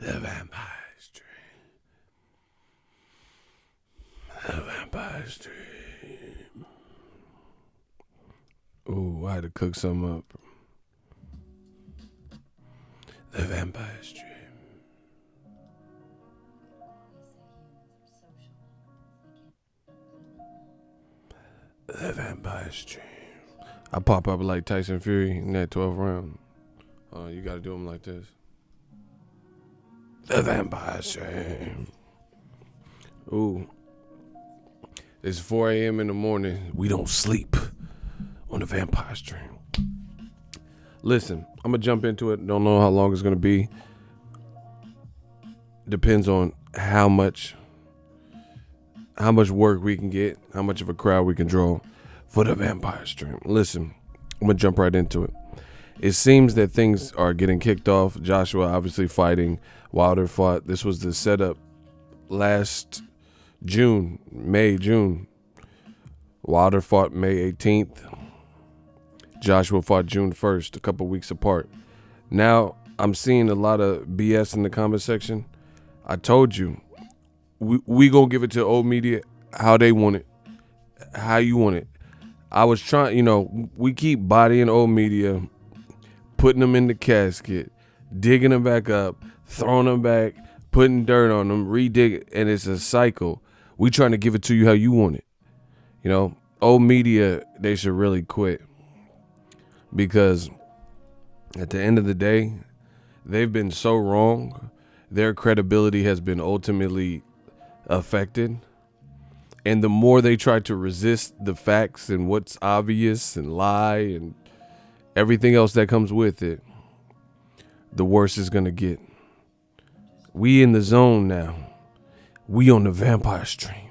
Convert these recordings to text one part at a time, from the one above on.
The Vampire's Dream. The Vampire's Dream. Ooh, I had to cook something up. The Vampire's Dream. The Vampire's Dream. I pop up like Tyson Fury in that 12th round. You gotta do them like this. The Vampire's Dream. Ooh. It's 4 a.m. in the morning. We don't sleep on the Vampire's Dream. Listen, I'm gonna jump into it. Don't know how long it's gonna be. Depends on how much work we can get, how much of a crowd we can draw for the Vampire's Dream. Listen, I'm gonna jump right into it. It seems that things are getting kicked off. Joshua obviously fighting. Wilder fought. This was the setup last June. Wilder fought May 18th. Joshua fought June 1st, a couple weeks apart. Now, I'm seeing a lot of BS in the comment section. I told you, we gonna give it to old media how they want it, how you want it. I was trying, we keep bodying old media, putting them in the casket, digging them back up, throwing them back, putting dirt on them, re-dig, and it's a cycle. We trying to give it to you how you want it. Old media, they should really quit, because at the end of the day, they've been so wrong. Their credibility has been ultimately affected. And the more they try to resist the facts and what's obvious and lie and everything else that comes with it, the worse it's going to get. We in the zone now. We on the Vampire's Dream.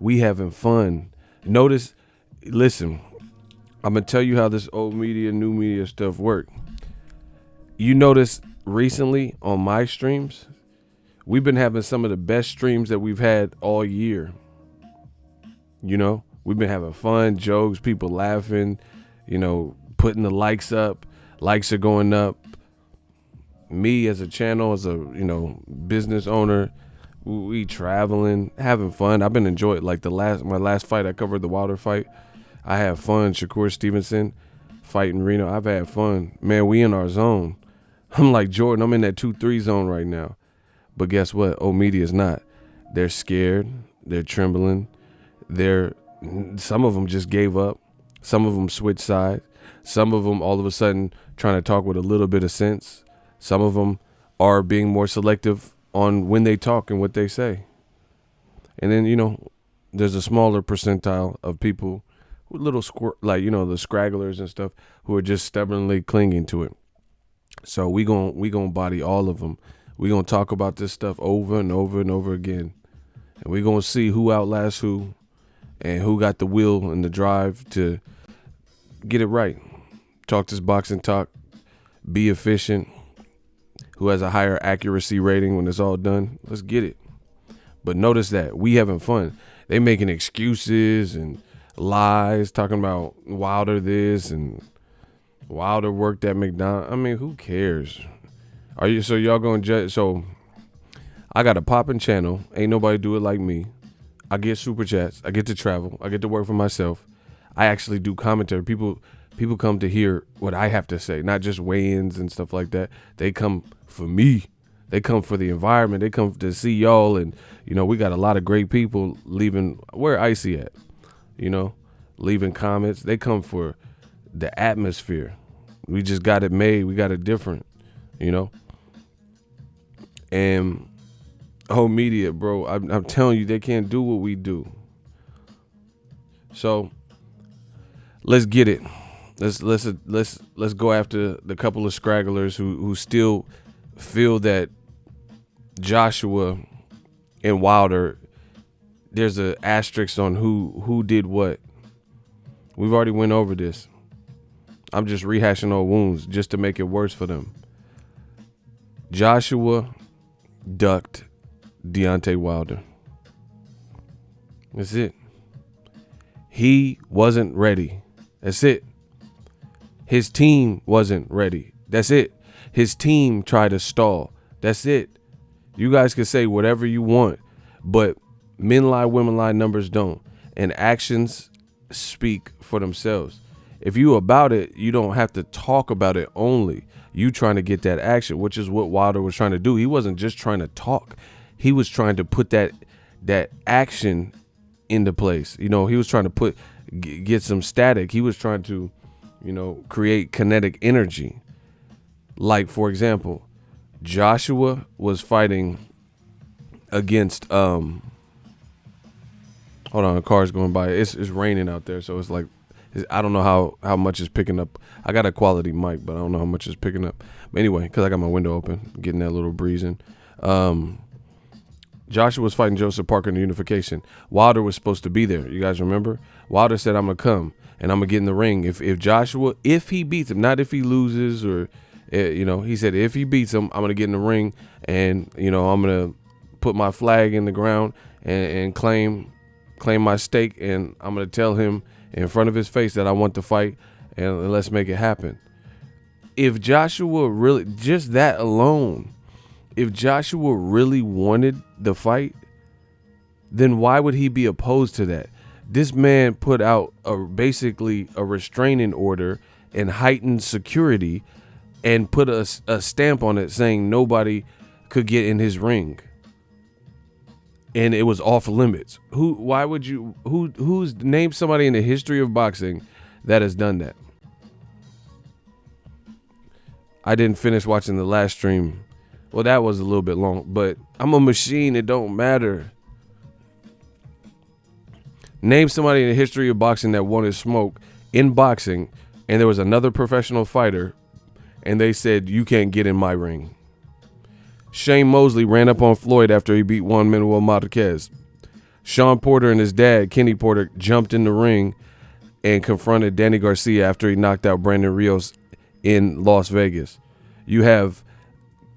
We having fun. Listen, I'm going to tell you how this old media, new media stuff work. You notice recently on my streams, we've been having some of the best streams that we've had all year. We've been having fun, jokes, people laughing, putting the likes up. Likes are going up. Me as a channel, as a, business owner, we traveling, having fun. I've been enjoying like my last fight. I covered the Wilder fight. I had fun. Shakur Stevenson fighting Reno. I've had fun. Man, we in our zone. I'm like Jordan. I'm in that 2-3 zone right now. But guess what? Old media is not. They're scared. They're trembling. Some of them just gave up. Some of them switched sides. Some of them all of a sudden trying to talk with a little bit of sense. Some of them are being more selective on when they talk and what they say. And then, there's a smaller percentile of people, with little the scragglers and stuff, who are just stubbornly clinging to it. So we gonna body all of them. We gonna talk about this stuff over and over and over again. And we gonna see who outlasts who and who got the will and the drive to get it right. Talk this boxing talk. Be efficient. Who has a higher accuracy rating when it's all done. Let's get it. But notice that we having fun. They making excuses and lies, talking about Wilder this and Wilder worked at McDonald's. I mean, who cares? So y'all gonna judge? So I got a popping channel. Ain't nobody do it like me. I get super chats. I get to travel. I get to work for myself. I actually do commentary. People come to hear what I have to say, not just weigh-ins and stuff like that. They come for me. They come for the environment. They come to see y'all. And, we got a lot of great people leaving. Where Icy at? Leaving comments. They come for the atmosphere. We just got it made. We got it different, And whole media, bro, I'm telling you, they can't do what we do. So let's get it. Let's go after the couple of scragglers who still feel that Joshua and Wilder, there's an asterisk on who did what. We've already went over this. I'm just rehashing old wounds just to make it worse for them. Joshua ducked Deontay Wilder. That's it. He wasn't ready. That's it. His team wasn't ready. That's it. His team tried to stall. That's it. You guys can say whatever you want, but men lie, women lie, numbers don't. And actions speak for themselves. If you about it, you don't have to talk about it only. You trying to get that action, which is what Wilder was trying to do. He wasn't just trying to talk. He was trying to put that action into place. You know, he was trying to get some static. He was trying to, you know, create kinetic energy. Like, for example, Joshua was fighting against hold on, a car's going by. It's raining out there, so it's like I don't know how much is picking up. I got a quality mic, but I don't know how much is picking up. But anyway, because I got my window open, getting that little breeze in. Joshua was fighting Joseph Parker in the unification. Wilder was supposed to be there. You guys remember? Wilder said, I'm going to come and I'm going to get in the ring. If Joshua, if he beats him, not if he loses or, you know, he said, if he beats him, I'm going to get in the ring and, you know, I'm going to put my flag in the ground and claim my stake. And I'm going to tell him in front of his face that I want to fight and let's make it happen. If Joshua really, just that alone, if Joshua really wanted the fight, then why would he be opposed to that? This man put out basically a restraining order and heightened security and put a stamp on it saying nobody could get in his ring. And it was off limits. Who's named somebody in the history of boxing that has done that? I didn't finish watching the last stream. Well, that was a little bit long, but I'm a machine. It don't matter. Name somebody in the history of boxing that wanted smoke in boxing, and there was another professional fighter, and they said, you can't get in my ring. Shane Mosley ran up on Floyd after he beat Juan Manuel Marquez. Sean Porter and his dad, Kenny Porter, jumped in the ring and confronted Danny Garcia after he knocked out Brandon Rios in Las Vegas. You have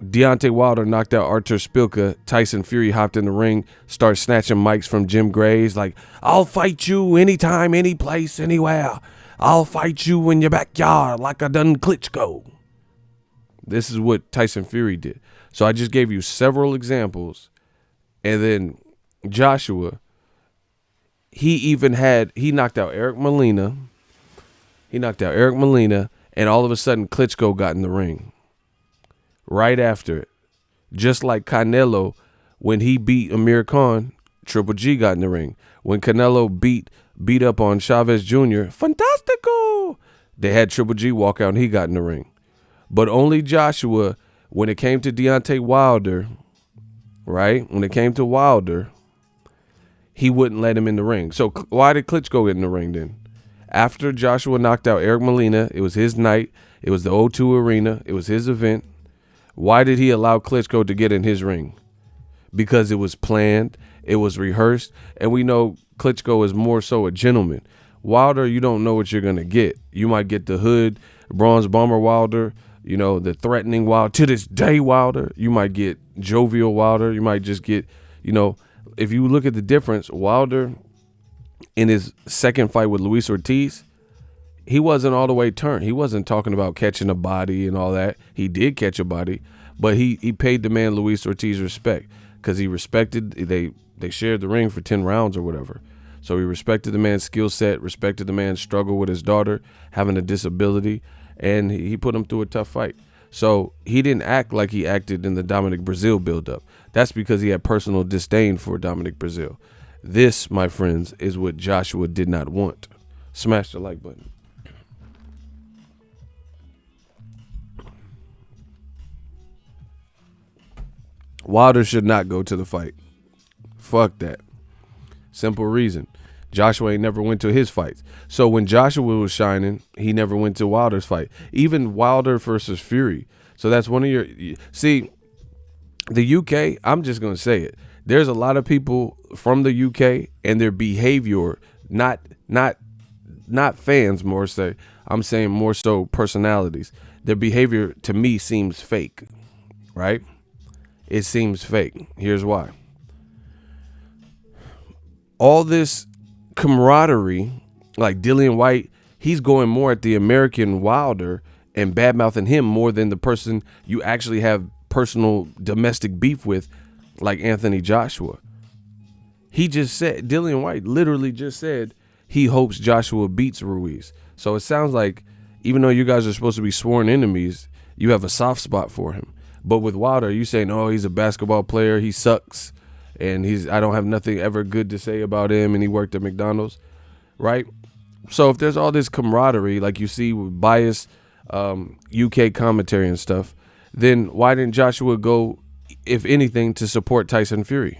Deontay Wilder knocked out Artur Spilka. Tyson Fury hopped in the ring, started snatching mics from Jim Gray's like, I'll fight you anytime, any place, anywhere. I'll fight you in your backyard like I done Klitschko. This is what Tyson Fury did. So I just gave you several examples. And then Joshua, he knocked out Eric Molina. And all of a sudden Klitschko got in the ring. Right after it. Just like Canelo, when he beat Amir Khan, Triple G got in the ring. When Canelo beat up on Chavez Jr., Fantastico, they had Triple G walk out and he got in the ring. But only Joshua, when it came to Deontay Wilder, right? When it came to Wilder, he wouldn't let him in the ring. So why did Klitschko get in the ring then? After Joshua knocked out Eric Molina, it was his night. It was the O2 Arena. It was his event. Why did he allow Klitschko to get in his ring? Because it was planned, it was rehearsed, and we know Klitschko is more so a gentleman. Wilder, you don't know what you're going to get. You might get the hood, bronze bomber Wilder, you know, the threatening Wilder, to this day Wilder. You might get jovial Wilder. You might just get, you know, if you look at the difference, Wilder in his second fight with Luis Ortiz, he wasn't all the way turned. He wasn't talking about catching a body and all that. He did catch a body, but he paid the man Luis Ortiz respect because he respected, they shared the ring for 10 rounds or whatever. So he respected the man's skill set, respected the man's struggle with his daughter, having a disability, and he put him through a tough fight. So he didn't act like he acted in the Dominic Breazeale buildup. That's because he had personal disdain for Dominic Breazeale. This, my friends, is what Joshua did not want. Smash the like button. Wilder should not go to the fight. Fuck that. Simple reason. Joshua ain't never went to his fights. So when Joshua was shining, he never went to Wilder's fight. Even Wilder versus Fury. So that's one of your... See, the UK, I'm just going to say it. There's a lot of people from the UK and their behavior, not fans more so. I'm saying more so personalities. Their behavior to me seems fake, right? It seems fake. Here's why. All this camaraderie, like Dillian Whyte, he's going more at the American Wilder and badmouthing him more than the person you actually have personal domestic beef with, like Anthony Joshua. He just said, Dillian Whyte literally just said he hopes Joshua beats Ruiz. So it sounds like even though you guys are supposed to be sworn enemies, you have a soft spot for him. But with Wilder, you saying, oh, he's a basketball player, he sucks, and I don't have nothing ever good to say about him, and he worked at McDonald's, right? So if there's all this camaraderie, like you see with biased UK commentary and stuff, then why didn't Joshua go, if anything, to support Tyson Fury?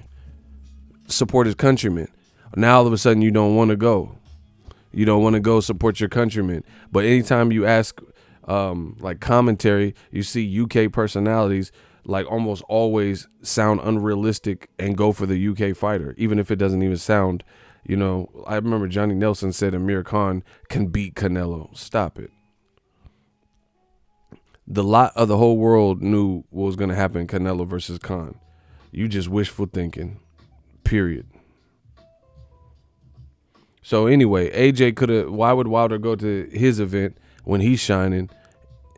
Support his countrymen. Now all of a sudden you don't want to go. You don't want to go support your countrymen. But anytime you ask like commentary, you see UK personalities like almost always sound unrealistic and go for the UK fighter, even if it doesn't even sound, you know. I remember Johnny Nelson said Amir Khan can beat Canelo. Stop it. The lot of the whole world knew what was going to happen, Canelo versus Khan. You just wishful thinking, period. So anyway, AJ could have, why would Wilder go to his event when he's shining?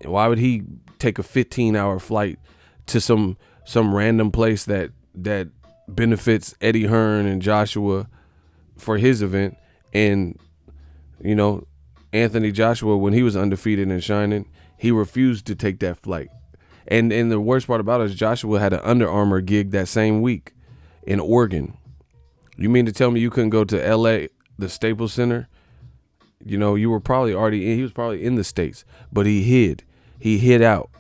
Why would he take a 15-hour flight to some random place that benefits Eddie Hearn and Joshua for his event? And, you know, Anthony Joshua, when he was undefeated and shining, he refused to take that flight. And the worst part about it is Joshua had an Under Armour gig that same week in Oregon. You mean to tell me you couldn't go to L.A., the Staples Center? You know, you were probably already in, he was probably in the States, but he hid. He hid out.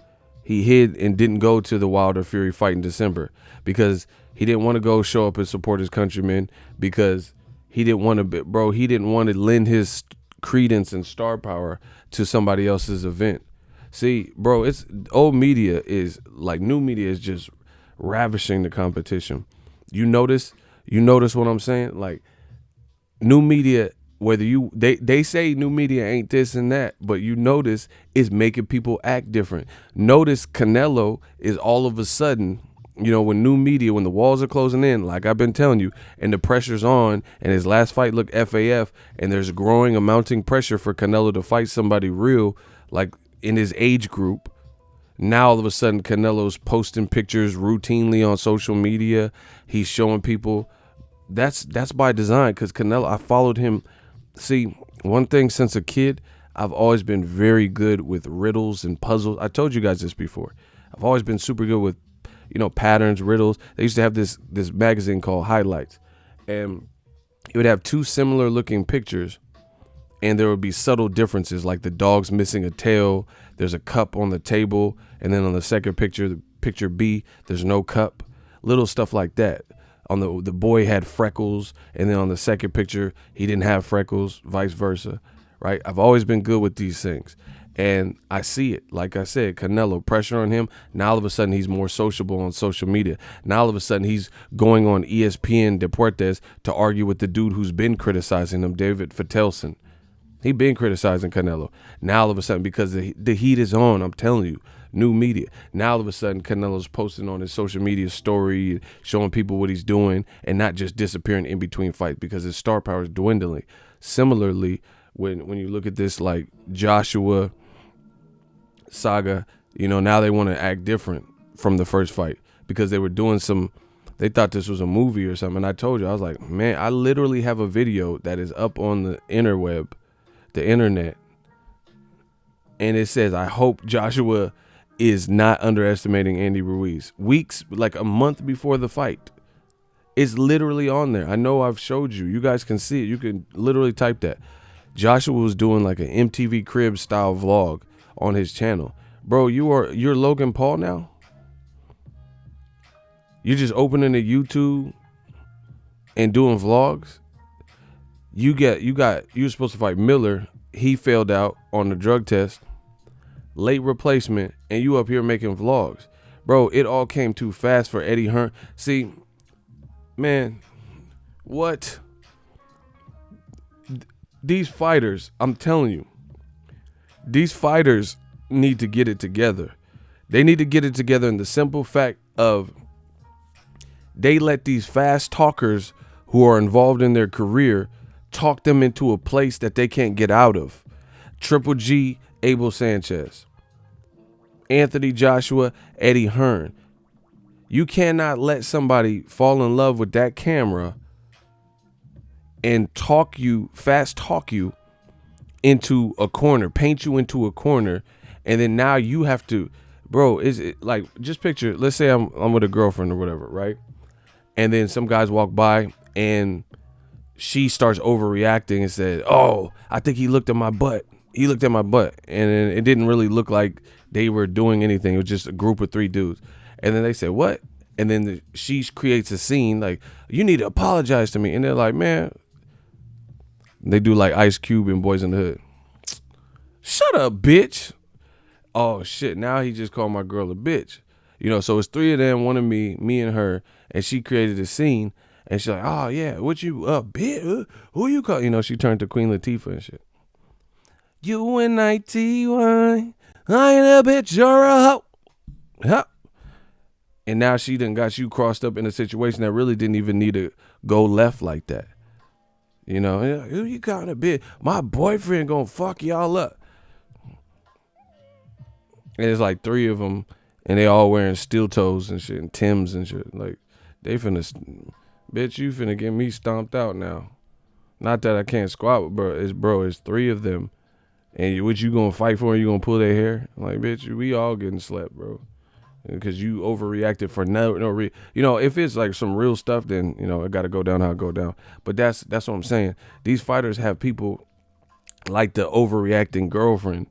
He hid and didn't go to the Wilder Fury fight in December because he didn't want to go show up and support his countrymen, because he didn't want to, bro, he didn't want to lend his credence and star power to somebody else's event. See, bro, it's old media is like, new media is just ravishing the competition. You notice what I'm saying? Like, new media, whether they say new media ain't this and that, but you notice it's making people act different. Notice Canelo is all of a sudden, you know, when new media, when the walls are closing in, like I've been telling you, and the pressure's on, and his last fight looked FAF, and there's growing, amounting pressure for Canelo to fight somebody real, like in his age group. Now all of a sudden Canelo's posting pictures routinely on social media. He's showing people. That's by design, because Canelo, I followed him. See, one thing since a kid, I've always been very good with riddles and puzzles. I told you guys this before. I've always been super good with, you know, patterns, riddles. They used to have this magazine called Highlights, and it would have two similar looking pictures, and there would be subtle differences, like the dog's missing a tail, there's a cup on the table, and then on the second picture, the picture B, there's no cup. Little stuff like that. On the boy had freckles, and then on the second picture, he didn't have freckles, vice versa, right? I've always been good with these things, and I see it. Like I said, Canelo, pressure on him. Now all of a sudden he's more sociable on social media. Now all of a sudden he's going on ESPN Deportes to argue with the dude who's been criticizing him, David Fetelson. He been criticizing Canelo. Now all of a sudden, because the heat is on, I'm telling you, new media. Now all of a sudden Canelo's posting on his social media story, showing people what he's doing, and not just disappearing in between fights because his star power is dwindling. Similarly, when you look at this like Joshua saga, you know, now they want to act different from the first fight because they were doing they thought this was a movie or something. And I told you, I was like, man, I literally have a video that is up on the internet, and it says, I hope Joshua is not underestimating Andy Ruiz. Weeks, like a month before the fight. It's literally on there. I know I've showed you. You guys can see it. You can literally type that. Joshua was doing like an MTV Cribs style vlog on his channel. Bro, you're Logan Paul now? You're just opening a YouTube and doing vlogs? You were supposed to fight Miller. He failed out on the drug test. Late replacement, and you up here making vlogs. Bro, it all came too fast for Eddie Hearn. See, man, what? These fighters, I'm telling you, these fighters need to get it together. They need to get it together in the simple fact of they let these fast talkers who are involved in their career talk them into a place that they can't get out of. Triple G, Abel Sanchez, Anthony Joshua, Eddie Hearn. You cannot let somebody fall in love with that camera and fast talk you into a corner, paint you into a corner, and then now you have to, bro, is it like, just picture, let's say I'm with a girlfriend or whatever, right? And then some guys walk by and she starts overreacting and said, "Oh, I think he looked at my butt. He looked at my butt." And then it didn't really look like they were doing anything. It was just a group of 3 dudes. And then they said, "What?" And then she creates a scene like, "You need to apologize to me." And they're like, "Man," they do like Ice Cube and Boys in the Hood. "Shut up, bitch." Oh shit, now he just called my girl a bitch. So it's 3 of them, one of me and her, and she created a scene. And she's like, "Oh yeah, what you bitch? Who you call?" She turned to Queen Latifah and shit. UNITY, I ain't a bitch, you're a hoe. Huh. And now she done got you crossed up in a situation that really didn't even need to go left like that. Who you calling a bitch? My boyfriend gonna fuck y'all up. And it's like 3 of them, and they all wearing steel toes and shit, and Timbs and shit. Like, they finna, bitch, you finna get me stomped out now. Not that I can't squat, bro. It's 3 of them. And what you gonna fight for? You gonna pull their hair? Like, bitch, we all getting slept, bro. Because you overreacted for no reason. If it's like some real stuff, then, it got to go down how it go down. But that's what I'm saying. These fighters have people like the overreacting girlfriend,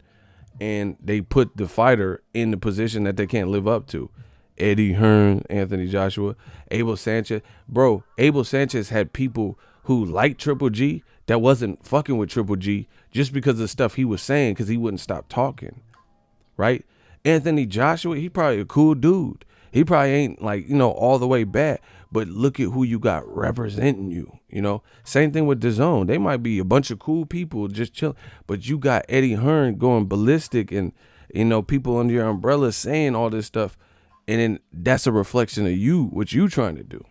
and they put the fighter in the position that they can't live up to. Eddie Hearn, Anthony Joshua, Abel Sanchez. Bro, Abel Sanchez had people who liked Triple G that wasn't fucking with Triple G just because of the stuff he was saying, because he wouldn't stop talking, right? Anthony Joshua, he probably a cool dude. He probably ain't like, all the way bad, but look at who you got representing you, Same thing with DAZN. They might be a bunch of cool people just chilling, but you got Eddie Hearn going ballistic and, people under your umbrella saying all this stuff. And then that's a reflection of you, what you trying to do.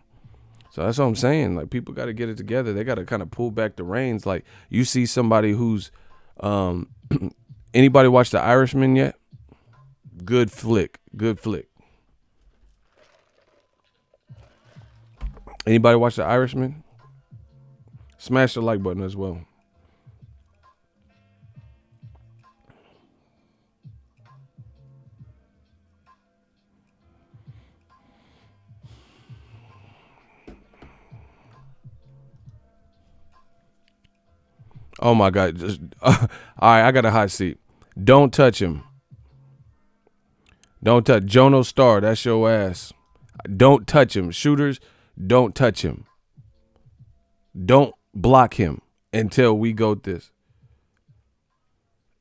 So that's what I'm saying. Like, people got to get it together. They got to kind of pull back the reins. Like, you see somebody who's, anybody watch The Irishman yet? Good flick. Anybody watch The Irishman? Smash the like button as well. Oh my God. All right, I got a hot seat. Don't touch him. Don't touch Jono Star. That's your ass. Don't touch him. Shooters, don't touch him. Don't block him until we go this.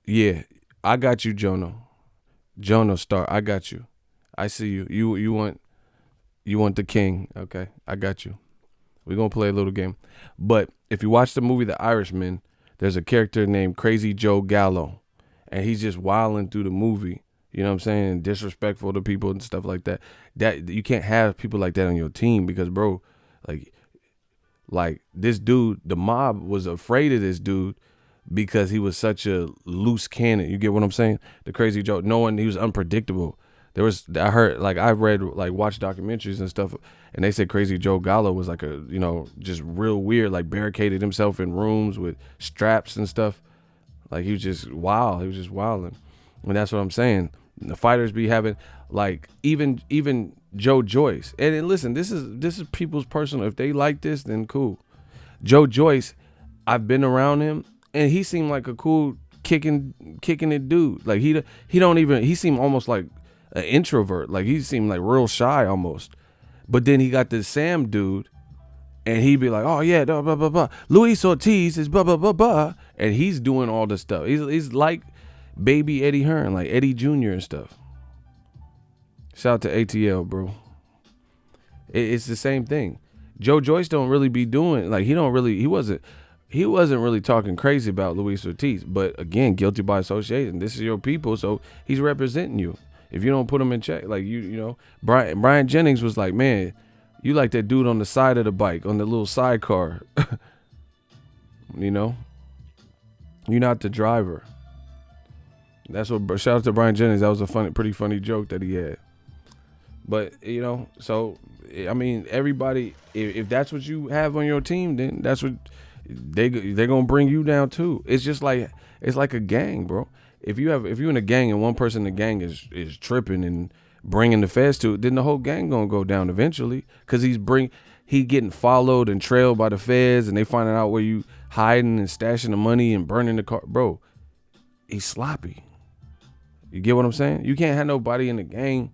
Yeah, I got you, Jono Star. I got you. I see you. You want the king. Okay, I got you. We're going to play a little game. But if you watch the movie The Irishman, there's a character named Crazy Joe Gallo, and he's just wilding through the movie. You know what I'm saying? Disrespectful to people and stuff like that. That you can't have people like that on your team because, bro, like this dude, the mob was afraid of this dude because he was such a loose cannon. You get what I'm saying? The Crazy Joe, knowing he was unpredictable. I read, watched documentaries and stuff, and they said Crazy Joe Gallo was like a, just real weird, like barricaded himself in rooms with straps and stuff. Like, he was just wild. He was just wilding. And that's what I'm saying. The fighters be having, like, even Joe Joyce. And then, listen, this is people's personal. If they like this, then cool. Joe Joyce, I've been around him, and he seemed like a cool kicking it dude. Like, he seemed almost like an introvert. Like, he seemed like real shy almost. But then he got this Sam dude, and he'd be like, "Oh yeah, blah blah blah blah. Luis Ortiz is blah blah blah blah," and he's doing all this stuff. He's like baby Eddie Hearn, like Eddie Jr. and stuff. Shout out to ATL, bro. It's the same thing. Joe Joyce don't really be doing, like, he wasn't really talking crazy about Luis Ortiz. But again, guilty by association. This is your people, so he's representing you. If you don't put him in check, like, Brian Jennings was like, "Man, you like that dude on the side of the bike, on the little sidecar." You're not the driver. That's what. Shout out to Brian Jennings. That was a pretty funny joke that he had. But so I mean, everybody, if that's what you have on your team, then that's what they're gonna bring you down too. It's just like it's like a gang, bro. If you're in a gang and one person in the gang is tripping and bringing the feds to it, then the whole gang gonna go down eventually because he getting followed and trailed by the feds and they finding out where you hiding and stashing the money and burning the car, bro. He's sloppy. You get what I'm saying? You can't have nobody in the gang,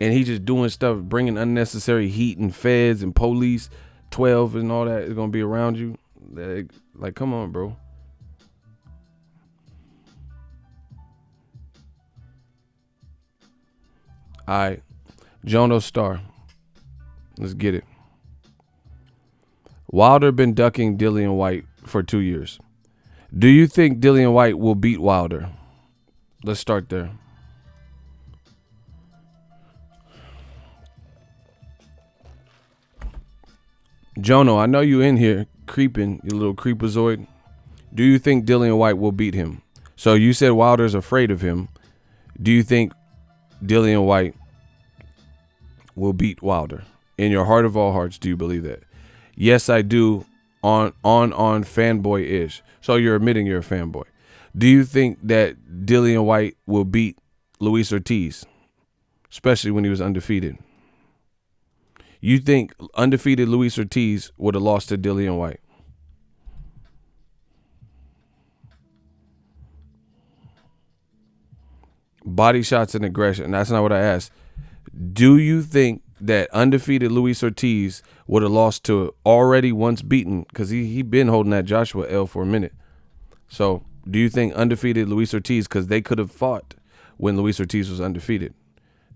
and he just doing stuff, bringing unnecessary heat and feds and police, 12 and all that is gonna be around you. Like, come on, bro. All right, Jono Star. Let's get it. Wilder been ducking Dillian Whyte for 2 years. Do you think Dillian Whyte will beat Wilder? Let's start there. Jono, I know you in here creeping, you little creepazoid. Do you think Dillian Whyte will beat him? So you said Wilder's afraid of him. Do you think Dillian Whyte will beat Wilder? In your heart of all hearts, do you believe that? Yes, I do. On fanboy-ish. So you're admitting you're a fanboy. Do you think that Dillian Whyte will beat Luis Ortiz, especially when he was undefeated? You think undefeated Luis Ortiz would have lost to Dillian Whyte? Body shots and aggression. That's not what I asked. Do you think that undefeated Luis Ortiz would have lost to already once beaten, because he been holding that Joshua L for a minute. So do you think undefeated Luis Ortiz, because they could have fought when Luis Ortiz was undefeated,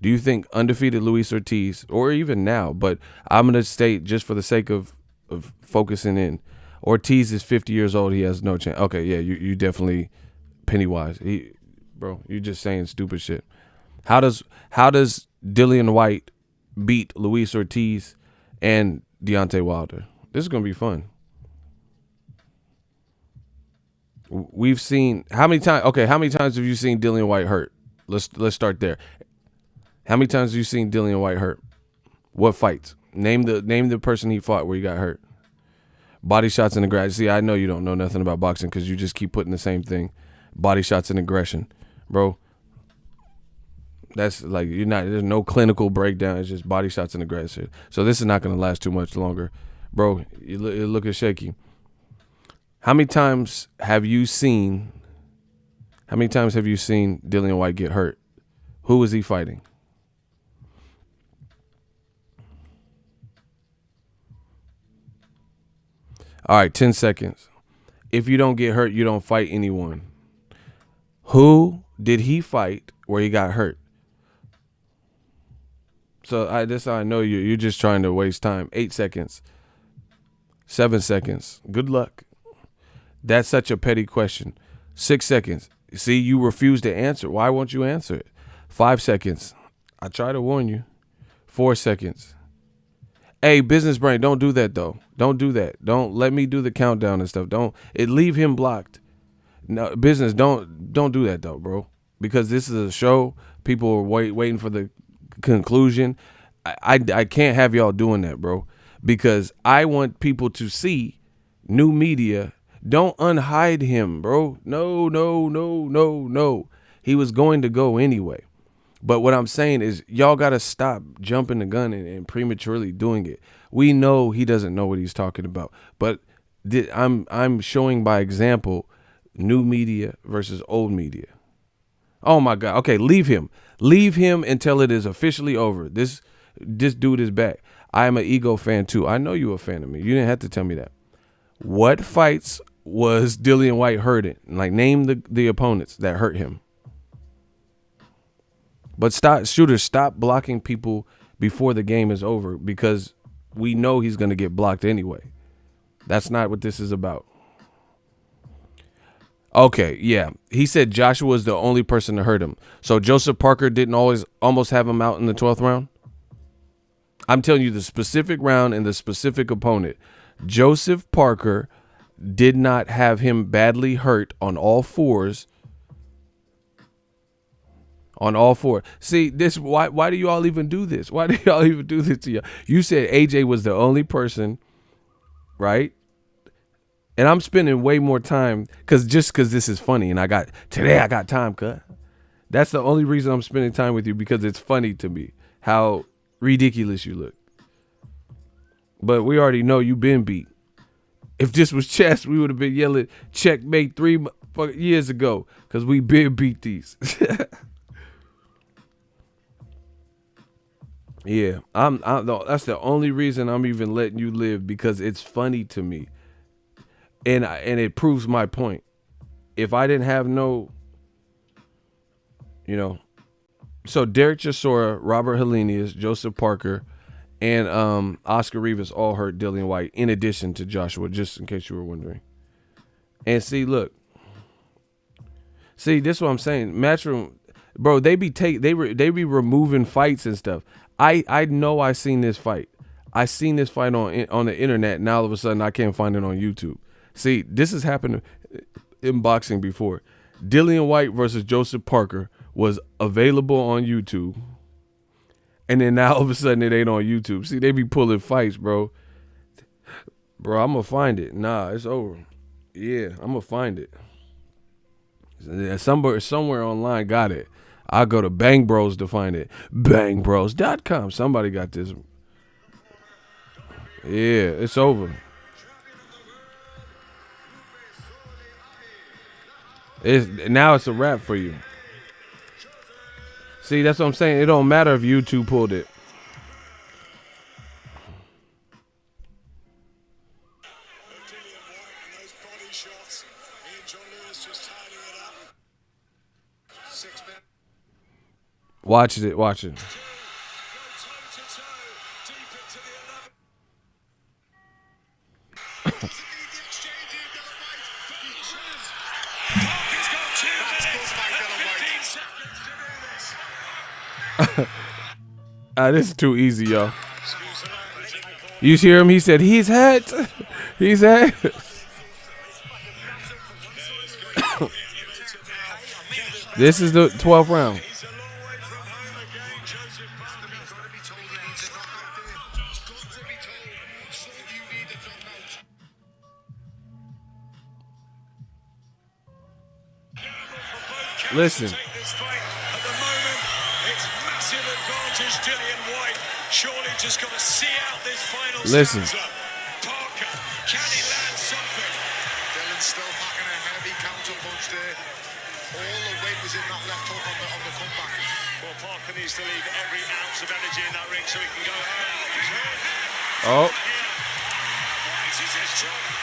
do you think undefeated Luis Ortiz, or even now, but I'm going to state just for the sake of focusing in, Ortiz is 50 years old, he has no chance. Okay, yeah, you definitely Pennywise. Bro, you just saying stupid shit. How does Dillian Whyte beat Luis Ortiz and Deontay Wilder? This is gonna be fun. We've seen how many times? Okay, how many times have you seen Dillian Whyte hurt? Let's start there. How many times have you seen Dillian Whyte hurt? What fights? Name the person he fought where he got hurt. Body shots and aggression. See, I know you don't know nothing about boxing because you just keep putting the same thing. Body shots and aggression, bro. That's like there's no clinical breakdown. It's just body shots and aggression. So this is not going to last too much longer. Bro, you're looking shaky. How many times have you seen Dillian Whyte get hurt? Who is he fighting? All right, 10 seconds. If you don't get hurt, you don't fight anyone. Who did he fight where he got hurt? So that's how I know you're just trying to waste time. 8 seconds. 7 seconds. Good luck. That's such a petty question. 6 seconds. See, you refuse to answer. Why won't you answer it? 5 seconds. I try to warn you. 4 seconds. Hey, business brain, don't do that though. Don't do that. Don't let me do the countdown and stuff. Leave him blocked. No, business, don't do that though, bro. Because this is a show. People are waiting for the conclusion. I can't have y'all doing that, bro. Because I want people to see new media. Don't unhide him, bro. No. He was going to go anyway. But what I'm saying is y'all got to stop jumping the gun and prematurely doing it. We know he doesn't know what he's talking about. But I'm showing by example new media versus old media. Oh, my God. Okay, leave him. Leave him until it is officially over. This dude is back. I am an ego fan, too. I know you're a fan of me. You didn't have to tell me that. What fights was Dillian Whyte hurt in? Like, name the opponents that hurt him. But stop blocking people before the game is over because we know he's going to get blocked anyway. That's not what this is about. Okay, yeah. He said Joshua was the only person to hurt him. So Joseph Parker didn't almost have him out in the 12th round? I'm telling you the specific round and the specific opponent. Joseph Parker did not have him badly hurt on all fours on all four. See, this why do you all even do this? Why do y'all even do this to you? You said AJ was the only person, right? And I'm spending way more time because this is funny, and I got time, cut. That's the only reason I'm spending time with you, because it's funny to me how ridiculous you look. But we already know you been beat. If this was chess, we would have been yelling checkmate 3 years ago, because we been beat these. Yeah, that's the only reason I'm even letting you live, because it's funny to me. And it proves my point. If I didn't have no, so Derek Chisora, Robert Helenius, Joseph Parker, and Oscar Rivas all hurt Dillian Whyte, in addition to Joshua, just in case you were wondering. And see, look. See, this is what I'm saying. Matchroom, bro, they be removing fights and stuff. I know I seen this fight. I seen this fight on the internet. Now all of a sudden I can't find it on YouTube. See, this has happened in boxing before. Dillian Whyte versus Joseph Parker was available on YouTube, and then now all of a sudden it ain't on YouTube. See, they be pulling fights, bro. Bro, I'm gonna find it. Nah, it's over. Yeah, I'm gonna find it. Somewhere online got it. I'll go to Bang Bros to find it. Bangbros.com. Somebody got this. Yeah, it's over. Now it's a wrap for you. See, that's what I'm saying. It don't matter if YouTube pulled it. Watch it. This is too easy, y'all. You hear him? He said he's hurt. He's hurt. This is the 12th round. Listen. At the moment, it's massive advantage, Dillian Whyte. Surely just got to see out this final Listen. stanza. Parker, can he land something? Dillian's still packing a heavy counter punch there. All the weight was in that left hook on the comeback. Well, Parker needs to leave every ounce of energy in that ring so he can go Oh. home. Whyte is his trouble.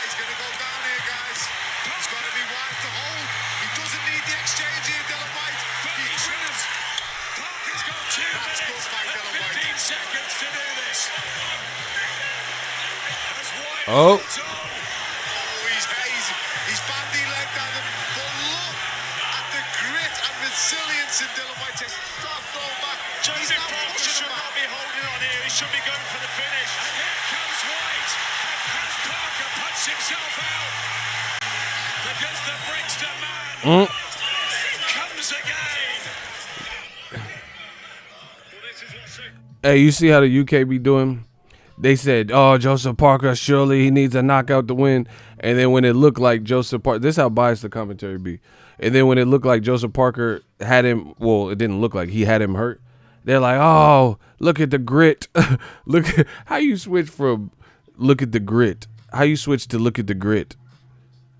He's going to go down here, guys. He's got to be wise to hold. He doesn't need the exchange here, Dillian Whyte. He's winners. Parker's got 2 minutes and 15 seconds to do this. As Whyte Oh. holds on. He's bandy-legged at him. But look at the grit and resilience in Dillian Whyte. He's not thrown back. He's Joseph not Parker pushing should him not back. be holding on here. He should be going for the finish. And here comes Whyte. And has Parker punched himself out? Because the Brixton man comes again. Hey, you see how the UK be doing? They said, oh, Joseph Parker, surely he needs a knockout to win. And then when it looked like Joseph Parker, this is how biased the commentary be. And then when it looked like Joseph Parker had him, well, it didn't look like he had him hurt. They're like, oh, look at the grit. Look at how you switch from look at the grit. How you switch to look at the grit.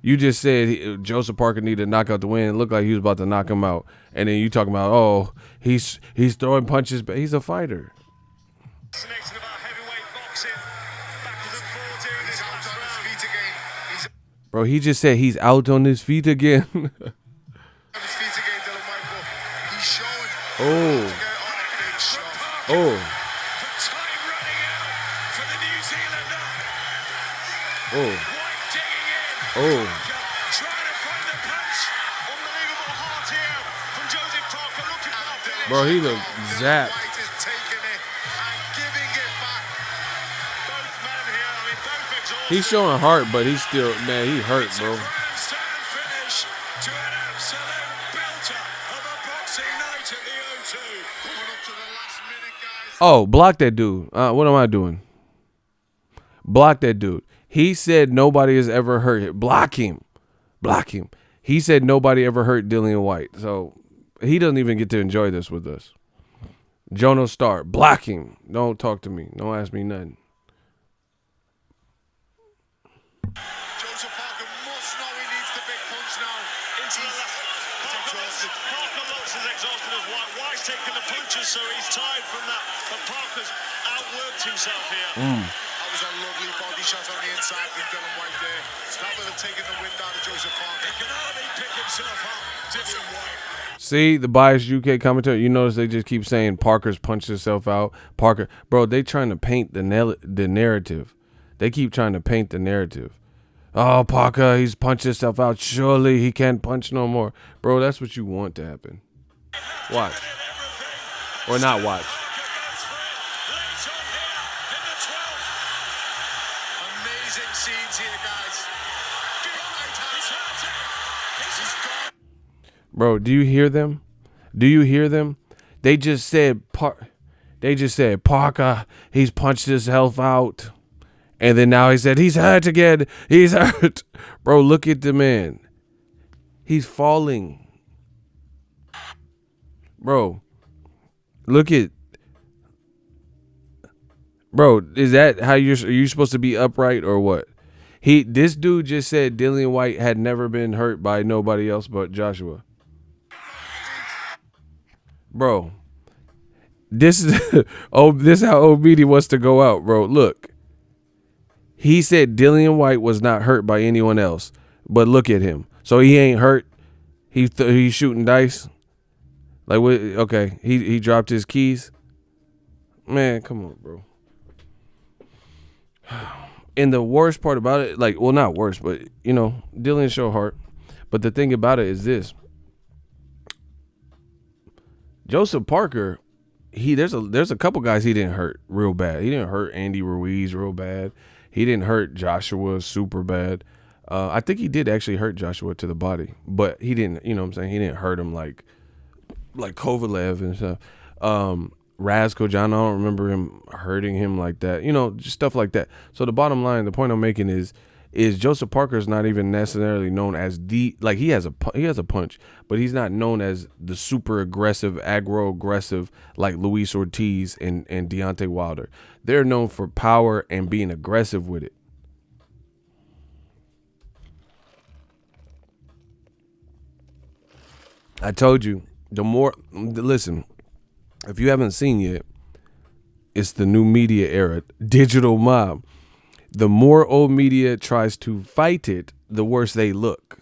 You just said Joseph Parker needed a knockout to win. It looked like he was about to knock him out. And then you talking about, oh, he's throwing punches, but he's a fighter. Fascinating about heavyweight boxing. Backwards and forwards here in this He's out last on his round. feet again. He's Bro, he just said he's out on his feet again. on his feet again, Dillian Whyte, but he's showing. Oh. Big shot. Oh. The time running out for the New Zealander. Oh. Whyte digging in. Oh. Trying to find the punch. Unbelievable heart here from Joseph Parker. Looking for the finish. Bro, he looked zapped. Whyte is taking it and giving it back. Both men here, I mean, both exhausted. He's showing heart, but he's still, man, he hurt, It's a bro. grandstand finish to an absolute belter of a boxing night. Oh, block that dude. What am I doing? Block that dude. He said nobody has ever hurt him. Block him. Block him. He said nobody ever hurt Dillian Whyte. So he doesn't even get to enjoy this with us. Jono Starr. Block him. Don't talk to me. Don't ask me nothing. Joseph Parker must know he needs the big punch now. Parker looks as exhausted as White. White's taking the punches, so he's tired from that. But Parker's outworked himself here. That was a lovely body shot on the inside from Dillian Whyte there. That would have taken the wind out of Joseph Parker. He can hardly pick himself up. Dillian Whyte. See the biased UK commentary. You notice they just keep saying Parker's punched himself out. Parker, bro, they trying to paint the narrative. They keep trying to paint the narrative. Oh, Parker, he's punched himself out. Surely he can't punch no more, bro. That's what you want to happen. Watch or not watch. Amazing scenes here, guys. He's gone. Bro, do you hear them? Do you hear them? They just said Parker, he's punched himself out. And then now he said he's hurt again. He's hurt. Bro, look at the man. He's falling. Bro, look at. Bro, is that how are you supposed to be upright or what? This dude just said Dillian Whyte had never been hurt by nobody else but Joshua. Bro, this is this is how Obedi wants to go out, bro. Look. He said Dillian Whyte was not hurt by anyone else, but look at him. So he ain't hurt. He's shooting dice. Like what? Okay, he dropped his keys. Man, come on, bro. And the worst part about it, like, well, not worst, but you know, Dillian showed heart. But the thing about it is this: Joseph Parker, there's a couple guys he didn't hurt real bad. He didn't hurt Andy Ruiz real bad. He didn't hurt Joshua super bad. I think he did actually hurt Joshua to the body, but he didn't, you know what I'm saying? He didn't hurt him like Kovalev and stuff. Razko John, I don't remember him hurting him like that. You know, just stuff like that. So the bottom line, the point I'm making is Joseph Parker is not even necessarily known as he has a punch, but he's not known as the super aggressive, aggro aggressive like Luis Ortiz and Deontay Wilder. They're known for power and being aggressive with it. I told you, listen, if you haven't seen yet, it's the new media era, digital mob. The more old media tries to fight it, the worse they look.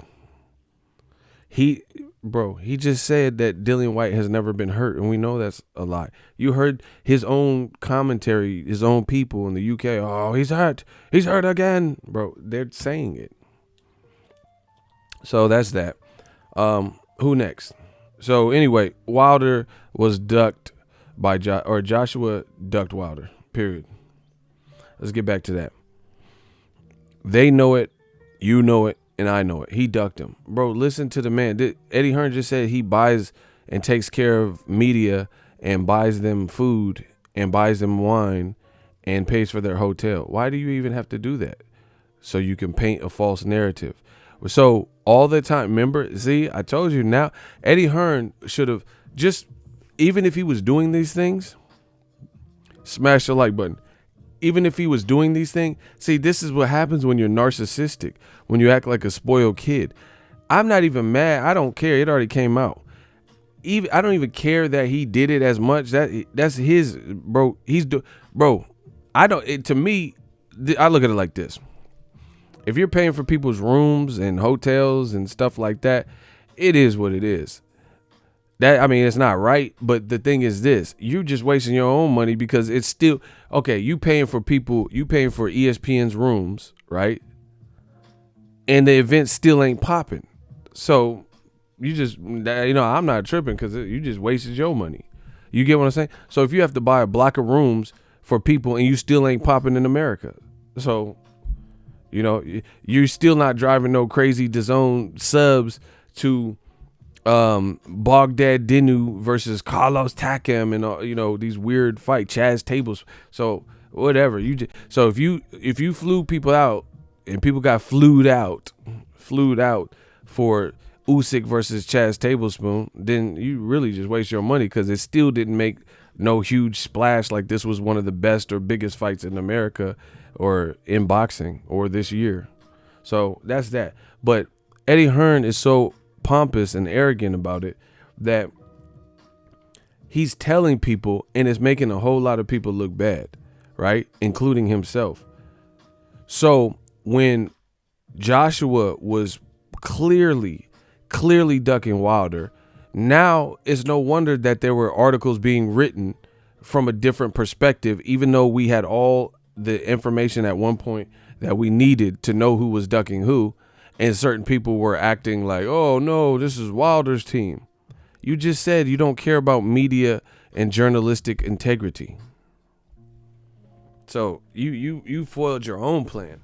He just said that Dillian Whyte has never been hurt, and we know that's a lie. You heard his own commentary, his own people in the UK. Oh, he's hurt again, bro. They're saying it. So that's that. Who next? So anyway, Wilder was ducked by Joshua ducked Wilder. Period. Let's get back to that. They know it, you know it, and I know it. He ducked him. Bro, listen to the man. Eddie Hearn just said he buys and takes care of media and buys them food and buys them wine and pays for their hotel. Why do you even have to do that? So you can paint a false narrative. So all the time, remember, see, I told you now, Eddie Hearn should have just, even if he was doing these things, smash the like button. Even if he was doing these things, see, this is what happens when you're narcissistic, when you act like a spoiled kid. I'm not even mad. I don't care. It already came out. I don't even care that he did it as much. That's his, bro. To me, I look at it like this. If you're paying for people's rooms and hotels and stuff like that, it is what it is. It's not right, but the thing is this, you're just wasting your own money because it's still, okay, you paying for ESPN's rooms, right? And the event still ain't popping. So you just, I'm not tripping because you just wasted your money. You get what I'm saying? So if you have to buy a block of rooms for people and you still ain't popping in America, so, you're still not driving no crazy DAZN subs to Baghdad Dinu versus Carlos Takam and these weird fight Chaz Tables. So whatever so if you flew people out and people got flued out for Usyk versus Chaz Tablespoon, then you really just waste your money because it still didn't make no huge splash like this was one of the best or biggest fights in America or in boxing or this year. So that's that. But Eddie Hearn is so pompous and arrogant about it that he's telling people, and it's making a whole lot of people look bad, right? Including himself. So when Joshua was clearly ducking Wilder, now it's no wonder that there were articles being written from a different perspective, even though we had all the information at one point that we needed to know who was ducking who. And certain people were acting like, oh, no, this is Wilder's team. You just said you don't care about media and journalistic integrity. So you foiled your own plan.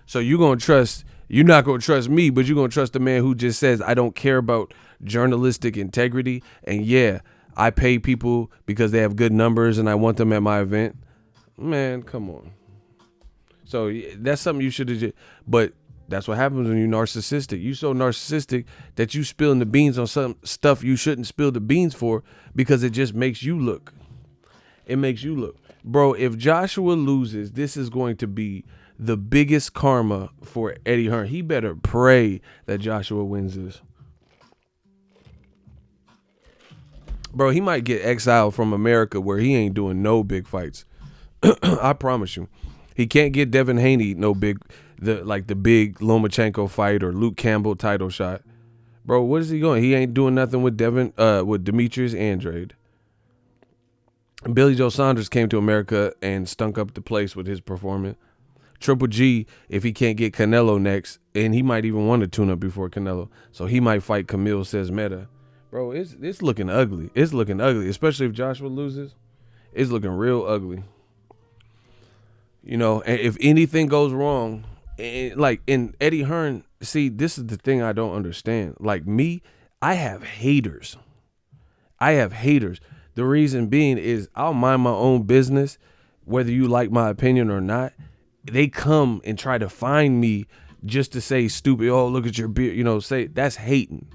So you're not going to trust me, but you're going to trust the man who just says, I don't care about journalistic integrity. And yeah, I pay people because they have good numbers and I want them at my event. Man, come on. So that's something you should have but that's what happens when you're narcissistic. You so narcissistic that you spilling the beans on some stuff you shouldn't spill the beans for because it just makes you look. It makes you look. Bro, if Joshua loses, this is going to be the biggest karma for Eddie Hearn. He better pray that Joshua wins this. Bro, he might get exiled from America where he ain't doing no big fights. I promise you. He can't get Devin Haney the big Lomachenko fight or Luke Campbell title shot. Bro, what is he going? He ain't doing nothing with with Demetrius Andrade. Billy Joe Saunders came to America and stunk up the place with his performance. Triple G, if he can't get Canelo next, and he might even want to tune up before Canelo, so he might fight Camille Says Meta. Bro, it's looking ugly. It's looking ugly, especially if Joshua loses. It's looking real ugly. And if anything goes wrong, in Eddie Hearn, see, this is the thing I don't understand. Like me, I have haters. The reason being is I'll mind my own business, whether you like my opinion or not. They come and try to find me just to say stupid, oh, look at your beard, say that's hating.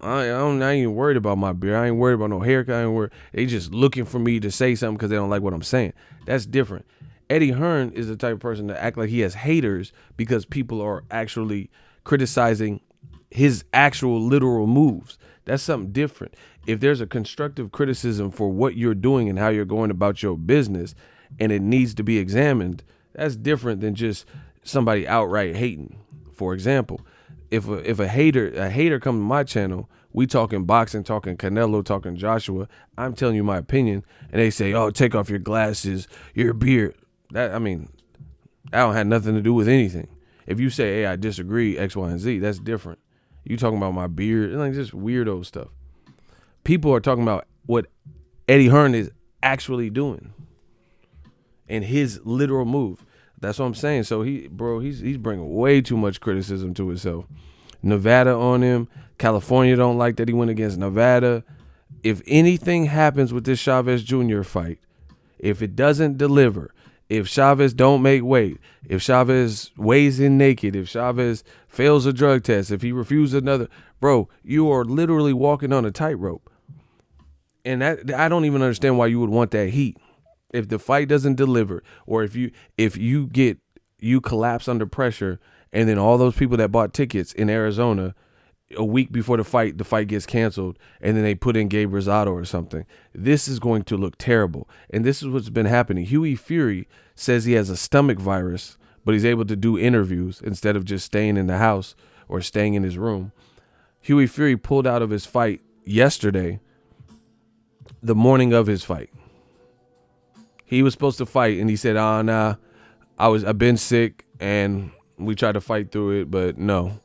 I ain't even worried about my beard. I ain't worried about no haircut. I ain't worried. They just looking for me to say something because they don't like what I'm saying. That's different. Eddie Hearn is the type of person to act like he has haters because people are actually criticizing his actual literal moves. That's something different. If there's a constructive criticism for what you're doing and how you're going about your business and it needs to be examined, that's different than just somebody outright hating. For example, if a hater come to my channel, we talking boxing, talking Canelo, talking Joshua, I'm telling you my opinion, and they say, oh, take off your glasses, your beard. That don't have nothing to do with anything. If you say, hey, I disagree, X, Y, and Z, that's different. You talking about my beard, like just weirdo stuff. People are talking about what Eddie Hearn is actually doing and his literal move. That's what I'm saying. So he's bringing way too much criticism to himself. Nevada on him. California don't like that he went against Nevada. If anything happens with this Chavez Jr. fight, if it doesn't deliver, if Chavez don't make weight, if Chavez weighs in naked, if Chavez fails a drug test, if he refuses another, bro, you are literally walking on a tightrope. And that I don't even understand why you would want that heat. If the fight doesn't deliver, or if you collapse under pressure, and then all those people that bought tickets in Arizona a week before the fight gets canceled, and then they put in Gabe Rosado or something, this is going to look terrible. And this is what's been happening. Huey Fury says he has a stomach virus, but he's able to do interviews instead of just staying in the house or staying in his room. Huey Fury pulled out of his fight yesterday, the morning of his fight. He was supposed to fight, and he said, nah, I've been sick, and we tried to fight through it, but no.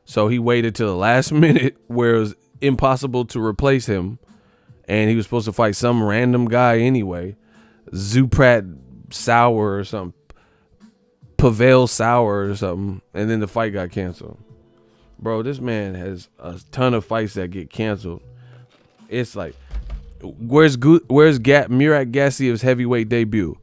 So he waited till the last minute where it was impossible to replace him, and he was supposed to fight some random guy anyway, Zuprat Sauer or something, Pavel Sauer or something, and then the fight got canceled. Bro, this man has a ton of fights that get canceled. It's like, where's Murat Gassiev's heavyweight debut?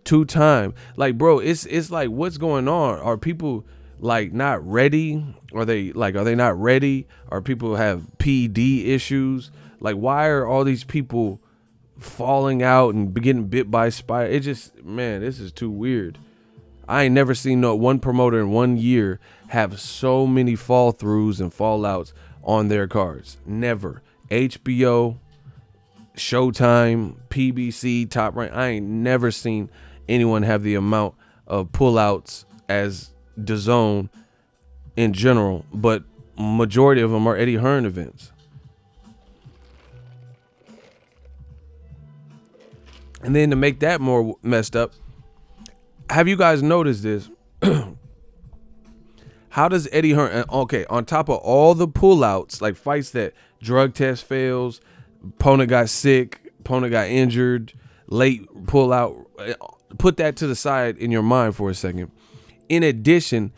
2-time. Like, bro, it's like, what's going on? Are people like not ready? Are they not ready? Are people have PD issues? Like, why are all these people falling out and getting bit by spider? It just, man, this is too weird. I ain't never seen no one promoter in 1 year have so many fall throughs and fallouts on their cards. Never. HBO, Showtime, PBC, Top Rank. I ain't never seen anyone have the amount of pullouts as DAZN in general, but majority of them are Eddie Hearn events. And then to make that more messed up, have you guys noticed this? How does Eddie Hearn, okay, on top of all the pullouts, like fights that drug test fails, opponent got sick, opponent got injured, late pullout, put that to the side in your mind for a second. In addition,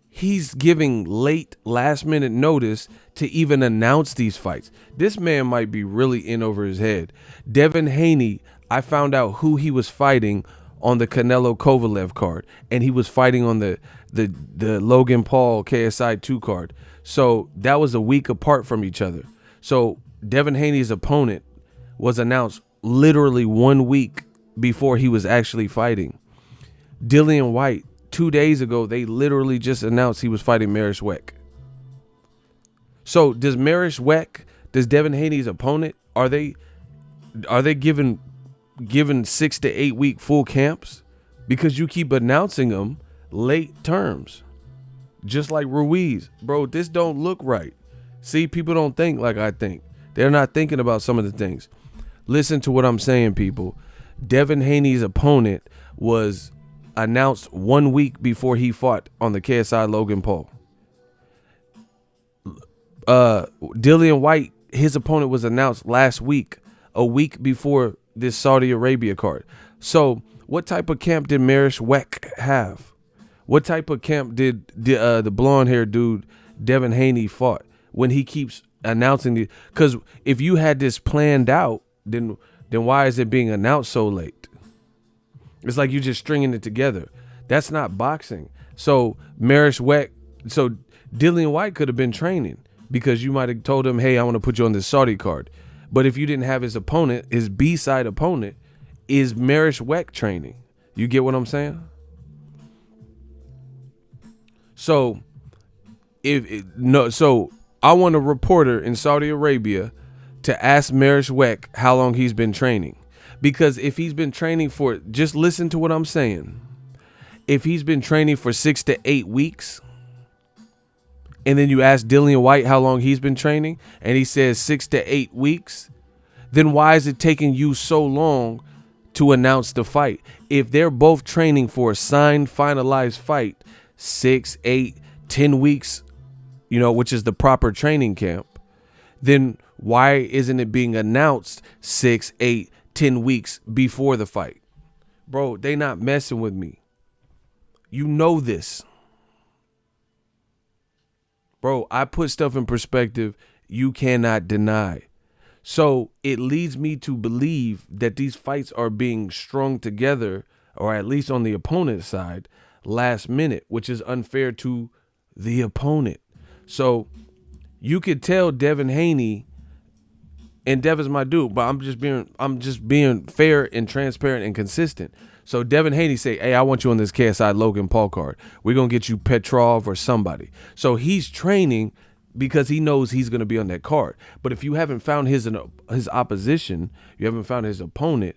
he's giving late last minute notice to even announce these fights. This man might be really in over his head. Devin Haney, I found out who he was fighting on the Canelo Kovalev card, and he was fighting on the Logan Paul KSI 2 card. So that was a week apart from each other. So Devin Haney's opponent was announced literally 1 week before he was actually fighting. Dillian Whyte, 2 days ago, they literally just announced he was fighting Marish Weck. So does Devin Haney's opponent, are they given 6 to 8 week full camps? Because you keep announcing them late terms, just like Ruiz. Bro, this don't look right. See, people don't think like I think. They're not thinking about some of the things. Listen to what I'm saying, people. Devin Haney's opponent was announced 1 week before he fought on the KSI Logan Paul. Dillian Whyte, his opponent was announced last week, a week before this Saudi Arabia card. So what type of camp did Marish Weck have? What type of camp did the blonde hair dude Devin Haney fought when he keeps announcing the? Because if you had this planned out, then why is it being announced so late? It's like you just stringing it together. That's not boxing. So Marish Weck, so Dillian Whyte could have been training because you might have told him, hey, I want to put you on this Saudi card. But if you didn't have his opponent, his B-side opponent is Marish Weck training. You get what I'm saying? So so I want a reporter in Saudi Arabia to ask Marish Weck how long he's been training. Because if he's been training for, just listen to what I'm saying. If he's been training for 6 to 8 weeks, and then you ask Dillian Whyte how long he's been training, and he says 6 to 8 weeks, then why is it taking you so long to announce the fight? If they're both training for a signed, finalized fight, 6, 8, 10 weeks, which is the proper training camp, then why isn't it being announced 6, 8, 10 weeks before the fight? Bro, they not messing with me. You know this. Bro, I put stuff in perspective you cannot deny. So it leads me to believe that these fights are being strung together, or at least on the opponent's side, last minute, which is unfair to the opponent. So you could tell Devin Haney, and Devin's my dude, but I'm just being fair and transparent and consistent. So Devin Haney say, hey, I want you on this KSI Logan Paul card. We're going to get you Petrov or somebody. So he's training because he knows he's going to be on that card. But if you haven't found his opposition, you haven't found his opponent,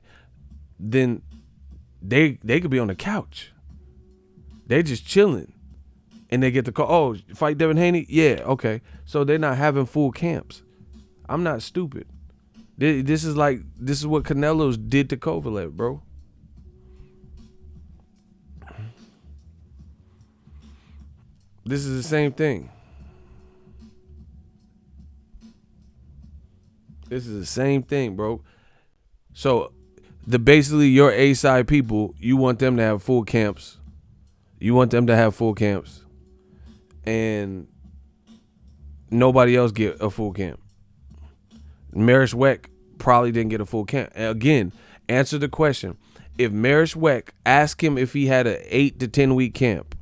then they could be on the couch. They just chilling. And they get the call, oh, fight Devin Haney? Yeah, okay. So they're not having full camps. I'm not stupid. This is what Canelo's did to Kovalev, bro. This is the same thing. This is the same thing, bro. So basically your A-side people, you want them to have full camps. And nobody else get a full camp. Marishwek probably didn't get a full camp. Again, answer the question. If Marishwek, ask him if he had an 8 to 10 week camp.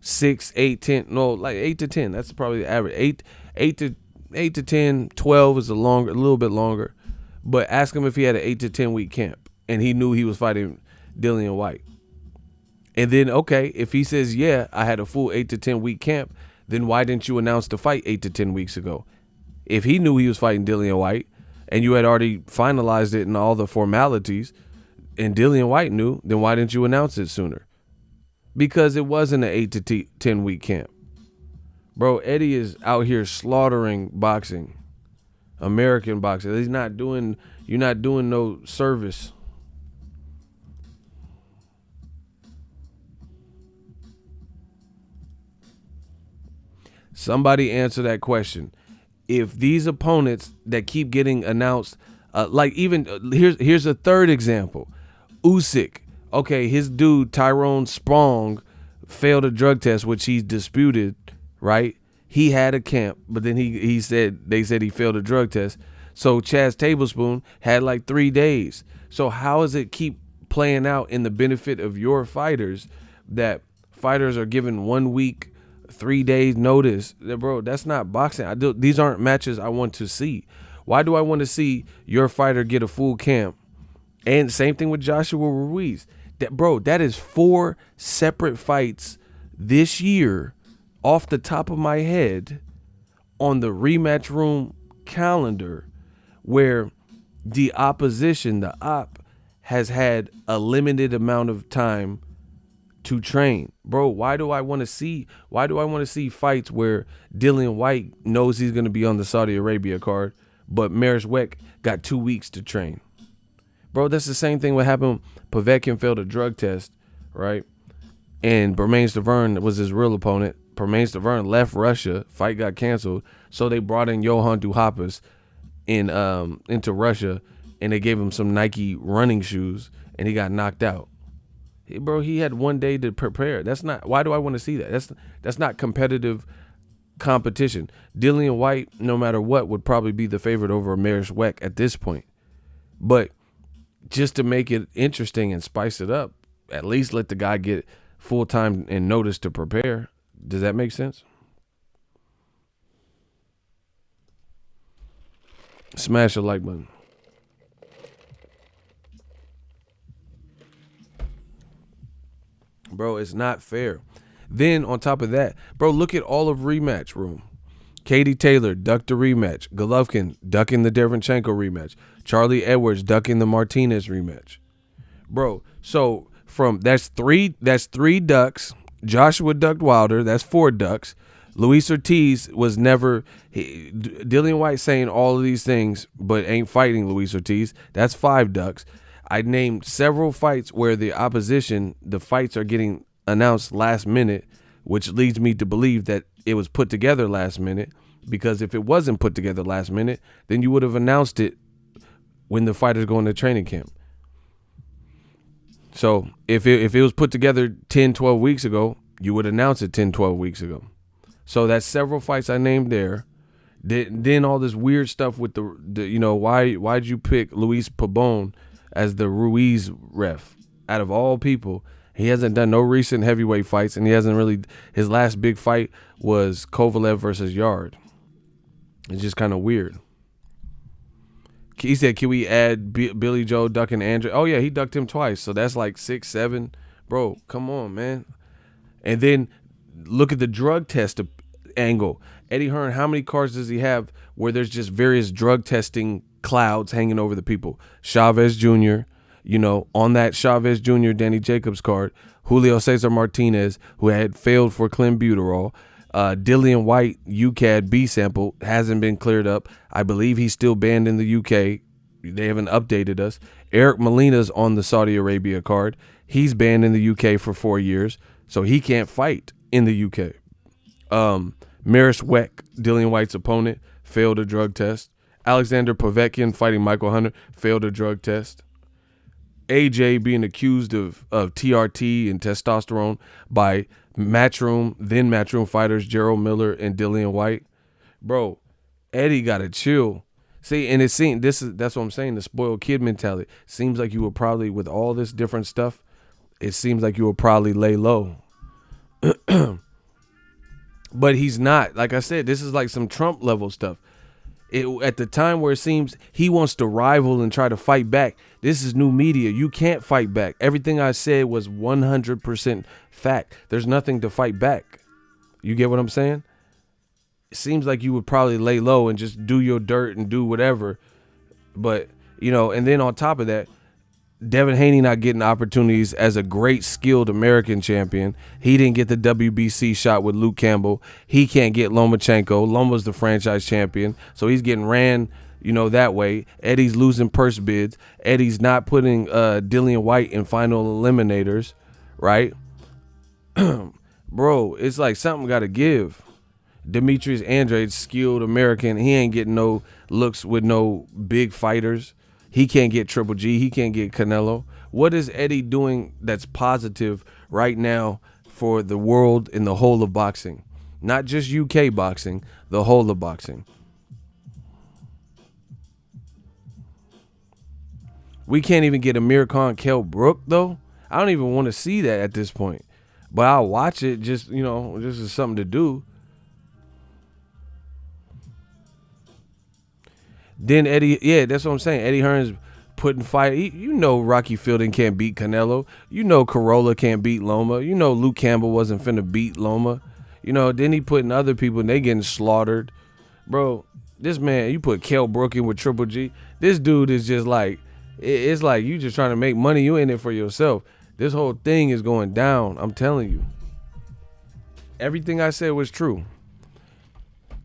6, 8, 10, no, like 8 to 10. That's probably the average. 8 to 10, 12 is a little bit longer. But ask him if he had an 8 to 10 week camp and he knew he was fighting Dillian Whyte. And then, okay, if he says, yeah, I had a full 8 to 10 week camp, then why didn't you announce the fight 8 to 10 weeks ago? If he knew he was fighting Dillian Whyte and you had already finalized it and all the formalities and Dillian Whyte knew, then why didn't you announce it sooner? Because it wasn't an 8 to 10 week camp. Bro, Eddie is out here slaughtering boxing, American boxing. You're not doing no service. Somebody answer that question. If these opponents that keep getting announced, like even here's a third example. Usyk, okay, his dude Tyrone Sprong failed a drug test, which he's disputed, right? He had a camp, but then they said he failed a drug test. So Chaz Tablespoon had like 3 days. So how does it keep playing out in the benefit of your fighters that fighters are given 1 week, 3 days notice? Bro, that's not boxing. These aren't matches I want to see. Why do I want to see your fighter get a full camp? And same thing with Joshua Ruiz. That is 4 separate fights this year off the top of my head on the rematch room calendar where the opposition, the op, has had a limited amount of time to train. Bro, why do I want to see fights where Dillian Whyte knows he's going to be on the Saudi Arabia card, but Marishwek got 2 weeks to train? Bro, that's the same thing what happened. Povetkin failed a drug test, right? And Bermane Stiverne was his real opponent. Bermane Stiverne left Russia. Fight got canceled. So they brought in Johan Duhaupas into Russia, and they gave him some Nike running shoes, and he got knocked out. Bro, he had 1 day to prepare. Why do I want to see that? That's not competitive competition. Dillian Whyte, no matter what, would probably be the favorite over Marishwek at this point. But just to make it interesting and spice it up, at least let the guy get full time and notice to prepare. Does that make sense? Smash the like button. Bro, it's not fair. Then on top of that, bro, look at all of rematch room. Katie Taylor ducked the rematch. Golovkin ducking the Derevchenko rematch. Charlie Edwards ducking the Martinez rematch. Bro, so that's three ducks. Joshua ducked Wilder. That's 4 ducks. Luis Ortiz was never. Dillian Whyte saying all of these things, but ain't fighting Luis Ortiz. That's 5 ducks. I named several fights where the opposition, the fights are getting announced last minute, which leads me to believe that it was put together last minute, because if it wasn't put together last minute, then you would have announced it when the fighters go into training camp. So if it was put together 10, 12 weeks ago, you would announce it 10, 12 weeks ago. So that's several fights I named there. Then all this weird stuff with why'd you pick Luis Pabon as the Ruiz ref? Out of all people, he hasn't done no recent heavyweight fights, and he hasn't really. His last big fight was Kovalev versus Yard. It's just kind of weird. He said, "Can we add Billy Joe ducking Andre?" Oh yeah, he ducked him twice, so that's like 6, 7. Bro, come on, man. And then look at the drug test angle. Eddie Hearn, how many cards does he have where there's just various drug testing clouds hanging over the people? Chavez Jr., on that Chavez Jr. Danny Jacobs card, Julio Cesar Martinez, who had failed for clenbuterol. Dillian Whyte UCAD B sample hasn't been cleared up. I believe he's still banned in the UK. They haven't updated us. Eric Molina's on the Saudi Arabia card. He's banned in the UK for 4 years, so he can't fight in the UK. Marishwek, Dillian Whyte's opponent, failed a drug test. Alexander Povetkin fighting Michael Hunter failed a drug test. AJ being accused of TRT and testosterone by then Matchroom fighters Gerald Miller and Dillian Whyte. bro, Eddie gotta chill. See, and it seemed that's what I'm saying. The spoiled kid mentality seems like you would probably, with all this different stuff, it seems like you would probably lay low. But he's not. Like I said, this is like some Trump level stuff. At the time where it seems he wants to rival and try to fight back, this is new media. You can't fight back. Everything I said was 100% fact. There's nothing to fight back. You get what I'm saying? It seems like you would probably lay low and just do your dirt and do whatever. But, and then on top of that, Devin Haney not getting opportunities as a great skilled American champion. He didn't get the WBC shot with Luke Campbell. He can't get Lomachenko. Loma's the franchise champion, so he's getting ran, that way. Eddie's losing purse bids. Eddie's not putting Dillian Whyte in final eliminators, right? Bro, it's like something got to give. Demetrius Andrade, skilled American, he ain't getting no looks with no big fighters. He can't get Triple G. He can't get Canelo. What is Eddie doing that's positive right now for the world and the whole of boxing? Not just UK boxing, the whole of boxing. We can't even get Amir Khan, Kell Brook, though. I don't even want to see that at this point. But I'll watch it just, just as something to do. Then Eddie, yeah, that's what I'm saying. Eddie Hearn's putting fight. Rocky Fielding can't beat Canelo. Corolla can't beat Loma. Luke Campbell wasn't finna beat Loma. Then he putting other people and they getting slaughtered. Bro, this man, you put Kell Brook in with Triple G. This dude is just like, it's like you just trying to make money. You in it for yourself. This whole thing is going down. I'm telling you. Everything I said was true.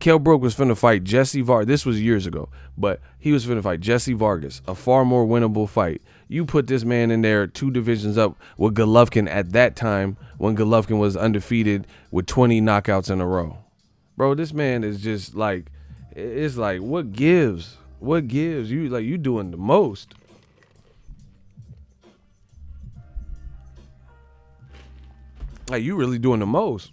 Kell Brook was finna fight Jesse Vargas. This was years ago, but he was finna fight Jesse Vargas, a far more winnable fight. You put this man in there 2 divisions up with Golovkin at that time when Golovkin was undefeated with 20 knockouts in a row. Bro, this man is just like, it's like, what gives? What gives? You doing the most. Like, you really doing the most.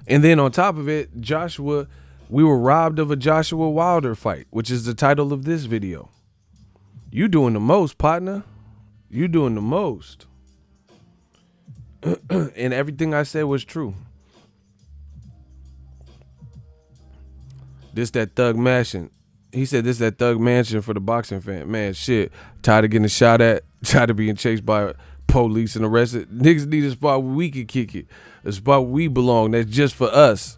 And then on top of it, Joshua, we were robbed of a Joshua Wilder fight, which is the title of this video. You doing the most, partner. You doing the most. And everything I said was true. This that thug mansion. He said this that thug mansion for the boxing fan. Man, shit. Tired of getting shot at. Tired of being chased by police and arrested. Niggas need a spot where we can kick it. A spot where we belong. That's just for us.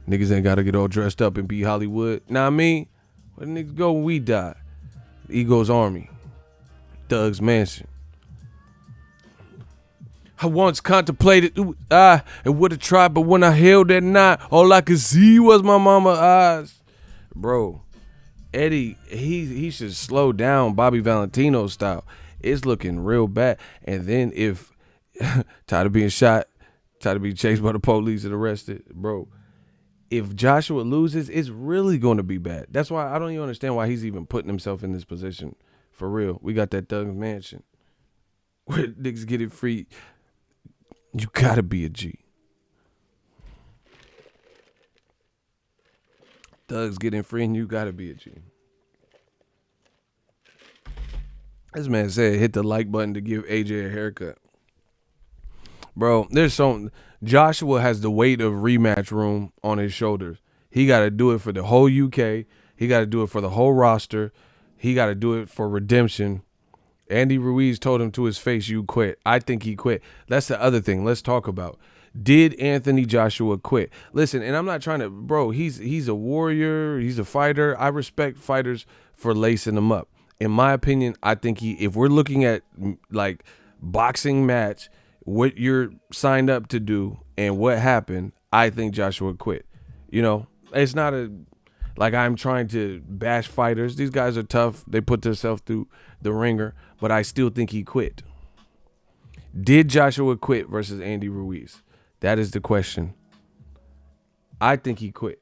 Niggas ain't got to get all dressed up and be Hollywood. Know what I mean? Where the niggas go when we die? Ego's Army. Thug's Mansion. I once contemplated, and would have tried, but when I held that knot, all I could see was my mama's eyes. Bro, Eddie, he should slow down Bobby Valentino style. It's looking real bad. And then if tired of being shot, tired of being chased by the police and arrested, bro, if Joshua loses, it's really going to be bad. That's why I don't even understand why he's even putting himself in this position. For real. We got that Thug Mansion where niggas get it free. You got to be a G. Thugs getting free and you got to be a G. This man said hit the like button to give AJ a haircut. Bro, Joshua has the weight of rematch room on his shoulders. He got to do it for the whole UK. He got to do it for the whole roster. He got to do it for redemption. Andy Ruiz told him to his face, you quit. I think he quit. That's the other thing. Let's talk about. Did Anthony Joshua quit? Listen, and I'm not trying to, bro, he's a warrior. He's a fighter. I respect fighters for lacing him up. In my opinion, I think if we're looking at like boxing match, what you're signed up to do and what happened, I think Joshua quit. It's not like I'm trying to bash fighters. These guys are tough. They put themselves through the ringer, but I still think he quit. Did Joshua quit versus Andy Ruiz? That is the question. I think he quit.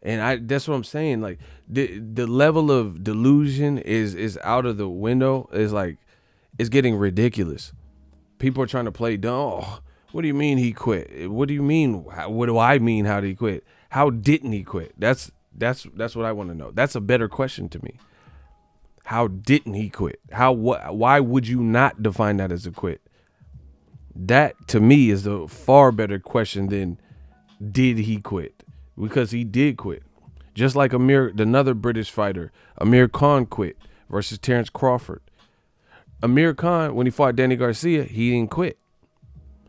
And that's what I'm saying. Like the level of delusion is out of the window. It's getting ridiculous. People are trying to play dumb. Oh, What do you mean he quit? What do you mean? What do I mean? How did he quit? How didn't he quit? That's what I want to know. That's a better question to me. How didn't he quit? Why would you not define that as a quit? That to me is a far better question than did he quit? Because he did quit. Just like another British fighter, Amir Khan quit versus Terrence Crawford. Amir Khan, when he fought Danny Garcia, he didn't quit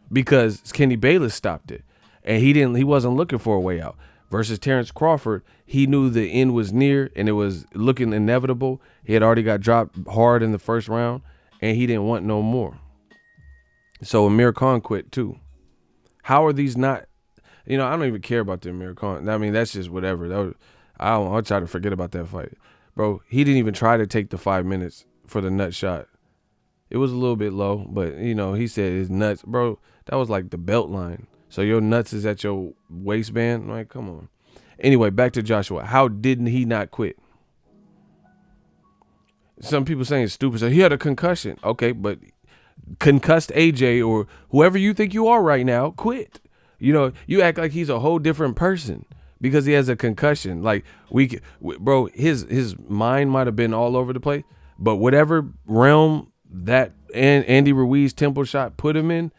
because Kenny Bayless stopped it, and he wasn't looking for a way out. Versus Terrence Crawford, he knew the end was near and it was looking inevitable. He had already got dropped hard in the first round, and he didn't want no more. So Amir Khan quit too. How are these not? I don't even care about the Amir Khan. I mean, that's just whatever. I'll try to forget about that fight, bro. He didn't even try to take the 5 minutes for the nut shot. It was a little bit low, but he said his nuts, bro. That was like the belt line. So your nuts is at your waistband? Like, come on. Anyway, back to Joshua. How didn't he not quit? Some people saying it's stupid. So he had a concussion. Okay, but concussed AJ or whoever you think you are right now, quit. You act like he's a whole different person because he has a concussion. Like bro, his mind might have been all over the place, but whatever realm that Andy Ruiz temple shot put him in,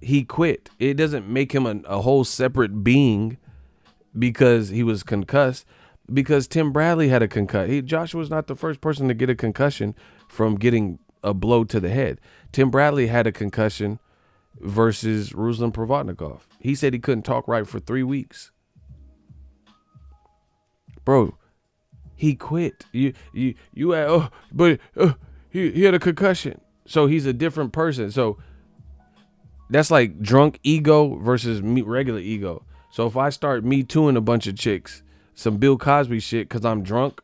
he quit. It doesn't make him a whole separate being because he was concussed. Because Tim Bradley had a concussion. Joshua's not the first person to get a concussion from getting a blow to the head. Tim Bradley had a concussion versus Ruslan Provodnikov. He said he couldn't talk right for 3 weeks. Bro, he quit. He had a concussion. So he's a different person. So that's like drunk ego versus regular ego. So if I start me tooing a bunch of chicks, some Bill Cosby shit because I'm drunk,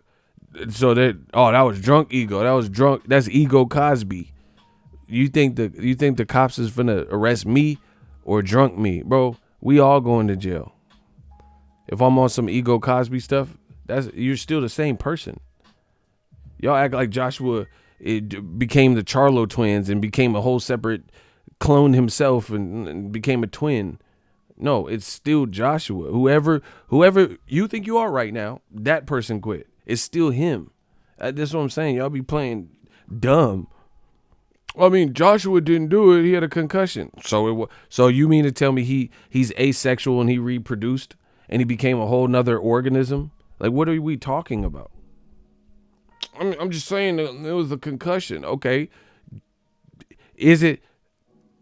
so that was drunk ego. That's ego Cosby. You think the cops is finna arrest me or drunk me, bro? We all going to jail. If I'm on some ego Cosby stuff, you're still the same person. Y'all act like Joshua became the Charlo twins and became a whole separate clone himself and became a twin. No, it's still Joshua. Whoever you think you are right now, that person quit. It's still him. That's what I'm saying. Y'all be playing dumb. I mean, Joshua didn't do it. He had a concussion. So you mean to tell me he's asexual and he reproduced and he became a whole nother organism? Like, what are we talking about? I mean, I'm just saying that it was a concussion. Okay.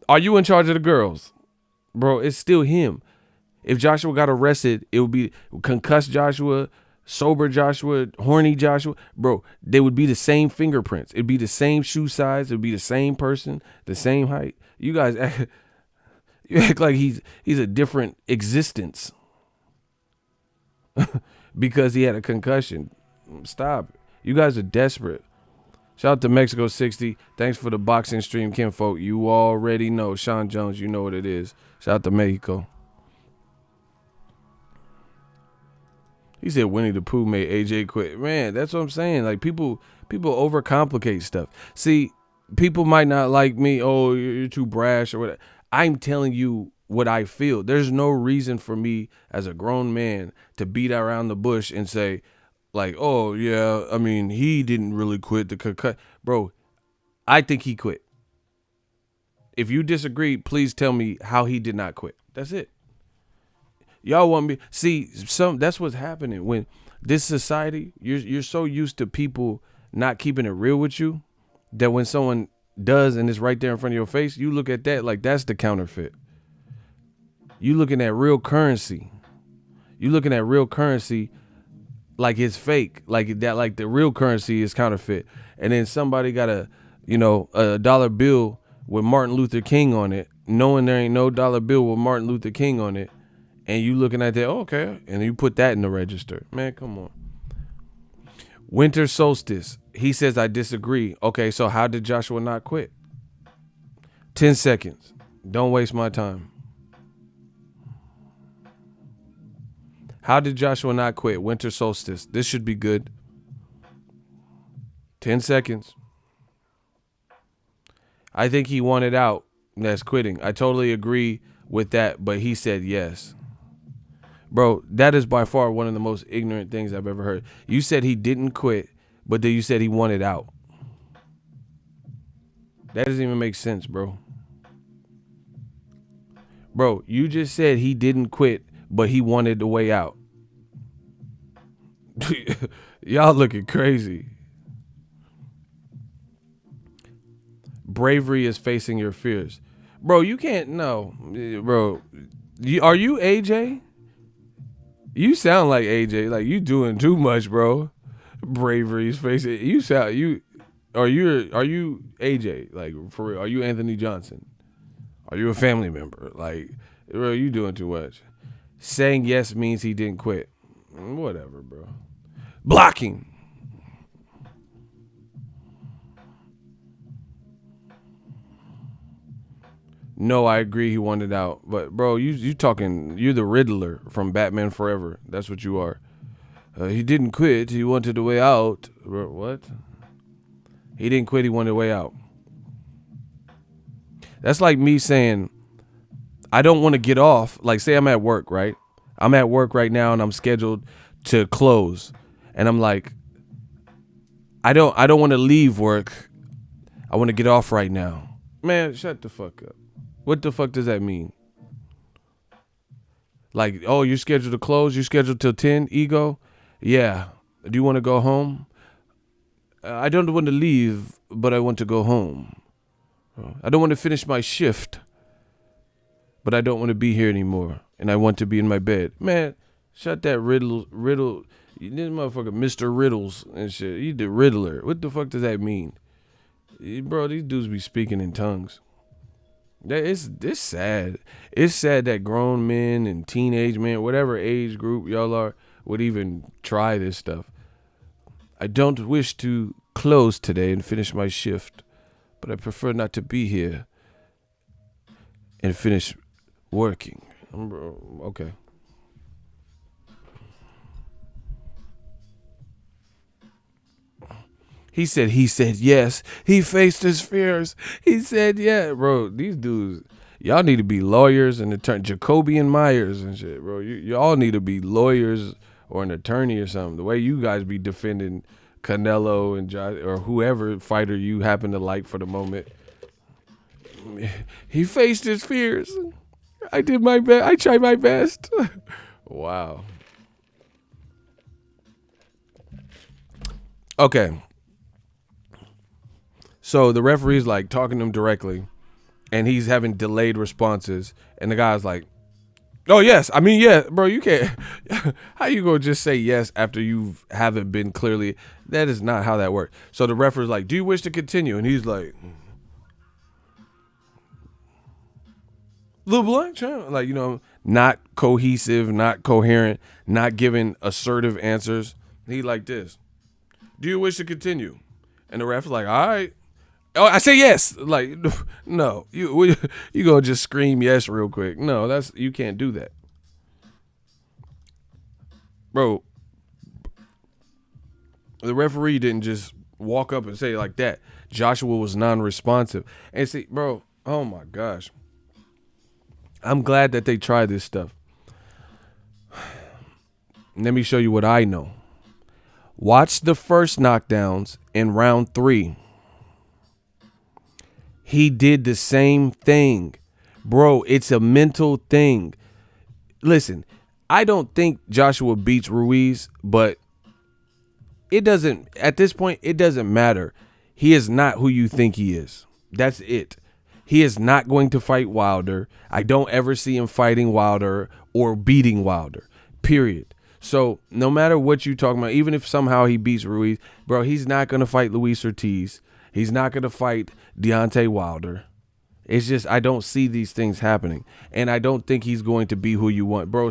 Are you in charge of the girls? Bro, it's still him. If Joshua got arrested, it would be concussed Joshua, sober Joshua, horny Joshua. Bro, they would be the same fingerprints. It'd be the same shoe size. It'd be the same person, the same height. You guys act like he's a different existence because he had a concussion. Stop. You guys are desperate. Shout out to Mexico 60. Thanks for the boxing stream, kinfolk. You already know. Sean Jones, you know what it is. Shout out to Mexico. He said Winnie the Pooh made AJ quit. Man, that's what I'm saying. Like, people overcomplicate stuff. See, people might not like me. Oh, you're too brash or whatever. I'm telling you what I feel. There's no reason for me as a grown man to beat around the bush and say, like, oh, yeah, I mean, he didn't really quit the concussion. Bro, I think he quit. If you disagree, please tell me how he did not quit. That's it. Y'all want me. See, that's what's happening. When this society, you're so used to people not keeping it real with you that when someone does and it's right there in front of your face, you look at that like that's the counterfeit. You looking at real currency. You looking at real currency like it's fake, like that, like the real currency is counterfeit. And then somebody got a dollar bill with Martin Luther King on it, knowing there ain't no dollar bill with Martin Luther King on it, and you looking at that, okay, and you put that in the register. Man, come on. Winter solstice. He says, I disagree. Okay, so how did Joshua not quit? 10 seconds. Don't waste my time. How did Joshua not quit? Winter solstice. This should be good. 10 seconds. I think he wanted out That's quitting. I totally agree with that, but he said yes. Bro, that is by far one of the most ignorant things I've ever heard. You said he didn't quit, but then you said he wanted out. That doesn't even make sense, bro. Bro, you just said he didn't quit, but he wanted the way out. Y'all looking crazy. Bravery is facing your fears. Bro, you can't, no. Bro, are you AJ? You sound like AJ. Like, you doing too much, bro. Bravery is facing, you sound, are you AJ? Like, for real, are you Anthony Johnson? Are you a family member? Like, bro, you doing too much. Saying yes means he didn't quit. Whatever, bro. Blocking. No, I agree he wanted out. But, bro, you talking, you're the Riddler from Batman Forever. That's what you are. He didn't quit. He wanted a way out. Bro, what? He didn't quit. He wanted a way out. That's like me saying, I don't want to get off. Like, say I'm at work, right? I'm at work right now and I'm scheduled to close. And I'm like, I don't want to leave work. I want to get off right now. Man, shut the fuck up. What the fuck does that mean? Like, oh, you're scheduled to close? You're scheduled till 10, ego? Yeah. Do you want to go home? I don't want to leave, but I want to go home. I don't want to finish my shift, but I don't want to be here anymore, and I want to be in my bed. Man, shut that riddle. This motherfucker, Mr. Riddles and shit. You the Riddler. What the fuck does that mean? Bro, these dudes be speaking in tongues. It's sad. It's sad that grown men and teenage men, whatever age group y'all are, would even try this stuff. I don't wish to close today and finish my shift, but I prefer not to be here and finish working. Okay. He said yes. He faced his fears. He said yeah. Bro, these dudes, y'all need to be lawyers and Jacobian Myers and shit, bro. You all need to be lawyers or an attorney or something. The way you guys be defending Canelo and Josh or whoever fighter you happen to like for the moment. He faced his fears. I did my best. I tried my best. Wow. Okay. So the referee's like talking to him directly, and he's having delayed responses, and the guy's like, "Oh yes, I mean yeah, bro. You can't. How you gonna just say yes after you haven't been clearly? That is not how that works." So the referee's like, "Do you wish to continue?" And he's like, "LeBlanc, like not cohesive, not coherent, not giving assertive answers." He like this. "Do you wish to continue?" And the ref's like, "All right." Oh, I say yes. Like, no, you gonna just scream yes real quick. No, you can't do that. Bro, the referee didn't just walk up and say it like that. Joshua was non-responsive. And see, bro, oh my gosh. I'm glad that they tried this stuff. Let me show you what I know. Watch the first knockdowns in round 3. He did the same thing. Bro, it's a mental thing. Listen, I don't think Joshua beats Ruiz, but at this point, it doesn't matter. He is not who you think he is. That's it. He is not going to fight Wilder. I don't ever see him fighting Wilder or beating Wilder, period. So no matter what you talking about, even if somehow he beats Ruiz, bro, he's not going to fight Luis Ortiz. He's not going to fight Deontay Wilder. It's just I don't see these things happening. And I don't think he's going to be who you want. Bro,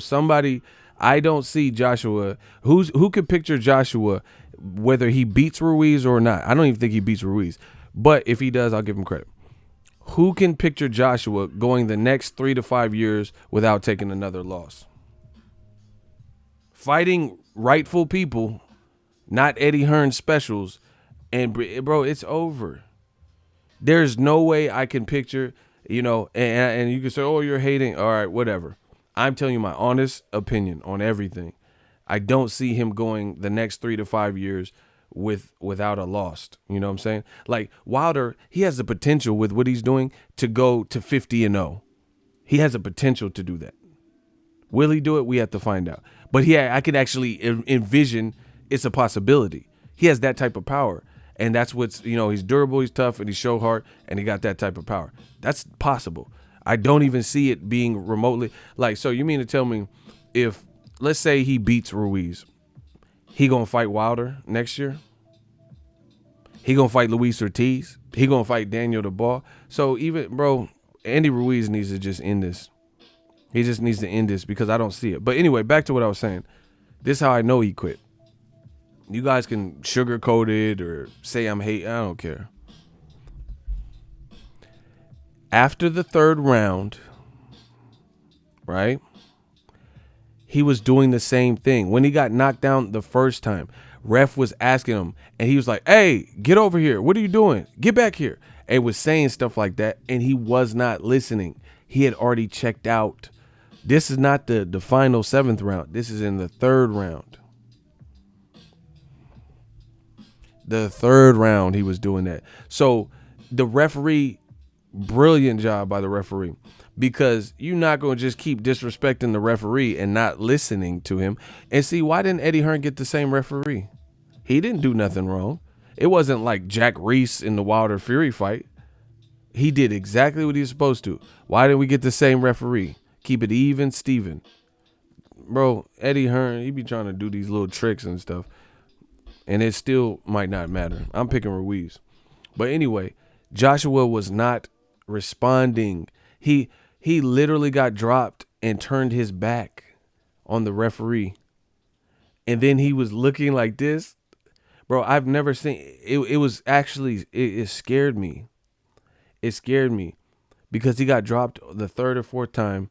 I don't see Joshua. Who could picture Joshua whether he beats Ruiz or not? I don't even think he beats Ruiz. But if he does, I'll give him credit. Who can picture Joshua going the next 3 to 5 years without taking another loss? Fighting rightful people, not Eddie Hearn specials. And, bro, it's over. There's no way I can picture And you can say, oh, you're hating. All right, whatever. I'm telling you my honest opinion on everything. I don't see him going the next 3 to 5 years without a loss. You know what I'm saying? Like Wilder, he has the potential with what he's doing to go to 50-0. He has a potential to do that. Will he do it? We have to find out. But I could actually envision it's a possibility. He has that type of power. And that's what's, he's durable, he's tough, and he's show hard, and he got that type of power. That's possible. I don't even see it being remotely. Like, so you mean to tell me if, let's say he beats Ruiz, he going to fight Wilder next year? He going to fight Luis Ortiz? He going to fight Daniel DeBall? So even, bro, Andy Ruiz needs to just end this. He just needs to end this because I don't see it. But anyway, back to what I was saying. This is how I know he quit. You guys can sugarcoat it or say I'm hating. I don't care. After the third round, right, he was doing the same thing. When he got knocked down the first time, ref was asking him, and he was like, hey, get over here. What are you doing? Get back here. And was saying stuff like that, and he was not listening. He had already checked out. This is not the final 7th round. This is in the 3rd round. The 3rd round, he was doing that. So the referee, brilliant job by the referee, because you're not going to just keep disrespecting the referee and not listening to him. And see, why didn't Eddie Hearn get the same referee? He didn't do nothing wrong. It wasn't like Jack Reese in the Wilder Fury fight. He did exactly what he was supposed to. Why didn't we get the same referee? Keep it even, Steven. Bro, Eddie Hearn, he be trying to do these little tricks and stuff. And it still might not matter. I'm picking Ruiz. But anyway, Joshua was not responding. He literally got dropped and turned his back on the referee. And then he was looking like this. Bro, I've never seen it. It was actually, it scared me. It scared me because he got dropped the 3rd or 4th time.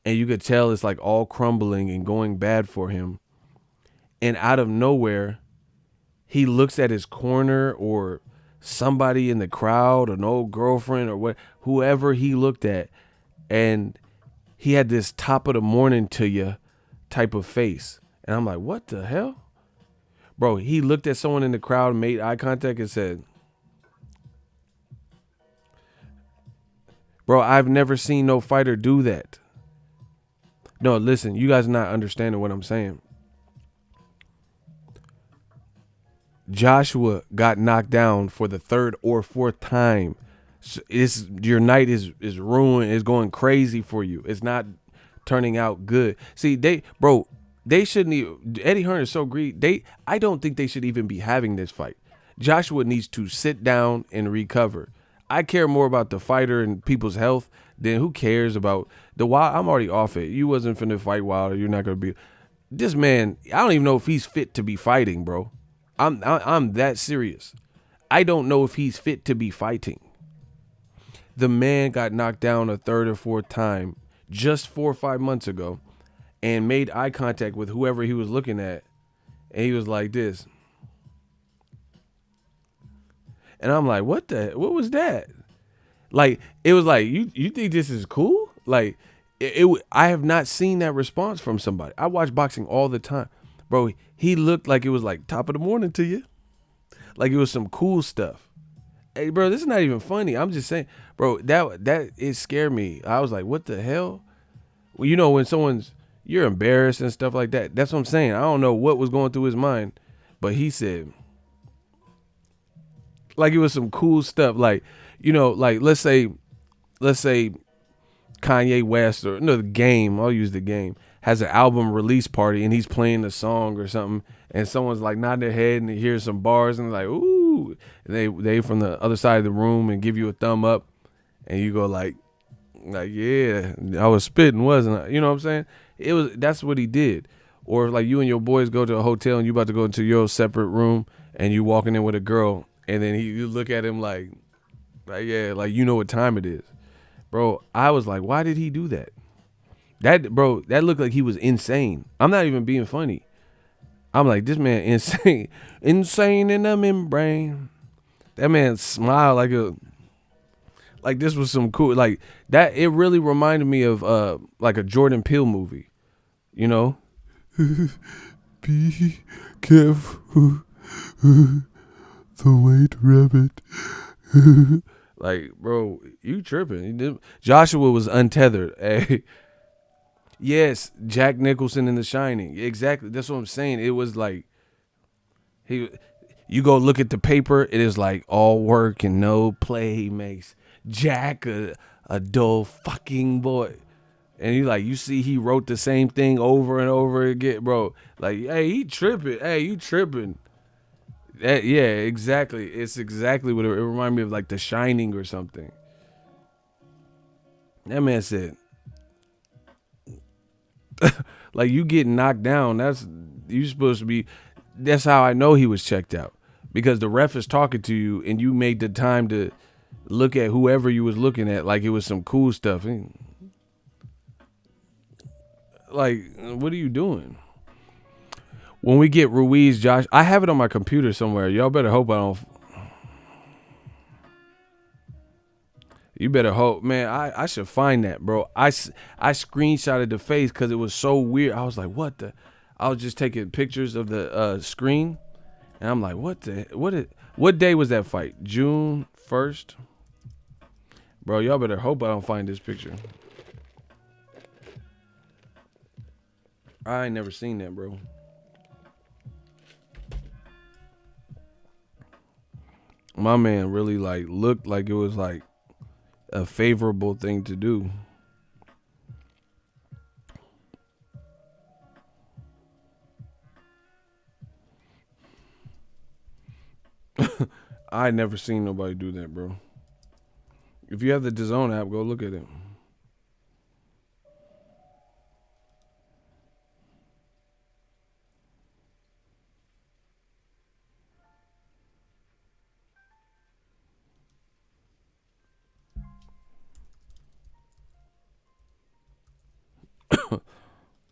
And you could tell it's like all crumbling and going bad for him. And out of nowhere, he looks at his corner or somebody in the crowd, an old girlfriend or whoever he looked at, and he had this top of the morning to you type of face. And I'm like, what the hell? Bro, he looked at someone in the crowd, made eye contact and said, bro, I've never seen no fighter do that. No, listen, you guys are not understanding what I'm saying. Joshua got knocked down for the 3rd or 4th time. So your night is ruined. It's going crazy for you. It's not turning out good. See, they shouldn't even. Eddie Hearn is so greedy. I don't think they should even be having this fight. Joshua needs to sit down and recover. I care more about the fighter and people's health than who cares about the Wilder. I'm already off it. You wasn't finna fight Wilder. You're not gonna be. This man, I don't even know if he's fit to be fighting, bro. I'm that serious. I don't know if he's fit to be fighting. The man got knocked down a 3rd or 4th time just 4 or 5 months ago and made eye contact with whoever he was looking at. And he was like this. And I'm like, what was that? Like, it was like, you think this is cool? Like, I have not seen that response from somebody. I watch boxing all the time. Bro, he looked like it was like top of the morning to you. Like it was some cool stuff. Hey, bro, this is not even funny. I'm just saying, bro, that it scared me. I was like, what the hell? Well, when you're embarrassed and stuff like that. That's what I'm saying. I don't know what was going through his mind. But he said, like it was some cool stuff. Like, like let's say Kanye West or the Game, I'll use the Game, has an album release party and he's playing a song or something and someone's like nodding their head and they hear some bars and they're like, ooh, and they from the other side of the room and give you a thumb up and you go like, yeah, I was spitting, wasn't I? You know what I'm saying? That's what he did. Or like you and your boys go to a hotel and you about to go into your separate room and you walking in with a girl and then you look at him like yeah, like you know what time it is. Bro, I was like, why did he do that? That looked like he was insane. I'm not even being funny. I'm like, this man insane. Insane in the membrane. That man smiled Like this was some cool, like that. It really reminded me of like a Jordan Peele movie, you know. Be careful, the white rabbit. Like, bro, you tripping? Joshua was untethered. Hey, yes, Jack Nicholson in The Shining. Exactly. That's what I'm saying. It was like you go look at the paper, it is like all work and no play. He makes Jack a dull fucking boy. And you see he wrote the same thing over and over again, bro. Like, hey, he tripping. Hey, you tripping. Yeah, exactly. It's exactly what it reminded me of, like The Shining or something. That man said, like, you get knocked down, you supposed to be, that's how I know he was checked out. Because the ref is talking to you and you made the time to look at whoever you was looking at like it was some cool stuff. Like, what are you doing? When we get Ruiz, Josh, I have it on my computer somewhere. Y'all better hope I don't. You better hope, man. I should find that, bro. I screenshotted the face because it was so weird. I was like, what the? I was just taking pictures of the screen, and I'm like, what day was that fight? June 1st? Bro, y'all better hope I don't find this picture. I ain't never seen that, bro. My man really like looked like it was like a favorable thing to do. I never seen nobody do that, bro. If you have the DAZN app, go look at it.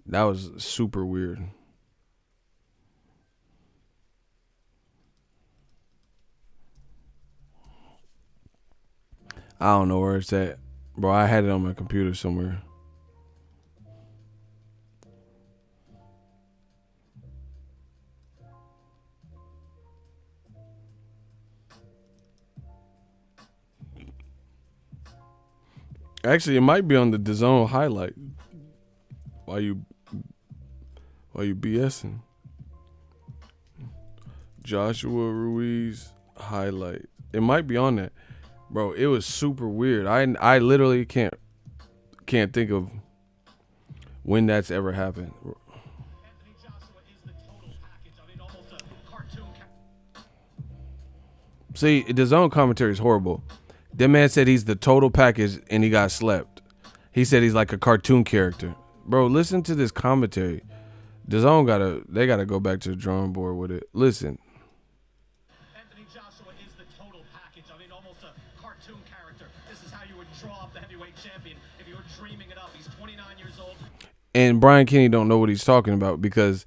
That was super weird. I don't know where it's at. Bro, I had it on my computer somewhere. Actually, it might be on the DAZN highlight. Why you BSing? Joshua Ruiz highlight. It might be on that. Bro, it was super weird. I literally can't think of when that's ever happened. See, the DAZN commentary is horrible. That man said he's the total package and he got slept. He said he's like a cartoon character. Bro, listen to this commentary. DAZN they gotta go back to the drawing board with it. Listen. Anthony Joshua is the total package. I mean, almost a cartoon character. This is how you would draw up the heavyweight champion if you were dreaming it up. He's 29 years old. And Brian Kenny don't know what he's talking about because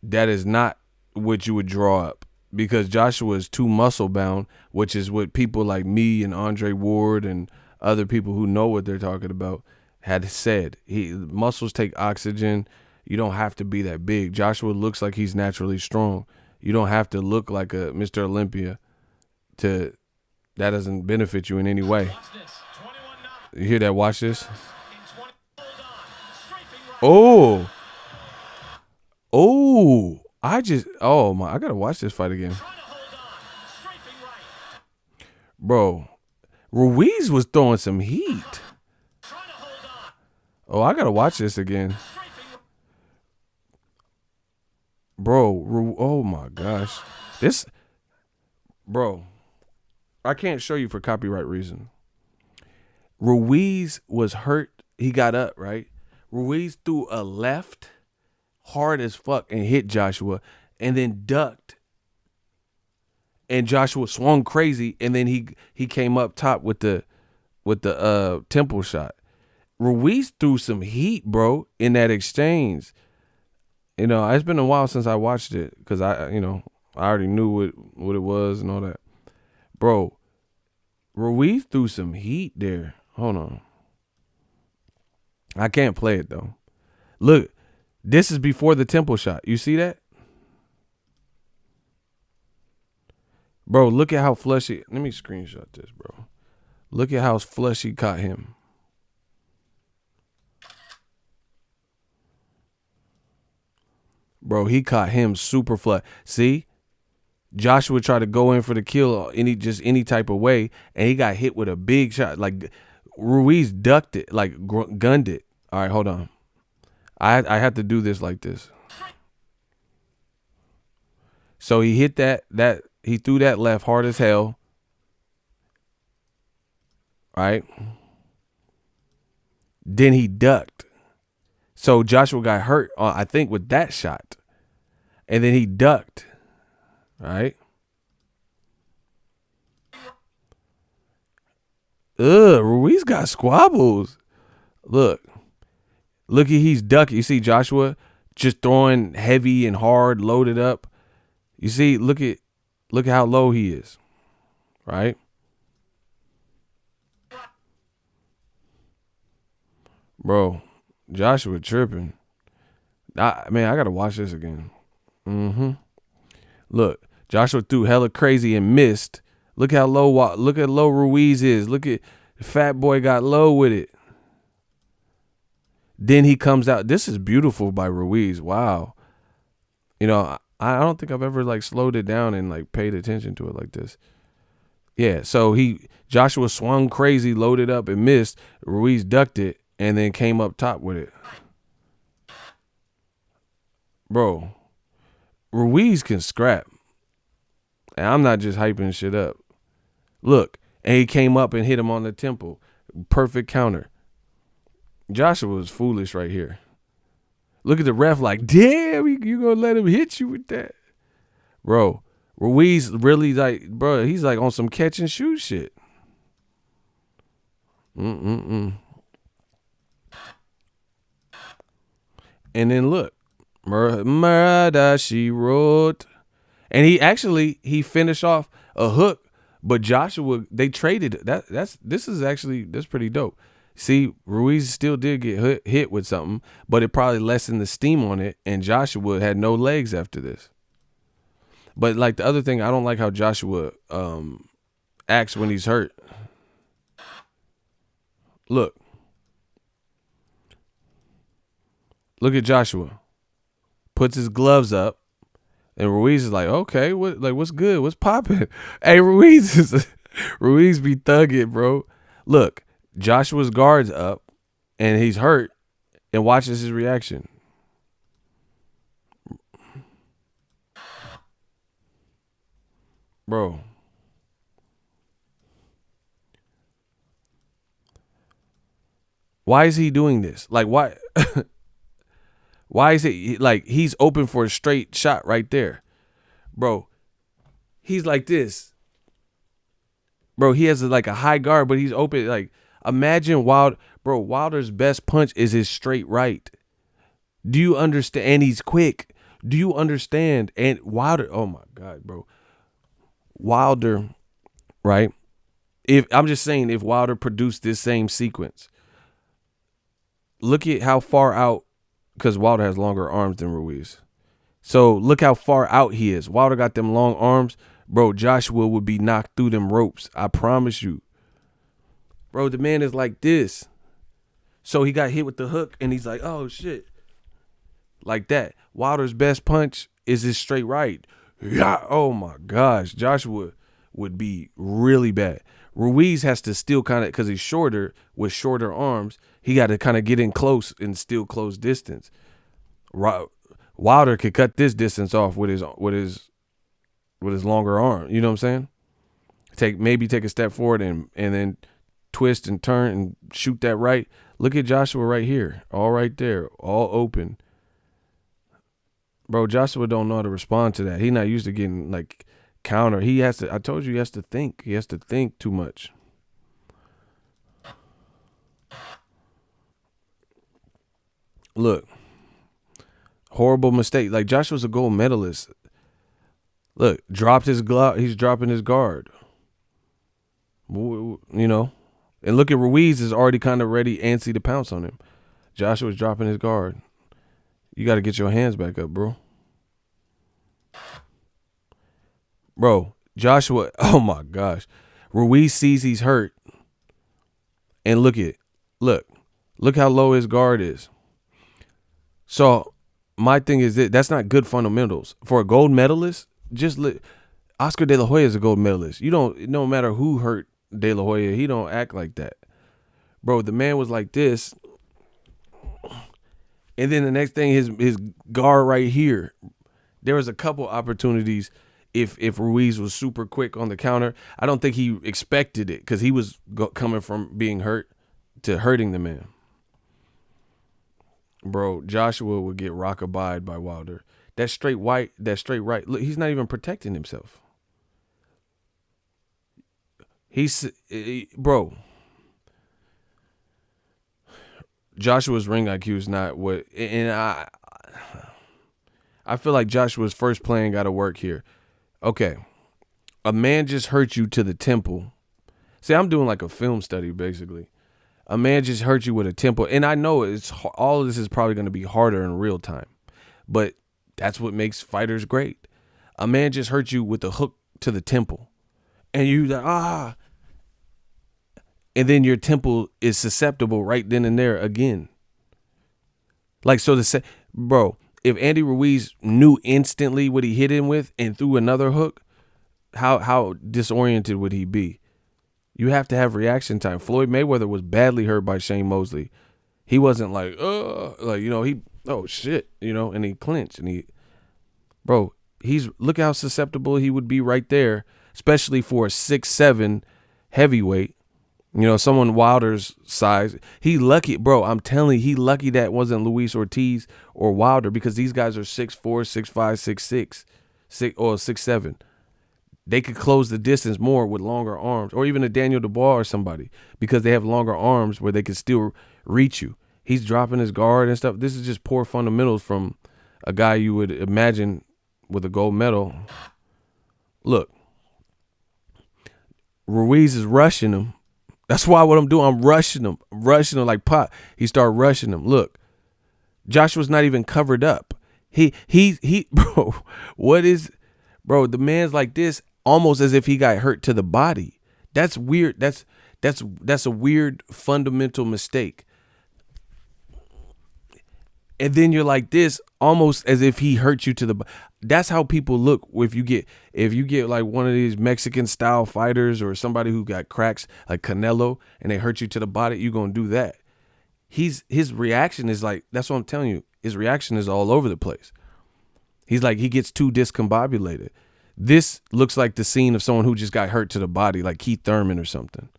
that is not what you would draw up. Because Joshua is too muscle bound, which is what people like me and Andre Ward and other people who know what they're talking about had said. Muscles take oxygen. You don't have to be that big. Joshua looks like he's naturally strong. You don't have to look like a Mr. Olympia. That doesn't benefit you in any way. You hear that? Watch this. Oh. I gotta watch this fight again. Bro, Ruiz was throwing some heat. Oh, I gotta watch this again. Bro, oh my gosh. Bro, I can't show you for copyright reason. Ruiz was hurt. He got up, right? Ruiz threw a left hard as fuck and hit Joshua and then ducked. And Joshua swung crazy and then he came up top with the temple shot. Ruiz threw some heat, bro, in that exchange. You know, it's been a while since I watched it because I already knew what it was and all that. Bro, Ruiz threw some heat there. Hold on. I can't play it though. Look, this is before the temple shot. You see that? Bro, look at how flush he. Let me screenshot this, bro. Look at how flush he caught him. Bro, he caught him super flush. See? Joshua tried to go in for the kill any type of way, and he got hit with a big shot. Like, Ruiz ducked it, like gunned it. All right, hold on. I had to do this like this. So he hit that he threw that left hard as hell. Right? Then he ducked. So Joshua got hurt, I think, with that shot. And then he ducked. Right? Ruiz got squabbles. Look at he's ducking. You see Joshua just throwing heavy and hard, loaded up. You see, look at how low he is. Right? Bro, Joshua tripping. I gotta watch this again. Look, Joshua threw hella crazy and missed. Look how low Ruiz is. Look at the fat boy got low with it. Then he comes out. This is beautiful by Ruiz. Wow. You know, I don't think I've ever like slowed it down and like paid attention to it like this. Yeah, so Joshua swung crazy, loaded up and missed. Ruiz ducked it and then came up top with it. Bro, Ruiz can scrap. And I'm not just hyping shit up. Look, and he came up and hit him on the temple. Perfect counter. Joshua was foolish right here. Look at the ref like, damn, you gonna let him hit you with that? Bro, Ruiz really like, bro, he's like on some catch and shoot shit. And then look, murder she wrote. And he finished off a hook, but Joshua, they traded. That's pretty dope. See, Ruiz still did get hit with something, but it probably lessened the steam on it, and Joshua had no legs after this. But like the other thing, I don't like how Joshua acts when he's hurt. Look at Joshua. Puts his gloves up. And Ruiz is like, okay, what's good? What's popping? Hey, Ruiz be thugging, bro. Look, Joshua's guard's up, and he's hurt, and watches his reaction. Bro. Why is he doing this? Like, why? Why is it like he's open for a straight shot right there? Bro, he's like this. Bro, he has like a high guard, but he's open. Like, imagine Wilder's best punch is his straight right. Do you understand? And he's quick. Do you understand? And Wilder, oh my God, bro. Wilder, right? If Wilder produced this same sequence, look at how far out, because Wilder has longer arms than Ruiz. So look how far out he is. Wilder got them long arms. Bro, Joshua would be knocked through them ropes. I promise you. Bro, the man is like this. So he got hit with the hook, and he's like, oh, shit. Like that. Wilder's best punch is his straight right. Yeah. Oh, my gosh. Joshua would be really bad. Ruiz has to still kind of, because he's shorter, with shorter arms, he got to kind of get in close and still close distance. Wilder could cut this distance off with his longer arm. You know what I'm saying? Maybe take a step forward and then twist and turn and shoot that right. Look at Joshua right here, all right there, all open. Bro, Joshua don't know how to respond to that. He not used to getting like counter. He has to. I told you, he has to think. He has to think too much. Look, horrible mistake. Like, Joshua's a gold medalist. Look, dropped his glove. He's dropping his guard. You know, and look at Ruiz is already kind of ready, antsy to pounce on him. Joshua's dropping his guard. You got to get your hands back up, bro. Bro, Joshua, oh my gosh. Ruiz sees he's hurt. And look how low his guard is. So my thing is that's not good fundamentals. For a gold medalist, Oscar De La Hoya is a gold medalist. No matter who hurt De La Hoya, he don't act like that. Bro, the man was like this. And then the next thing, his guard right here. There was a couple opportunities if Ruiz was super quick on the counter. I don't think he expected it because he was coming from being hurt to hurting the man. Bro, Joshua would get rock-a-bye by Wilder. That straight right. Look, he's not even protecting himself. Bro. Joshua's ring IQ is not what, and I feel like Joshua's first plan got to work here. Okay, a man just hurt you to the temple. See, I'm doing like a film study basically. A man just hurt you with a temple, and I know all of this is probably going to be harder in real time, but that's what makes fighters great. A man just hurt you with a hook to the temple, and you and then your temple is susceptible right then and there again. Like, so bro, if Andy Ruiz knew instantly what he hit him with and threw another hook, how disoriented would he be? You have to have reaction time. Floyd Mayweather was badly hurt by Shane Mosley. He wasn't like, oh shit, and he clinched and look how susceptible he would be right there, especially for a 6'7" heavyweight. Someone Wilder's size. He lucky, bro. I'm telling you, he lucky that wasn't Luis Ortiz or Wilder because these guys are 6'4", 6'5", 6'6", or 6'7". They could close the distance more with longer arms, or even a Daniel Dubois or somebody, because they have longer arms where they can still reach you. He's dropping his guard and stuff. This is just poor fundamentals from a guy you would imagine with a gold medal. Look, Ruiz is rushing him. That's why what I'm doing, I'm rushing him like pot. He started rushing him. Look, Joshua's not even covered up. Bro, the man's like this, almost as if he got hurt to the body. That's weird. That's a weird fundamental mistake. And then you're like this, almost as if he hurt you to the body. That's how people look if you get like one of these Mexican style fighters or somebody who got cracks like Canelo and they hurt you to the body, you're gonna do that. His reaction is like, that's what I'm telling you. His reaction is all over the place. He's like, he gets too discombobulated. This looks like the scene of someone who just got hurt to the body, like Keith Thurman or something.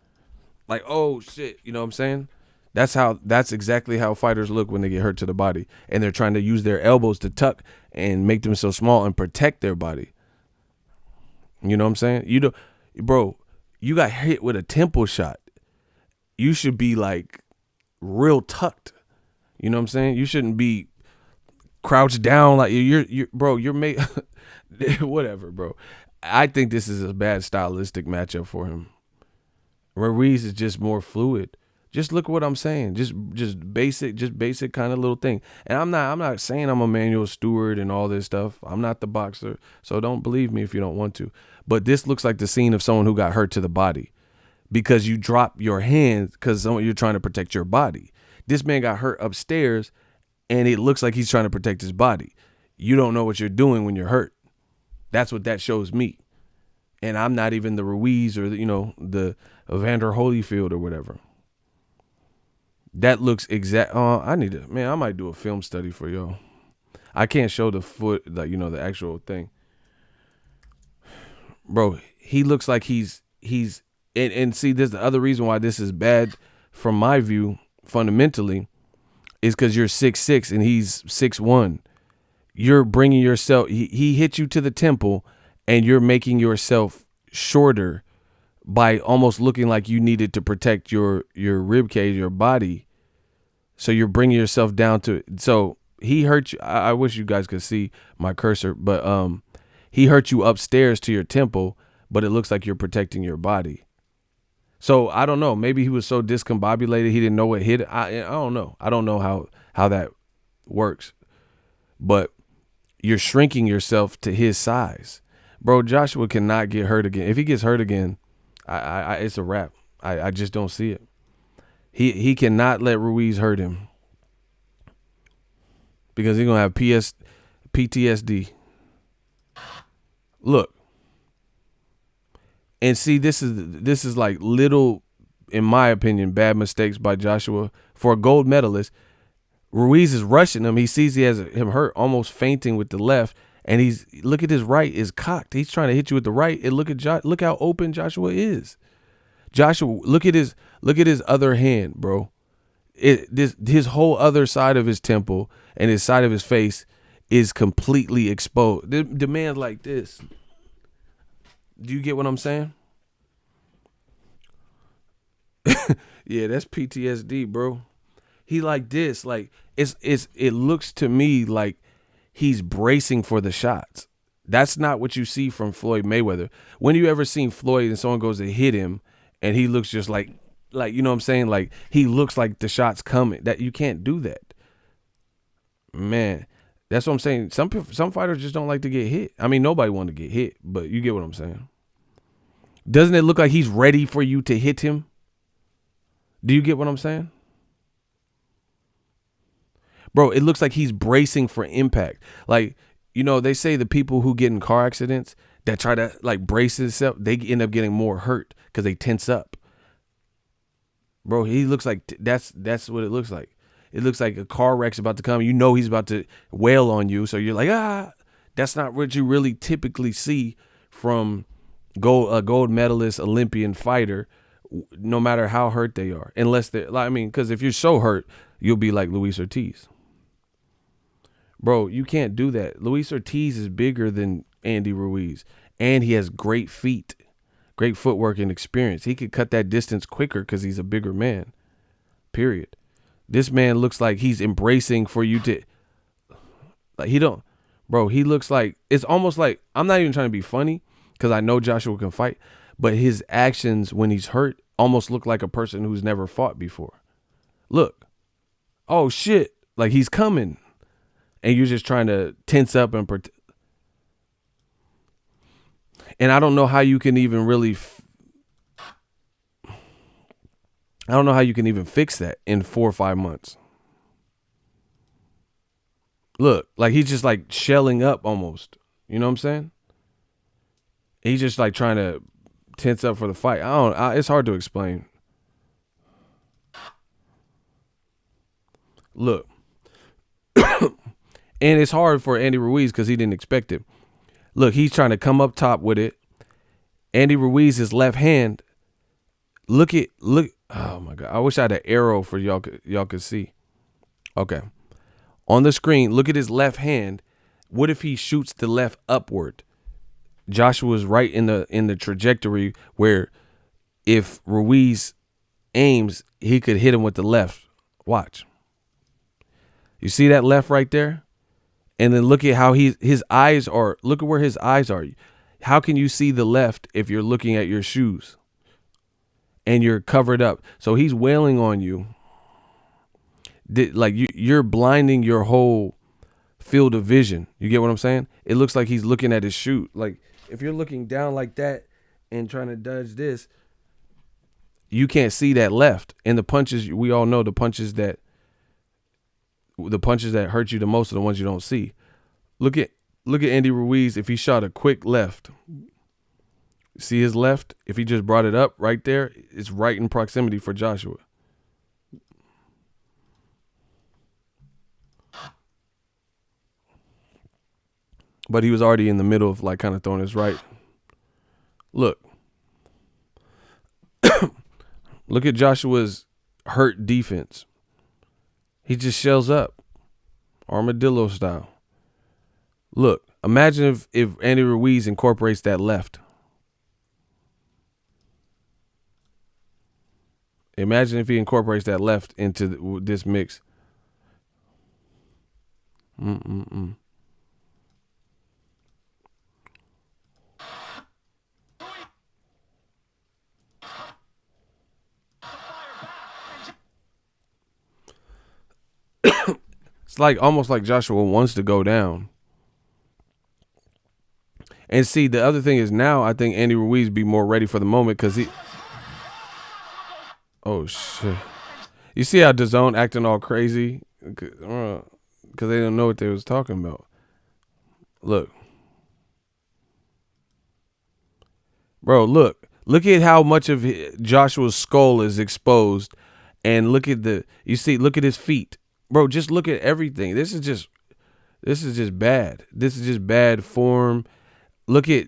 Like, oh shit, you know what I'm saying? That's exactly how fighters look when they get hurt to the body, and they're trying to use their elbows to tuck and make them so small and protect their body. You know what I'm saying? Bro, you got hit with a temple shot. You should be like real tucked. You know what I'm saying? You shouldn't be crouched down like you're made. Whatever, bro. I think this is a bad stylistic matchup for him. Ruiz is just more fluid. Just look at what I'm saying. Just basic kind of little thing. And I'm not saying I'm Emmanuel Stewart and all this stuff. I'm not the boxer. So don't believe me if you don't want to. But this looks like the scene of someone who got hurt to the body because you drop your hands because you're trying to protect your body. This man got hurt upstairs and it looks like he's trying to protect his body. You don't know what you're doing when you're hurt. That's what that shows me. And I'm not even the Ruiz or the Evander Holyfield or whatever. That looks exact. I might do a film study for y'all. I can't show the foot, like, the actual thing. Bro, he looks like he's and see, there's the other reason why this is bad from my view, fundamentally, is because you're 6'6" and he's 6'1". You're bringing yourself, he hit you to the temple and you're making yourself shorter by almost looking like you needed to protect your rib cage, your body. So you're bringing yourself down to it. So he hurt you. I wish you guys could see my cursor, but he hurt you upstairs to your temple, but it looks like you're protecting your body. So I don't know. Maybe he was so discombobulated he didn't know what hit. I don't know. I don't know how that works. But you're shrinking yourself to his size, bro. Joshua cannot get hurt again. If he gets hurt again, it's a wrap. I just don't see it. He cannot let Ruiz hurt him because he's gonna have PTSD. Look, and see, this is like little, in my opinion, bad mistakes by Joshua for a gold medalist. Ruiz is rushing him. He sees he has him hurt, almost fainting with the left, and look at his right is cocked. He's trying to hit you with the right. And look how open Joshua is. Joshua, look at his other hand, bro. His whole other side of his temple and his side of his face is completely exposed. The man's like this. Do you get what I'm saying? Yeah, that's PTSD, bro. He like this. Like it looks to me like he's bracing for the shots. That's not what you see from Floyd Mayweather. When you ever seen Floyd and someone goes to hit him and he looks just like you know what I'm saying? Like he looks like the shot's coming. That you can't do that. Man, that's what I'm saying. Some fighters just don't like to get hit. I mean, nobody want to get hit, but you get what I'm saying. Doesn't it look like he's ready for you to hit him? Do you get what I'm saying? Bro, it looks like he's bracing for impact. Like, you know, they say the people who get in car accidents that try to like brace themselves, they end up getting more hurt because they tense up. Bro, he looks like that's what it looks like. It looks like a car wreck's about to come. You know he's about to wail on you, so you're like, that's not what you really typically see from a gold medalist, Olympian fighter, no matter how hurt they are. Unless they're, I mean, because if you're so hurt, you'll be like Luis Ortiz. Bro, you can't do that. Luis Ortiz is bigger than Andy Ruiz, and he has great feet, great footwork and experience. He could cut that distance quicker because he's a bigger man, period. This man looks like he's embracing for you to, like he looks like, it's almost like, I'm not even trying to be funny because I know Joshua can fight, but his actions when he's hurt almost look like a person who's never fought before. Look, oh shit, like he's coming. And you're just trying to tense up and protect. And I don't know how you can even really, I don't know how you can even fix that in 4 or 5 months. Look, like he's just like shelling up almost. You know what I'm saying? He's just like trying to tense up for the fight. It's hard to explain. Look. And it's hard for Andy Ruiz because he didn't expect it. Look, he's trying to come up top with it. Andy Ruiz's left hand. Look. Oh my God. I wish I had an arrow for y'all could see. Okay. On the screen, look at his left hand. What if he shoots the left upward? Joshua's right in the trajectory where if Ruiz aims, he could hit him with the left. Watch. You see that left right there? And then look at how his eyes are. Look at where his eyes are. How can you see the left if you're looking at your shoes and you're covered up? So he's wailing on you. Like you're blinding your whole field of vision. You get what I'm saying? It looks like he's looking at his shoe. Like if you're looking down like that and trying to dodge this, you can't see that left. And the punches, we all know the punches that hurt you the most are the ones you don't see. Look at Andy Ruiz. If he shot a quick left, see his left? If he just brought it up right there, it's right in proximity for Joshua. But he was already in the middle of like kind of throwing his right. Look. Look at Joshua's hurt defense. He just shells up. Armadillo style. Look, imagine if Andy Ruiz incorporates that left. Imagine if he incorporates that left into this mix. it's like almost like Joshua wants to go down. And see, the other thing is now I think Andy Ruiz be more ready for the moment because he. Oh shit! You see how DAZN acting all crazy because they don't know what they was talking about. Look, bro, look at how much of Joshua's skull is exposed, and look at look at his feet, bro. Just look at everything. This is just bad. This is just bad form. Look at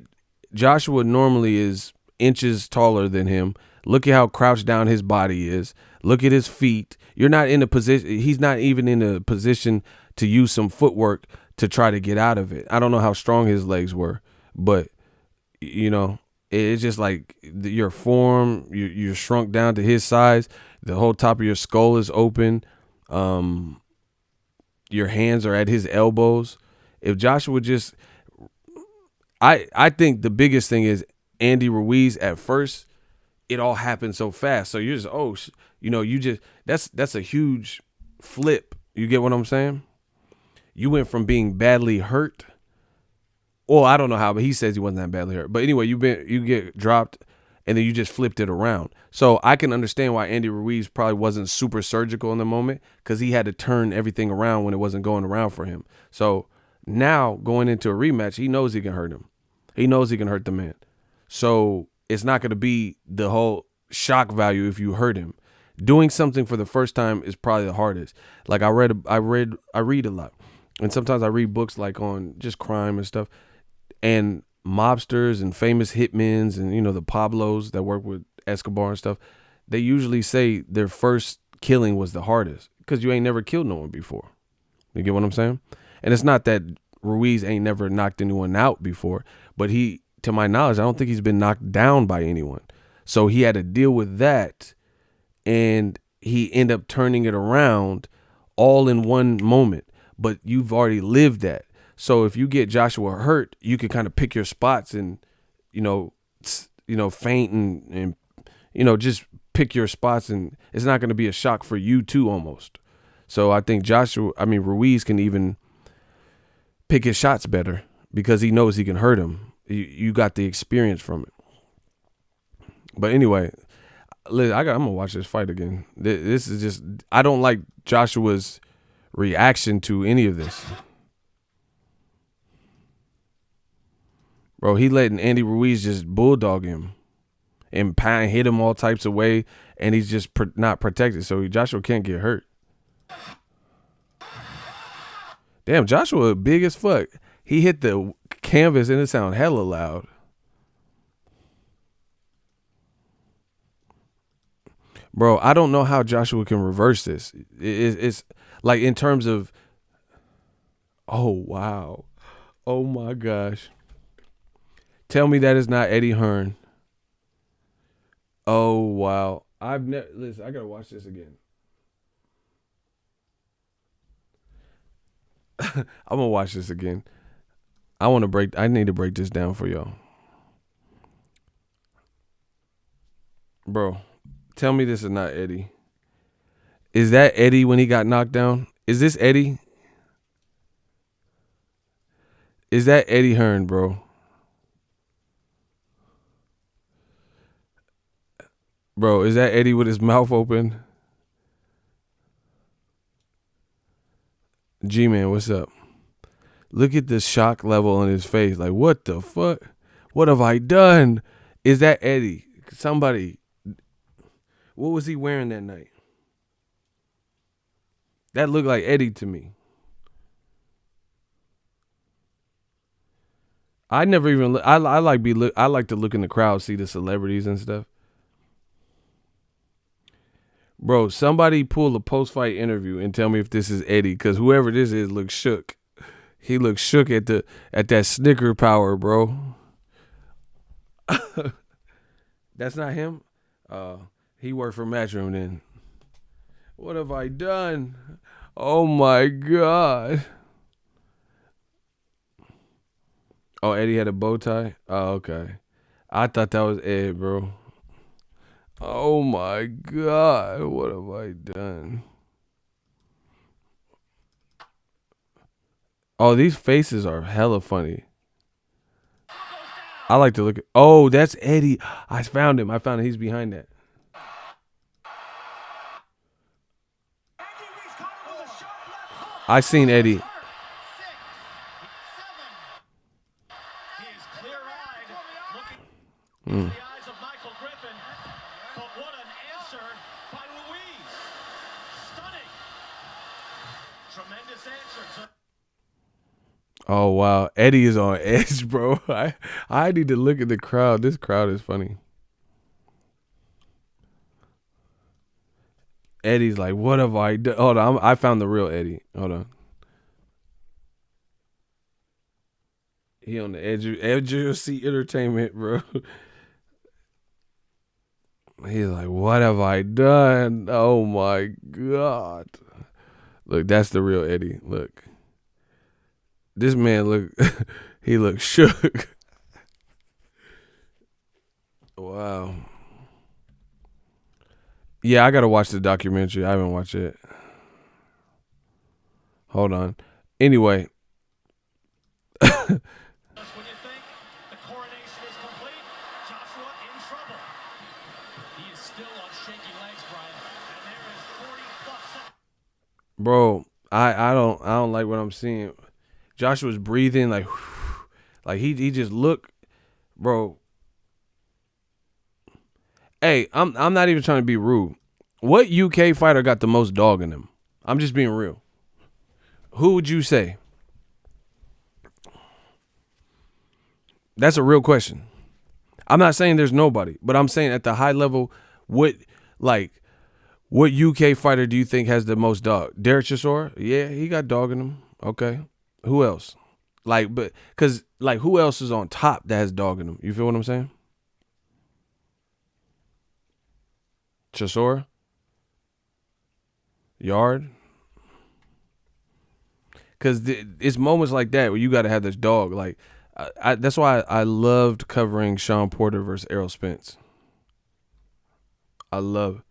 Joshua normally is inches taller than him. Look at how crouched down his body is. Look at his feet. You're not in a position. He's not even in a position to use some footwork to try to get out of it. I don't know how strong his legs were, but you know, it's just like your form. You're shrunk down to his size. The whole top of your skull is open. Your hands are at his elbows. If Joshua just I think the biggest thing is Andy Ruiz at first, it all happened so fast. So you're just, that's a huge flip. You get what I'm saying? You went from being badly hurt. Well, I don't know how, but he says he wasn't that badly hurt. But anyway, you get dropped and then you just flipped it around. So I can understand why Andy Ruiz probably wasn't super surgical in the moment because he had to turn everything around when it wasn't going around for him. So now going into a rematch, he knows he can hurt him. He knows he can hurt the man. So it's not going to be the whole shock value if you hurt him. Doing something for the first time is probably the hardest. Like I read a lot. And sometimes I read books like on just crime and stuff. And mobsters and famous hitmen and, you know, the Pablos that work with Escobar and stuff, they usually say their first killing was the hardest because you ain't never killed no one before. You get what I'm saying? And it's not that Ruiz ain't never knocked anyone out before, but he, to my knowledge, I don't think he's been knocked down by anyone. So he had to deal with that, and he ended up turning it around all in one moment. But you've already lived that. So if you get Joshua hurt, you can kind of pick your spots and, feint and just pick your spots, and it's not going to be a shock for you too almost. So I think Ruiz can even pick his shots better because he knows he can hurt him. You got the experience from it. But anyway, I'm going to watch this fight again. This is just, I don't like Joshua's reaction to any of this. Bro, he letting Andy Ruiz just bulldog him and hit him all types of way, and he's just not protected, so Joshua can't get hurt. Damn, Joshua big as fuck. He hit the canvas and it sounded hella loud. Bro, I don't know how Joshua can reverse this. It's like in terms of, oh, wow. Oh, my gosh. Tell me that is not Eddie Hearn. Oh, wow. Listen, I got to watch this again. I'm going to watch this again. I need to break this down for y'all. Bro, tell me this is not Eddie. Is that Eddie when he got knocked down? Is this Eddie? Is that Eddie Hearn, bro? Bro, is that Eddie with his mouth open? G-Man, what's up? Look at the shock level on his face. Like, what the fuck? What have I done? Is that Eddie? Somebody. What was he wearing that night? That looked like Eddie to me. I never even I like to look in the crowd, see the celebrities and stuff. Bro, somebody pull a post-fight interview and tell me if this is Eddie, because whoever this is looks shook. He looks shook at that Snicker power, bro. That's not him? He worked for Matchroom then. What have I done? Oh my God. Oh, Eddie had a bow tie? Oh, okay. I thought that was Ed, bro. Oh my God, what have I done? Oh, these faces are hella funny. I like to look at. Oh, that's Eddie. I found him. He's behind that. I seen Eddie. He is clear-eyed, looking into the eyes of Michael Griffin. But what an answer by Ruiz. Stunning. Tremendous answer. Oh wow, Eddie is on edge, bro. I need to look at the crowd. This crowd is funny. Eddie's like, what have I done? Hold on, I found the real Eddie. Hold on. He on the edge of your seat entertainment, bro. He's like, what have I done? Oh my God. Look, that's the real Eddie. Look. This man he looked shook. Wow. Yeah, I gotta watch the documentary. I haven't watched it. Hold on. Anyway. When you think the coronation is complete, Joshua in trouble. He is still on shaky legs, Brian. And there is 40+ seconds. Bro, I don't like what I'm seeing. Joshua's breathing like he just look, bro. Hey, I'm not even trying to be rude. What UK fighter got the most dog in him? I'm just being real. Who would you say? That's a real question. I'm not saying there's nobody, but I'm saying at the high level, what UK fighter do you think has the most dog? Derek Chisora? Yeah, he got dog in him. Okay. Who else? Who else is on top that has dog in him? You feel what I'm saying? Chisora? Yard? Because it's moments like that where you got to have this dog. Like, that's why I loved covering Sean Porter versus Errol Spence. I love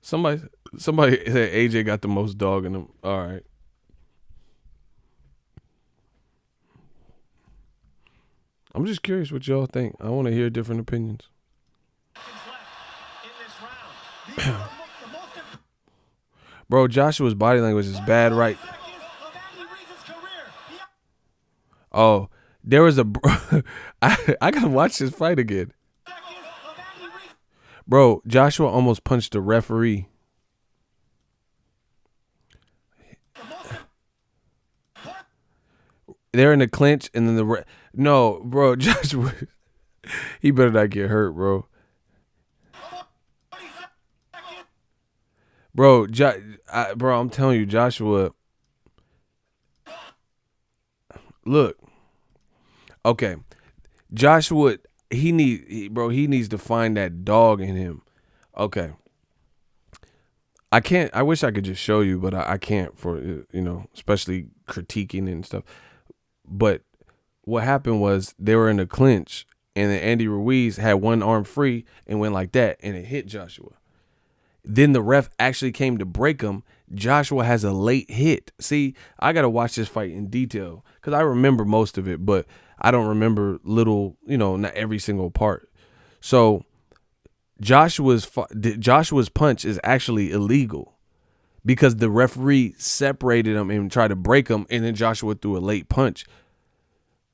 somebody said AJ got the most dog in him. All right. I'm just curious what y'all think. I want to hear different opinions. Bro, Joshua's body language is bad, right? Oh, there was a I gotta watch this fight again. Bro, Joshua almost punched the referee. They're in the clinch, and then no, bro, Joshua, he better not get hurt, bro. Bro, I'm telling you, Joshua. Look, okay, Joshua, he needs to find that dog in him. Okay, I wish I could just show you, but I can't for especially critiquing and stuff. But what happened was they were in a clinch, and then Andy Ruiz had one arm free and went like that, and it hit Joshua. Then the ref actually came to break him. Joshua has a late hit. See, I got to watch this fight in detail because I remember most of it, but I don't remember little, not every single part. So Joshua's punch is actually illegal because the referee separated him and tried to break him, and then Joshua threw a late punch.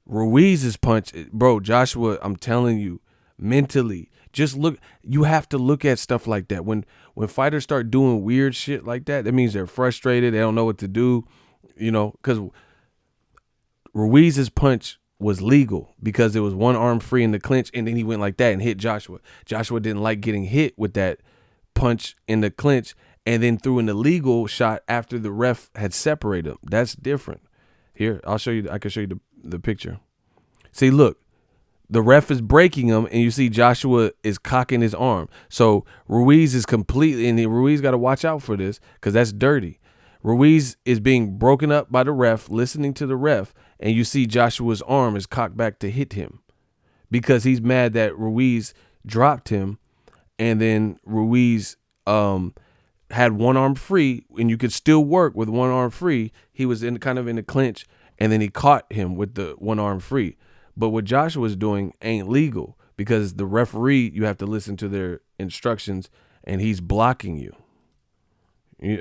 Ruiz's punch, bro, Joshua, I'm telling you, mentally, just look. You have to look at stuff like that. When fighters start doing weird shit like that, that means they're frustrated. They don't know what to do, because Ruiz's punch was legal because it was one arm free in the clinch, and then he went like that and hit Joshua. Joshua didn't like getting hit with that punch in the clinch and then threw an illegal shot after the ref had separated him. That's different. Here, I'll show you. I can show you the picture. See, look. The ref is breaking him, and you see Joshua is cocking his arm. So Ruiz is completely, and Ruiz got to watch out for this because that's dirty. Ruiz is being broken up by the ref, listening to the ref, and you see Joshua's arm is cocked back to hit him because he's mad that Ruiz dropped him, and then Ruiz had one arm free, and you could still work with one arm free. He was kind of in the clinch, and then he caught him with the one arm free. But what Joshua's doing ain't legal because the referee, you have to listen to their instructions, and he's blocking you.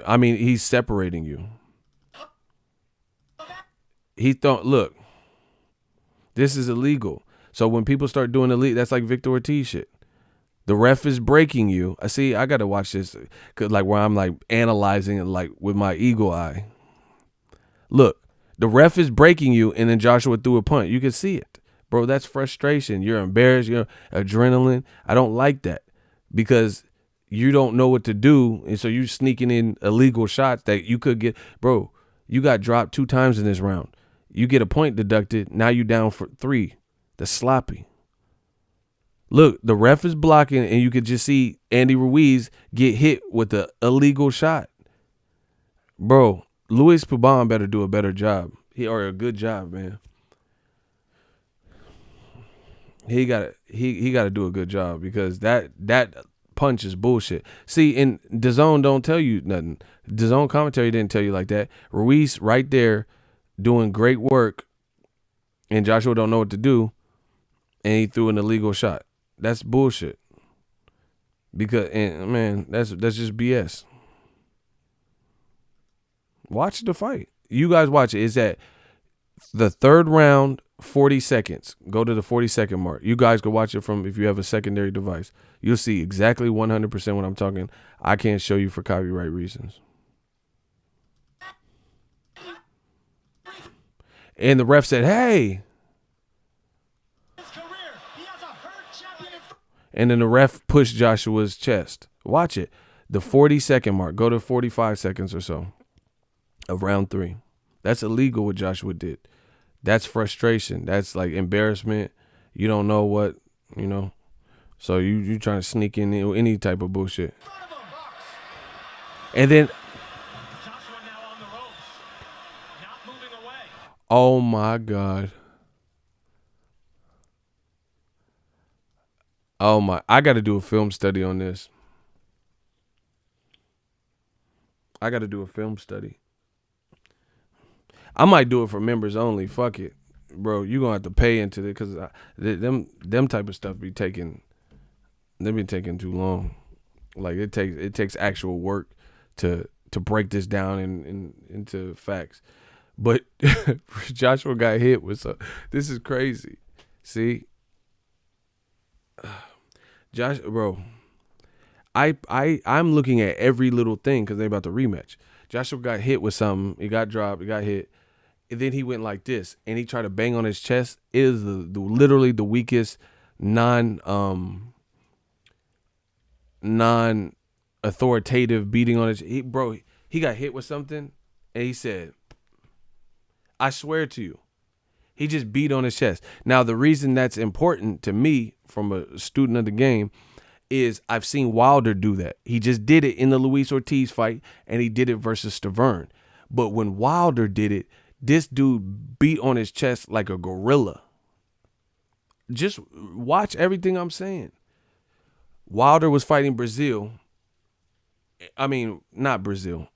I mean, he's separating you. Look, this is illegal. So when people start doing illegal, that's like Victor Ortiz shit. The ref is breaking you. I got to watch this, cause like where I'm like analyzing it like with my eagle eye. Look, the ref is breaking you, and then Joshua threw a punt. You can see it, bro. That's frustration. You're embarrassed. You're adrenaline. I don't like that because you don't know what to do, and so you sneaking in illegal shots that you could get. Bro, you got dropped 2 times in this round. You get a point deducted. Now you down for 3. That's sloppy. Look, the ref is blocking, and you could just see Andy Ruiz get hit with the illegal shot. Bro, Luis Pabon better do a better job. Or a good job, man. He got to do a good job because that punch is bullshit. See, and DAZN don't tell you nothing. DAZN commentary didn't tell you like that. Ruiz right there doing great work, and Joshua don't know what to do, and he threw an illegal shot. That's bullshit. Because, and man, that's just BS. Watch the fight. You guys watch it. It's at the 3rd round, 40 seconds. Go to the 40-second mark. You guys can watch it from if you have a secondary device. You'll see exactly 100% what I'm talking. I can't show you for copyright reasons. And the ref said, hey. And then the ref pushed Joshua's chest. Watch it. The 40-second mark. Go to 45 seconds or so of round 3. That's illegal what Joshua did. That's frustration. That's like embarrassment. You don't know what, So you trying to sneak in any type of bullshit. And then, oh my God. Oh my, I got to do a film study on this. I got to do a film study. I might do it for members only. Fuck it. Bro, you're going to have to pay into it because them type of stuff be taking too long. Like it takes actual work to break this down into facts. But Joshua got hit with this is crazy. See? Josh, bro, I'm looking at every little thing because they're about to rematch. Joshua got hit with something. He got dropped. He got hit. And then he went like this, and he tried to bang on his chest. It is literally the weakest non-authoritative beating on his. He got hit with something, and he said, "I swear to you." He just beat on his chest. Now, the reason that's important to me from a student of the game is I've seen Wilder do that. He just did it in the Luis Ortiz fight, and he did it versus Stavern. But when Wilder did it, this dude beat on his chest like a gorilla. Just watch everything I'm saying. Wilder was fighting Brazil. I mean, not Brazil.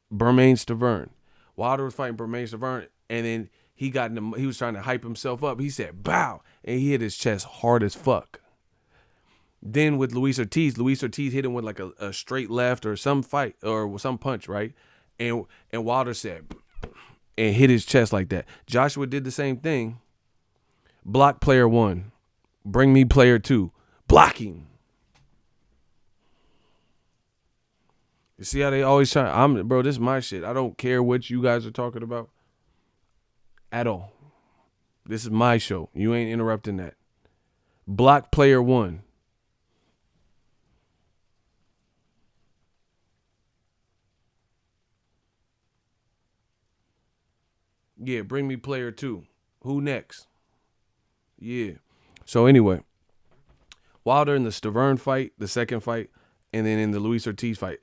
Bermane Stavern. Wilder was fighting Bermane Stavern, and then he was trying to hype himself up. He said, bow, and he hit his chest hard as fuck. Then with Luis Ortiz hit him with like a straight left or some fight or some punch, right? And Wilder said, and hit his chest like that. Joshua did the same thing. Block player 1. Bring me player 2. Blocking. You see how they always try? Bro, this is my shit. I don't care what you guys are talking about at all. This is my show. You ain't interrupting that. Block player 1. Yeah, bring me player 2. Who next? Yeah. So anyway, Wilder in the Stavern fight, the second fight, and then in the Luis Ortiz fight.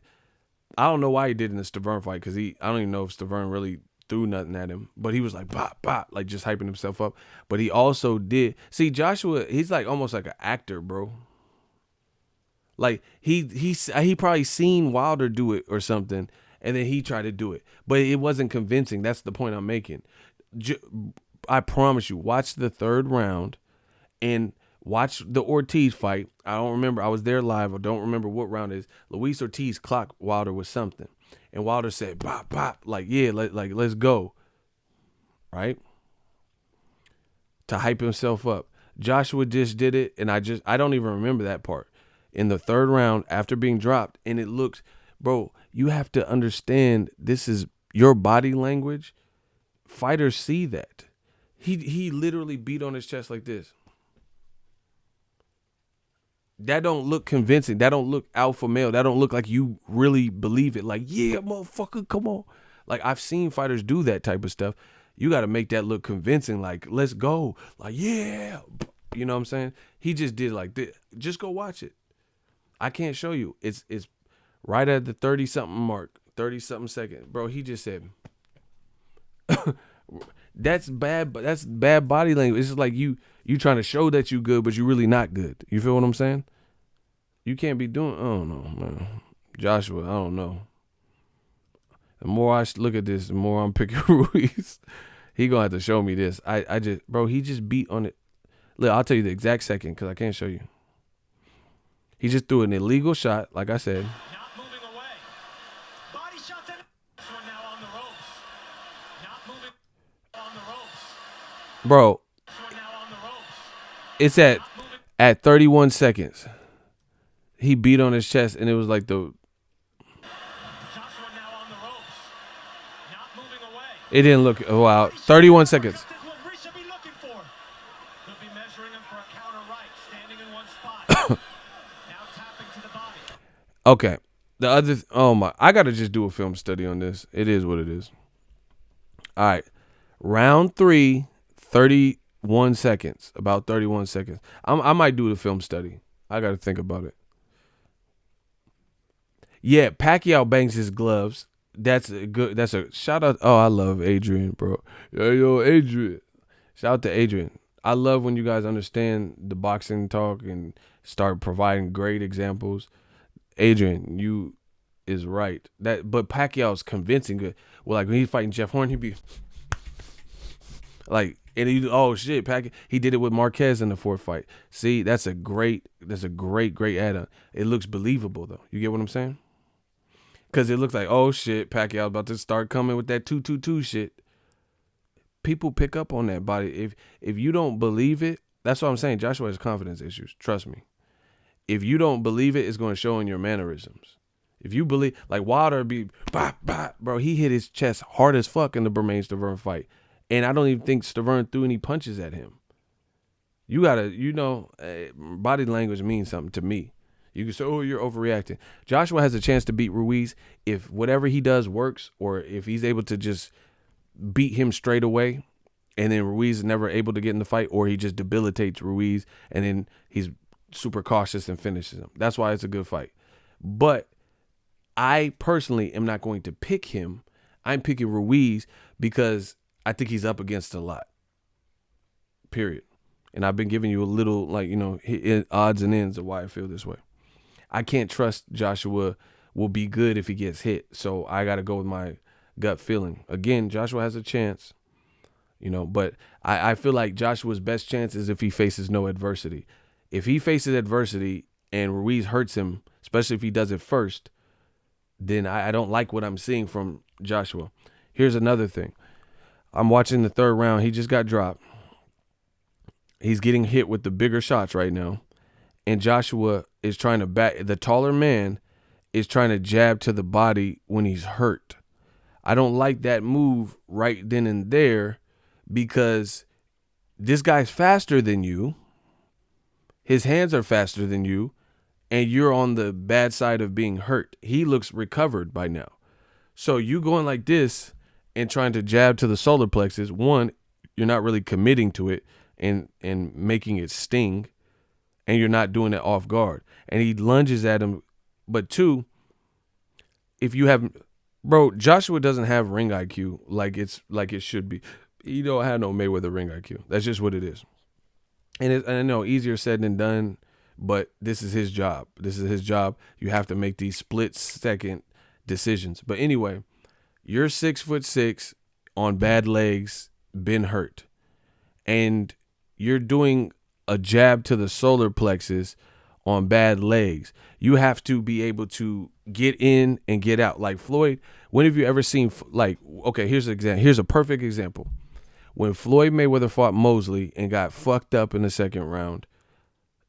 I don't know why he did in the Stavern fight because I don't even know if Stavern really threw nothing at him, but he was like bop bop, like just hyping himself up. But he also did see Joshua. He's like almost like an actor, bro. Like he probably seen Wilder do it or something, and then he tried to do it, but it wasn't convincing. That's the point I'm making. I promise you, watch the third round and watch the Ortiz fight. I don't remember. I was there live. I don't remember what round it is. Luis Ortiz clocked Wilder with something. And Wilder said, bop, bop. Like, yeah, let's go. Right? To hype himself up. Joshua just did it, and I don't even remember that part. In the third round, after being dropped, and it looks, bro, you have to understand this is your body language. Fighters see that. He literally beat on his chest like this. That don't look convincing. That don't look alpha male. That don't look like you really believe it. Like, yeah, motherfucker, come on. Like, I've seen fighters do that type of stuff. You got to make that look convincing. Like, let's go. Like, yeah. You know what I'm saying? He just did like this. Just go watch it. I can't show you. It's right at the 30-something mark, 30-something second. Bro, he just said, that's bad, but that's bad body language. It's just like you trying to show that you good, but you really not good. You feel what I'm saying? You can't be doing, I don't know, man. Joshua, I don't know. The more I look at this, the more I'm picking Ruiz. He gonna have to show me this. I just, bro, he just beat on it. Look, I'll tell you the exact second because I can't show you. He just threw an illegal shot, like I said. Not moving away. Body shot that one now on the ropes. Not moving on the ropes. Bro, One now on the ropes. it's at 31 seconds. He beat on his chest, and it was like Joshua now on the ropes. Not moving away. it didn't look, wow, 31 seconds. This is what Ruiz should be looking for. They'll be measuring him for a counter right, standing in one spot. Now tapping to the body. Okay. The other, oh my, I got to just do a film study on this. It is what it is. All right. Round 3, 31 seconds, about 31 seconds. I might do the film study. I got to think about it. Yeah, Pacquiao bangs his gloves. That's a good, that's a shout out. Oh, I love Adrian, bro. Yo, Adrian. Shout out to Adrian. I love when you guys understand the boxing talk and start providing great examples. Adrian, you is right. But Pacquiao's convincing good. Well, like when he's fighting Jeff Hearn, he'd be like, and oh shit, Pacquiao. He did it with Marquez in the fourth fight. See, that's a great add-on. It looks believable though. You get what I'm saying? Because it looks like, oh shit, Pacquiao about to start coming with that 2-2-2 shit. People pick up on that body. If you don't believe it, that's what I'm saying. Joshua has confidence issues. Trust me. If you don't believe it, it's going to show in your mannerisms. If you believe, like Wilder be, bah, bah, bro, he hit his chest hard as fuck in the Bermain-Stavern fight. And I don't even think Stavern threw any punches at him. You got to, body language means something to me. You can say, oh, you're overreacting. Joshua has a chance to beat Ruiz if whatever he does works, or if he's able to just beat him straight away, and then Ruiz is never able to get in the fight, or he just debilitates Ruiz, and then he's super cautious and finishes him. That's why it's a good fight. But I personally am not going to pick him. I'm picking Ruiz because I think he's up against a lot. Period. And I've been giving you a little, odds and ends of why I feel this way. I can't trust Joshua will be good if he gets hit. So I got to go with my gut feeling. Again, Joshua has a chance, but I feel like Joshua's best chance is if he faces no adversity. If he faces adversity and Ruiz hurts him, especially if he does it first, then I don't like what I'm seeing from Joshua. Here's another thing. I'm watching the third round. He just got dropped. He's getting hit with the bigger shots right now. And Joshua is trying to the taller man is trying to jab to the body when he's hurt. I don't like that move right then and there because this guy's faster than you. His hands are faster than you, and you're on the bad side of being hurt. He looks recovered by now. So you going like this and trying to jab to the solar plexus, one, you're not really committing to it and making it sting, and you're not doing it off guard. And he lunges at him. But two, if you have, bro, Joshua doesn't have ring IQ like it should be. He don't have no Mayweather ring IQ. That's just what it is. And I know easier said than done, but this is his job. This is his job. You have to make these split-second decisions. But anyway, you're 6'6" on bad legs. been hurt, and you're doing a jab to the solar plexus on bad legs. You have to be able to get in and get out. Like Floyd, when have you ever seen, like, okay, here's an example. Here's a perfect example. When Floyd Mayweather fought Mosley and got fucked up in the second round,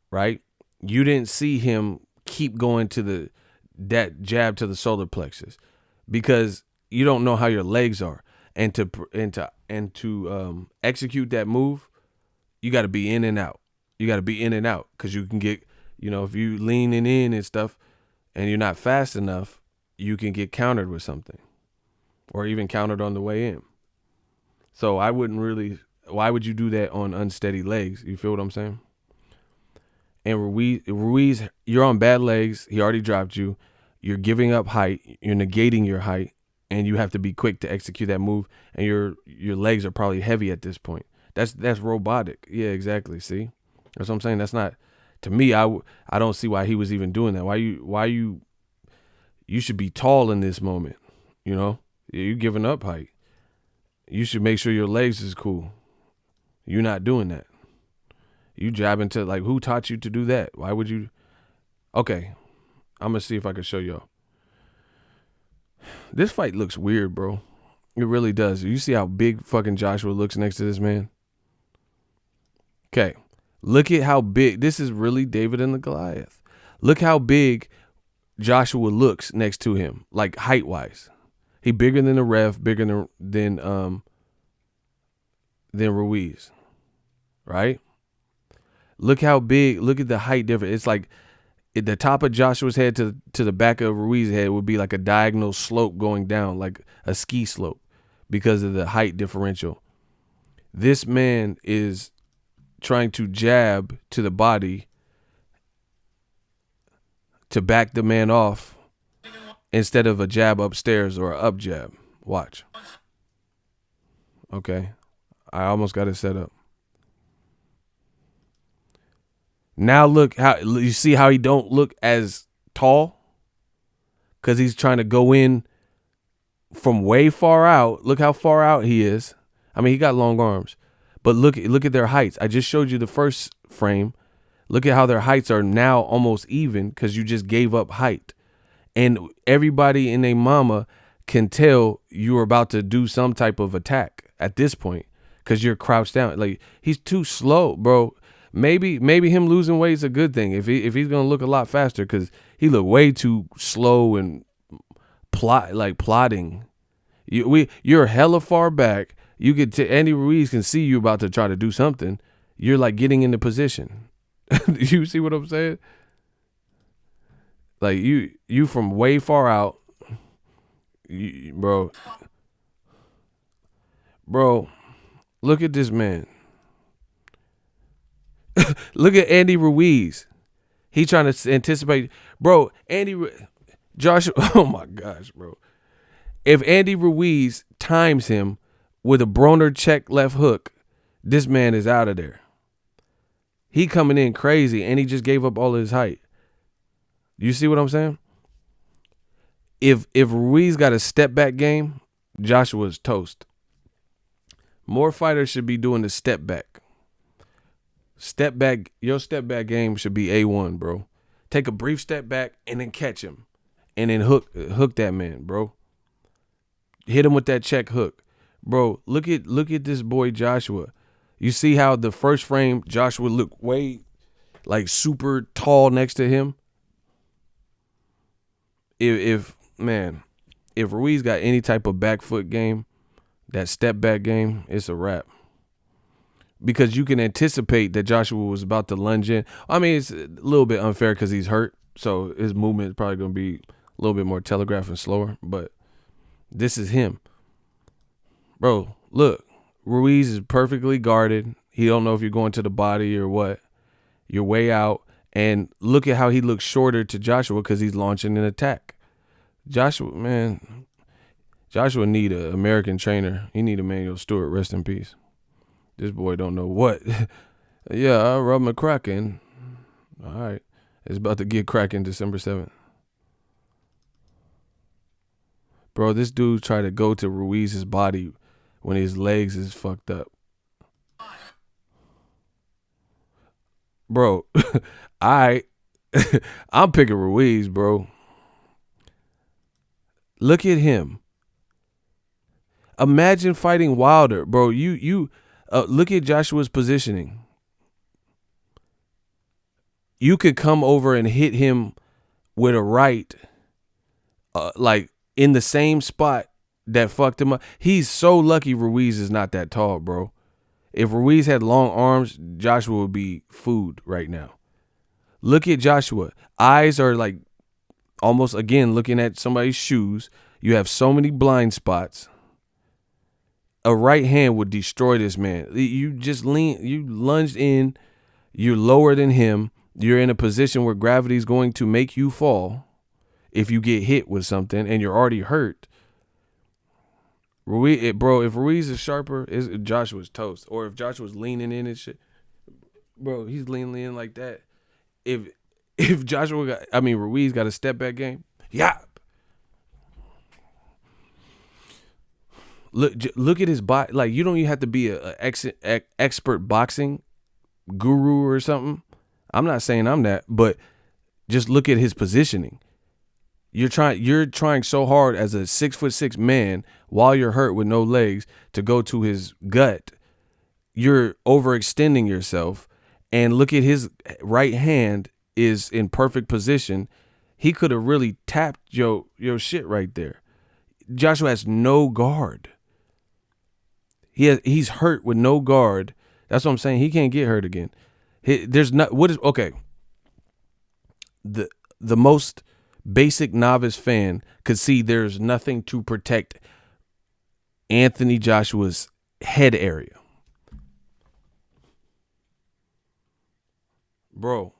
right? You didn't see him keep going to that jab to the solar plexus because you don't know how your legs are. And to execute that move, you got to be in and out. You got to be in and out because you can get, if you leaning in and stuff and you're not fast enough, you can get countered with something or even countered on the way in. So I wouldn't really, why would you do that on unsteady legs? You feel what I'm saying? And Ruiz, you're on bad legs. He already dropped you. You're giving up height. You're negating your height. And you have to be quick to execute that move. And your legs are probably heavy at this point. That's robotic. Yeah, exactly. See? That's what I'm saying. That's not, to me, I don't see why he was even doing that. You should be tall in this moment. You're giving up height. You should make sure your legs is cool. You're not doing that. You jabbing to, like, who taught you to do that? Why would you? Okay, I'm going to see if I can show y'all. This fight looks weird, bro. It really does. You see how big fucking Joshua looks next to this man? Okay, look at how big. This is really David and the Goliath. Look how big Joshua looks next to him, like height-wise. He bigger than the ref, bigger than Ruiz, right? Look how big. Look at the height difference. It's like at the top of Joshua's head to the back of Ruiz's head would be like a diagonal slope going down, like a ski slope, because of the height differential. This man is trying to jab to the body to back the man off instead of a jab upstairs or an up jab. Watch. Okay. I almost got it set up. Now look how you see how he don't look as tall because he's trying to go in from way far out. Look how far out he is. I mean, he got long arms, but look at their heights. I just showed you the first frame. Look at how their heights are now almost even because you just gave up height. And everybody and their mama can tell you're about to do some type of attack at this point because you're crouched down. Like, he's too slow, bro. Maybe him losing weight is a good thing if he's gonna look a lot faster because he looked way too slow and plotting. You're hella far back. You could Andy Ruiz can see you about to try to do something. You're like getting into position. You see what I'm saying? Like you from way far out, bro. Look at this man. Look at Andy Ruiz. He trying to anticipate, bro. Joshua. Oh my gosh, bro. If Andy Ruiz times him with a Broner check left hook, this man is out of there. He coming in crazy, and he just gave up all of his height. You see what I'm saying? If Ruiz got a step back game, Joshua's toast. More fighters should be doing the step back. Step back, your step back game should be A1, bro. Take a brief step back and then catch him. And then hook that man, bro. Hit him with that check hook. Bro, look at this boy Joshua. You see how the first frame Joshua looked way like super tall next to him? If Ruiz got any type of back foot game, that step back game, it's a wrap. Because you can anticipate that Joshua was about to lunge in. I mean, it's a little bit unfair because he's hurt, so his movement is probably going to be a little bit more telegraphed and slower, but this is him. Bro, look, Ruiz is perfectly guarded. He don't know if you're going to the body or what. You're way out, and look at how he looks shorter to Joshua because he's launching an attack. Joshua need an American trainer. He need Emmanuel Stewart, rest in peace. This boy don't know what. Yeah, I rub my cracking. All right. It's about to get cracking December 7th. Bro, this dude tried to go to Ruiz's body when his legs is fucked up. Bro, I'm picking Ruiz, bro. Look at him. Imagine fighting Wilder, bro. You look at Joshua's positioning. You could come over and hit him with a right, like in the same spot that fucked him up. He's so lucky Ruiz is not that tall, bro. If Ruiz had long arms, Joshua would be food right now. Look at Joshua. Eyes are like almost, again, looking at somebody's shoes. You have so many blind spots. A right hand would destroy this man. You just you lunged in. You're lower than him. You're in a position where gravity is going to make you fall if you get hit with something and you're already hurt. Ruiz, bro, if Ruiz is sharper, Joshua's toast. Or if Joshua's leaning in and shit, bro, he's leaning in like that. If Ruiz got a step back game, yeah. Look at his body. Like, you don't even have to be a expert boxing guru or something. I'm not saying I'm that, but just look at his positioning. You're trying so hard as a 6'6" man while you're hurt with no legs to go to his gut. You're overextending yourself, and look at his right hand is in perfect position. He could have really tapped your shit right there. Joshua has no guard. He's hurt with no guard. That's what I'm saying. He can't get hurt again. The most basic novice fan could see there's nothing to protect Anthony Joshua's head area. Bro,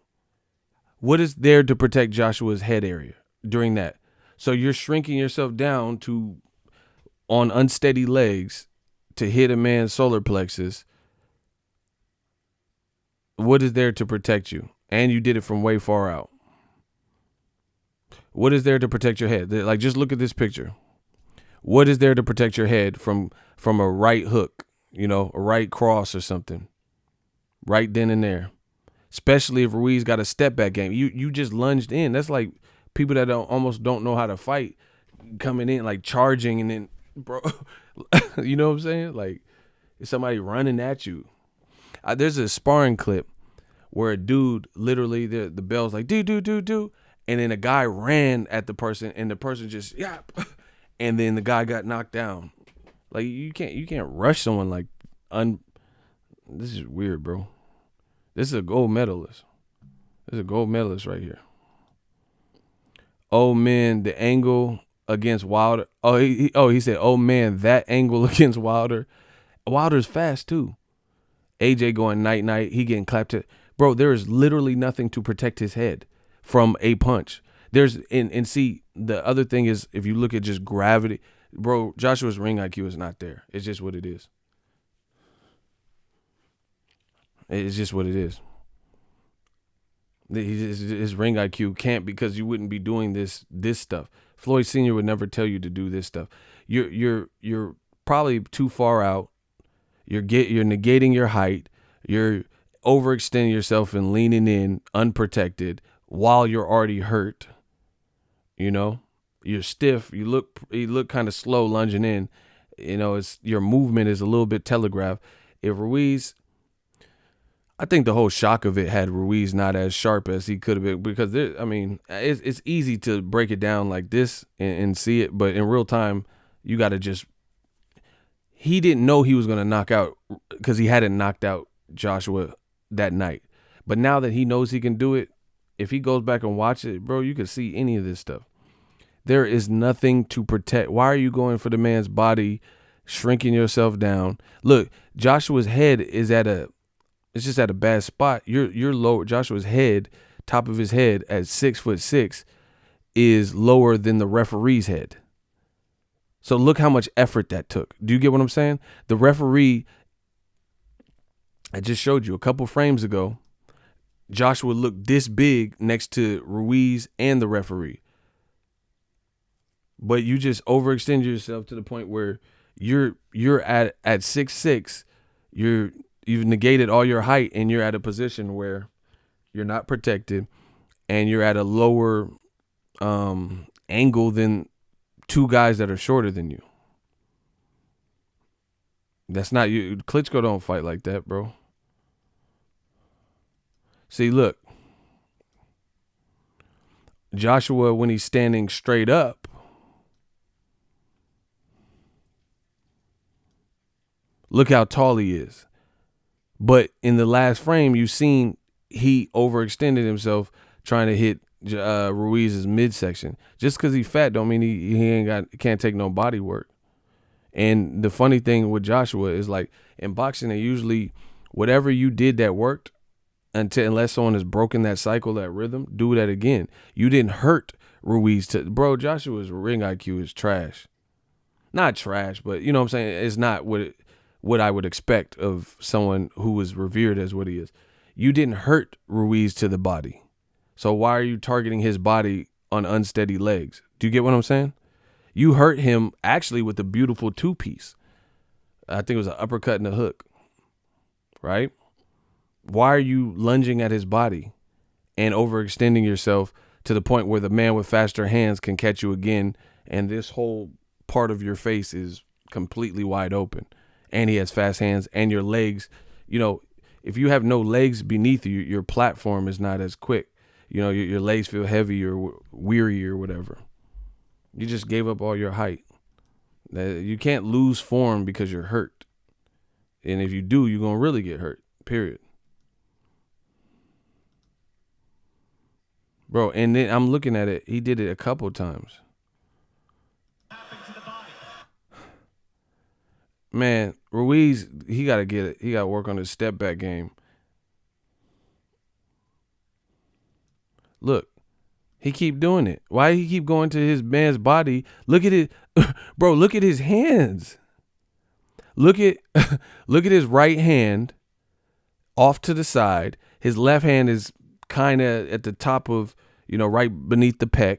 what is there to protect Joshua's head area during that? So you're shrinking yourself down on unsteady legs to hit a man's solar plexus. What is there to protect you? And you did it from way far out. What is there to protect your head? Like, just look at this picture. What is there to protect your head from a right hook, a right cross or something? Right then and there. Especially if Ruiz got a step back game. You just lunged in. That's like people that almost don't know how to fight coming in, like charging, and then, bro, you know what I'm saying? Like, it's somebody running at you. There's a sparring clip where a dude, literally, the bell's like, do. And then a guy ran at the person, and the person just, yap. And then the guy got knocked down. Like, you can't rush someone like, this is weird, bro. This is a gold medalist. This is a gold medalist right here. Oh, man, the angle against Wilder. Oh, he said, oh, man, that angle against Wilder. Wilder's fast, too. AJ going night-night. He getting clapped. Bro, there is literally nothing to protect his head from a punch. And see, the other thing is, if you look at just gravity, bro, Joshua's ring IQ is not there. It's just what it is. It's just what it is. His ring IQ can't, because you wouldn't be doing this stuff. Floyd Sr. would never tell you to do this stuff. You're probably too far out. You're negating your height. You're overextending yourself and leaning in unprotected while you're already hurt. You're stiff. You look kind of slow lunging in. It's your movement is a little bit telegraphed. If Ruiz, I think the whole shock of it had Ruiz not as sharp as he could have been, because it's easy to break it down like this and see it, but in real time, you got to just. He didn't know he was going to knock out, because he hadn't knocked out Joshua that night. But now that he knows he can do it, if he goes back and watches it, bro, you can see any of this stuff. There is nothing to protect. Why are you going for the man's body, shrinking yourself down? Look, Joshua's head is it's just at a bad spot. You're low. Joshua's head, top of his head at 6'6", is lower than the referee's head. So look how much effort that took. Do you get what I'm saying? The referee, I just showed you a couple frames ago, Joshua looked this big next to Ruiz and the referee. But you just overextend yourself to the point where you're at 6'6", you've negated all your height, and you're at a position where you're not protected, and you're at a lower angle than two guys that are shorter than you. That's not you. Klitschko don't fight like that, bro. See, look. Joshua, when he's standing straight up, look how tall he is. But in the last frame, you've seen he overextended himself trying to hit Ruiz's midsection. Just because he's fat don't mean he can't take no body work. And the funny thing with Joshua is, like, in boxing, they usually, whatever you did that worked, unless someone has broken that cycle, that rhythm, do that again. You didn't hurt Ruiz. Bro, Joshua's ring IQ is trash. Not trash, but you know what I'm saying? It's not what I would expect of someone who was revered as what he is. You didn't hurt Ruiz to the body. So why are you targeting his body on unsteady legs? Do you get what I'm saying? You hurt him actually with a beautiful two-piece. I think it was an uppercut and a hook, right? Why are you lunging at his body and overextending yourself to the point where the man with faster hands can catch you again, and this whole part of your face is completely wide open, and he has fast hands, and your legs, you know, if you have no legs beneath you, your platform is not as quick. You know, your legs feel heavy or weary or whatever. You just gave up all your height. You can't lose form because you're hurt. And if you do, you're going to really get hurt, period. Bro, and then I'm looking at it. He did it a couple times. Man, Ruiz, he got to get it. He got to work on his step back game. Look, he keep doing it. Why he keep going to his man's body? Look at it. Bro, look at his hands. Look at his right hand off to the side. His left hand is kind of at the top of, you know, right beneath the pec.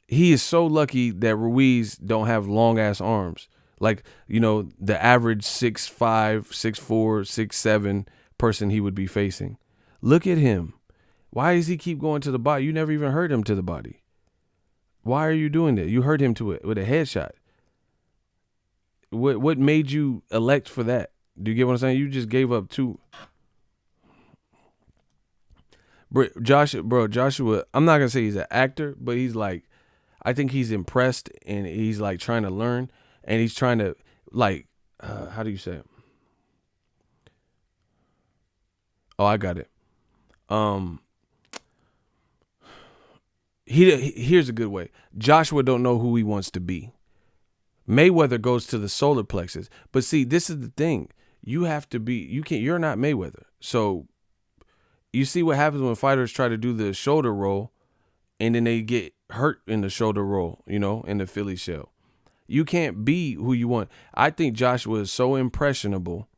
He is so lucky that Ruiz don't have long ass arms. Like, you know, the average 6'5", 6'4", 6'7" person he would be facing. Look at him. Why does he keep going to the body? You never even hurt him to the body. Why are you doing that? You hurt him to it with a headshot. What made you elect for that? Do you get what I'm saying? You just gave up two. Joshua, I'm not going to say he's an actor, but he's like, I think he's impressed, and he's like trying to learn, and he's trying to, like, how do you say it? Oh, I got it. Here's a good way. Joshua don't know who he wants to be. Mayweather goes to the solar plexus. But see, this is the thing. You have to be, you're not Mayweather. So you see what happens when fighters try to do the shoulder roll and then they get hurt in the shoulder roll, you know, in the Philly shell. You can't be who you want. I think Joshua is so impressionable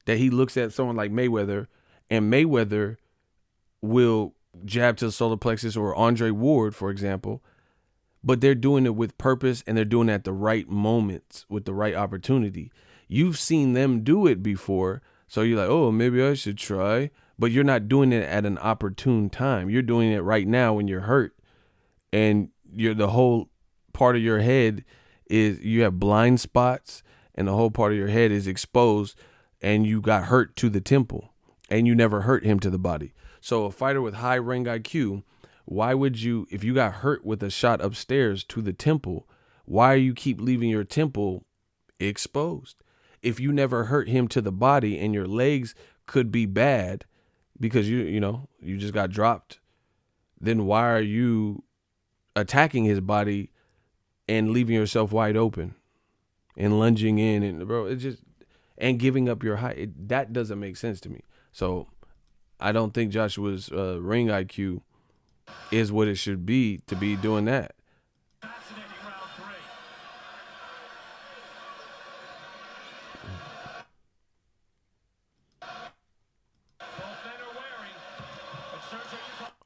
that he looks at someone like Mayweather, and Mayweather will jab to the solar plexus, or Andre Ward, for example, but they're doing it with purpose, and they're doing it at the right moments with the right opportunity. You've seen them do it before, so you're like, oh, maybe I should try, but you're not doing it at an opportune time. You're doing it right now when you're hurt, and the whole part of your head is, you have blind spots, and the whole part of your head is exposed, and you got hurt to the temple, and you never hurt him to the body. So a fighter with high ring IQ, why would you, if you got hurt with a shot upstairs to the temple, why you keep leaving your temple exposed? If you never hurt him to the body, and your legs could be bad because you just got dropped, then why are you attacking his body and leaving yourself wide open and lunging in, and bro, it just, and giving up your height? That doesn't make sense to me. So I don't think Joshua's ring IQ is what it should be to be doing that.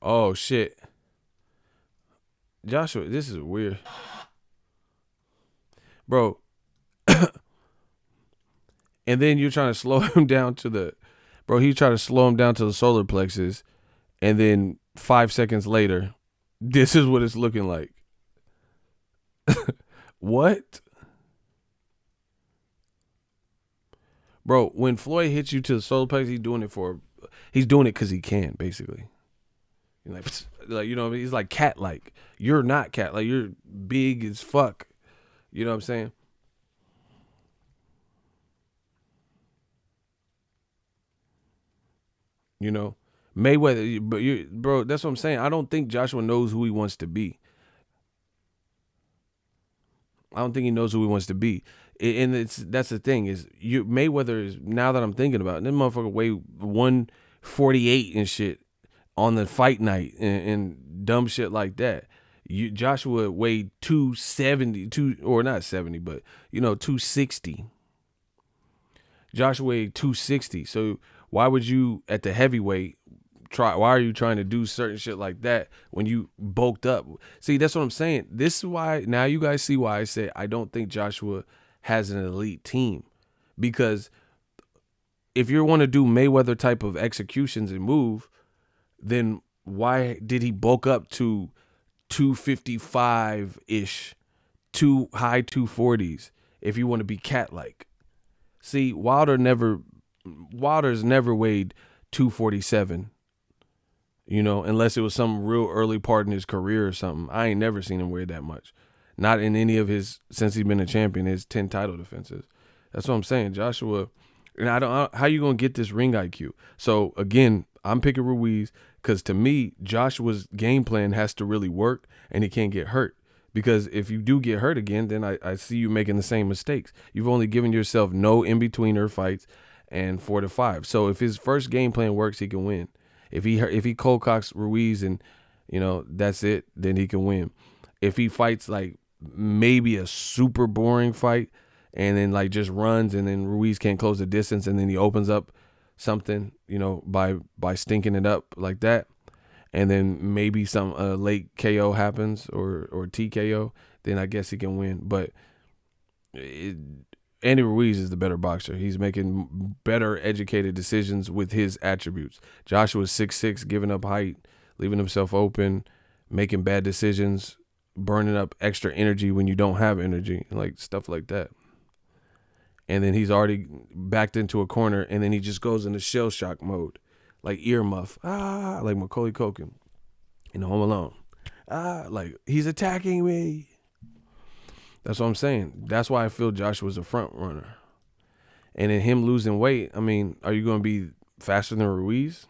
Oh, shit. Joshua, this is weird. Bro, And then you're trying to slow him down to the, bro, he tried to slow him down to the solar plexus. And then 5 seconds later, this is what it's looking like. What? Bro, when Floyd hits you to the solar plexus, he's doing it because he can, basically. Like, you know what I mean? He's like cat-like. You're not cat-like. You're big as fuck. You know what I'm saying? You know? Mayweather, bro, that's what I'm saying. I don't think Joshua knows who he wants to be. I don't think he knows who he wants to be. And that's the thing is Mayweather is, now that I'm thinking about it, this motherfucker weighed 148 and shit on the fight night and dumb shit like that. Joshua weighed 270, or not 70, but 260. Joshua weighed 260. So why would you at the heavyweight why are you trying to do certain shit like that when you bulked up? See, that's what I'm saying. This is why, now you guys see why I say I don't think Joshua has an elite team. Because if you want to do Mayweather type of executions and move, then why did he bulk up to 255-ish, high 240s if you want to be cat-like? See, Wilder's never weighed 247. Unless it was some real early part in his career or something. I ain't never seen him weigh that much. Not in any of since he's been a champion, his 10 title defenses. That's what I'm saying. Joshua, and how you going to get this ring IQ? So, again, I'm picking Ruiz because to me, Joshua's game plan has to really work and he can't get hurt. Because if you do get hurt again, then I see you making the same mistakes. You've only given yourself no in-betweener fights and 4-5. So, if his first game plan works, he can win. If he cold cocks Ruiz and that's it, then he can win. If he fights like maybe a super boring fight and then like just runs and then Ruiz can't close the distance and then he opens up something by stinking it up like that, and then maybe some late KO happens or TKO, then I guess he can win. But Andy Ruiz is the better boxer. He's making better educated decisions with his attributes. Joshua's 6'6", giving up height, leaving himself open, making bad decisions, burning up extra energy when you don't have energy, like stuff like that. And then he's already backed into a corner, and then he just goes into shell shock mode, like earmuff, like Macaulay Culkin in Home Alone. Like he's attacking me. That's what I'm saying. That's why I feel Joshua's a front runner. And in him losing weight, I mean, are you going to be faster than Ruiz?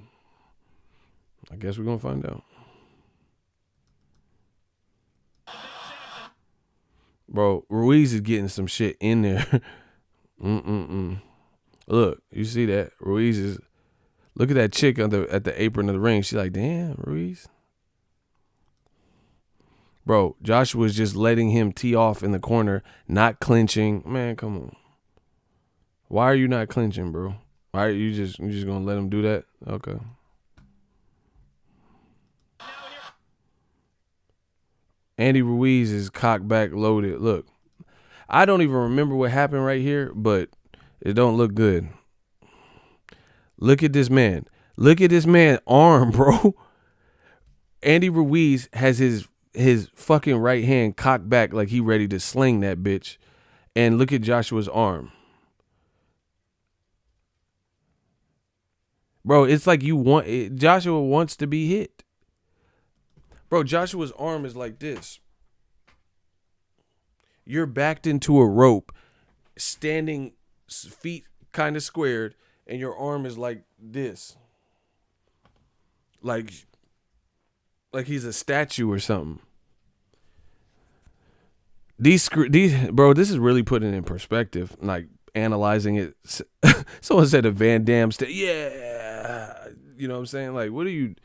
I guess we're going to find out. Bro, Ruiz is getting some shit in there. Look, you see that? Ruiz is, look at that chick at the apron of the ring. She's like, damn, Ruiz. Bro, Joshua's just letting him tee off in the corner, not clinching. Man, come on. Why are you not clinching, bro? Why are you just gonna let him do that? Okay. Andy Ruiz is cock back loaded. Look, I don't even remember what happened right here, but it don't look good. Look at this man. Look at this man arm, bro. Andy Ruiz has his fucking right hand cocked back like he ready to sling that bitch. And look at Joshua's arm. Bro, it's like Joshua wants to be hit. Bro, Joshua's arm is like this. You're backed into a rope, standing feet kind of squared, and your arm is like this. Like he's a statue or something. These bro, this is really putting it in perspective, like analyzing it. Someone said a Van Damme yeah. You know what I'm saying? Like, what are you,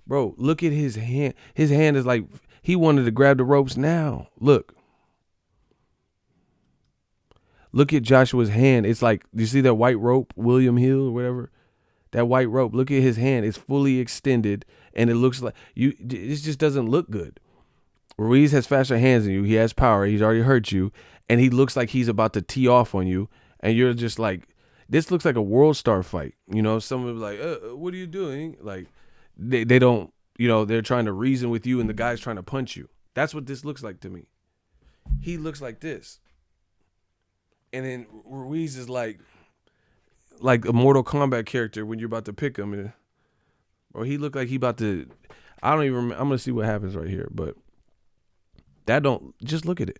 bro, look at his hand. His hand is like he wanted to grab the ropes now. Look at Joshua's hand. It's like, you see that white rope, William Hill or whatever? That white rope, look at his hand. It's fully extended, and it looks like it just doesn't look good. Ruiz has faster hands than you. He has power. He's already hurt you, and he looks like he's about to tee off on you, and you're just like, This looks like a world star fight. You know, someone was like, what are you doing? Like, they don't, you know, they're trying to reason with you and the guy's trying to punch you. That's what this looks like to me. He looks like this. And then Ruiz is like a Mortal Kombat character when you're about to pick him. And, bro, he looked like he about to, I don't even remember. I'm going to see what happens right here. But that don't, just look at it.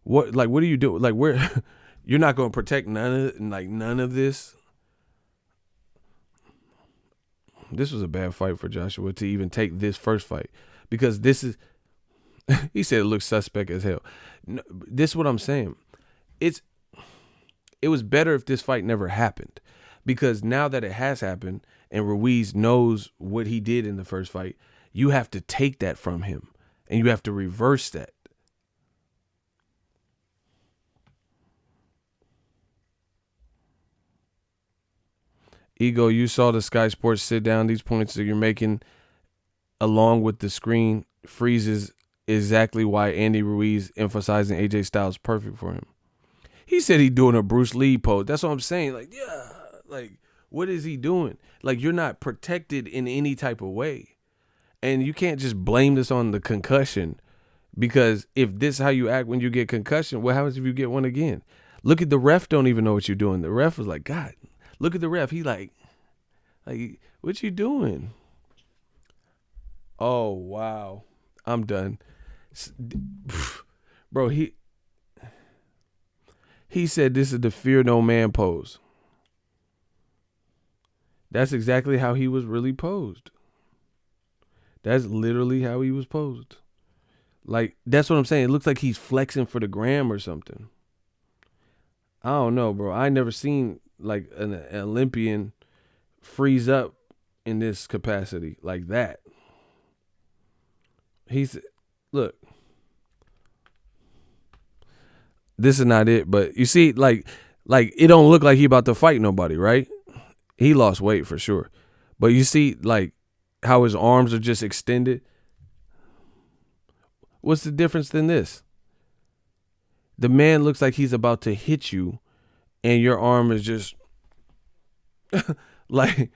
What are you doing? Like, where, you're not going to protect none of this. This was a bad fight for Joshua to even take this first fight. Because this is, he said it looks suspect as hell. No, this is what I'm saying. It was better if this fight never happened, because now that it has happened and Ruiz knows what he did in the first fight, you have to take that from him and you have to reverse that. Ego, you saw the Sky Sports sit down. These points that you're making along with the screen freezes exactly why Andy Ruiz emphasizing AJ Styles perfect for him. He said he's doing a Bruce Lee pose. That's what I'm saying. Like, yeah, like, what is he doing? Like, you're not protected in any type of way. And you can't just blame this on the concussion, because if this is how you act when you get concussion, what happens if you get one again? Look at the ref, don't even know what you're doing. The ref was like, God, look at the ref. He like, what you doing? Oh, wow. I'm done. Bro, he said this is the fear no man pose. That's exactly how he was really posed. That's literally how he was posed. Like, that's what I'm saying. It looks like he's flexing for the gram or something. I don't know, bro. I never seen like an Olympian freeze up in this capacity like that. Look, this is not it, but you see, like it don't look like he about to fight nobody, right? He lost weight for sure. But you see, like, how his arms are just extended. What's the difference than this? The man looks like he's about to hit you, and your arm is just like,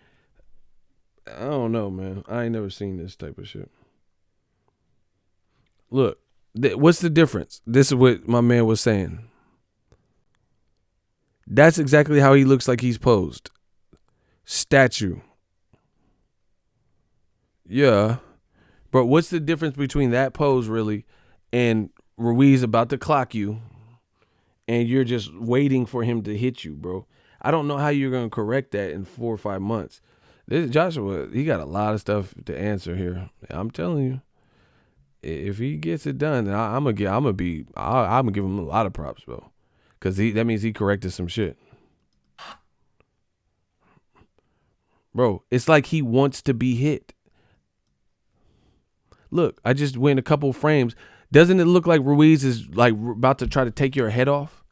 I don't know, man. I ain't never seen this type of shit. Look, what's the difference? This is what my man was saying. That's exactly how he looks like he's posed. Statue. Yeah. But what's the difference between that pose really and Ruiz about to clock you and you're just waiting for him to hit you, bro? I don't know how you're going to correct that in 4 or 5 months. This Joshua, he got a lot of stuff to answer here. I'm telling you. If he gets it done, I'm gonna give him a lot of props, bro, because that means he corrected some shit, bro. It's like he wants to be hit. Look, I just went a couple frames. Doesn't it look like Ruiz is like about to try to take your head off?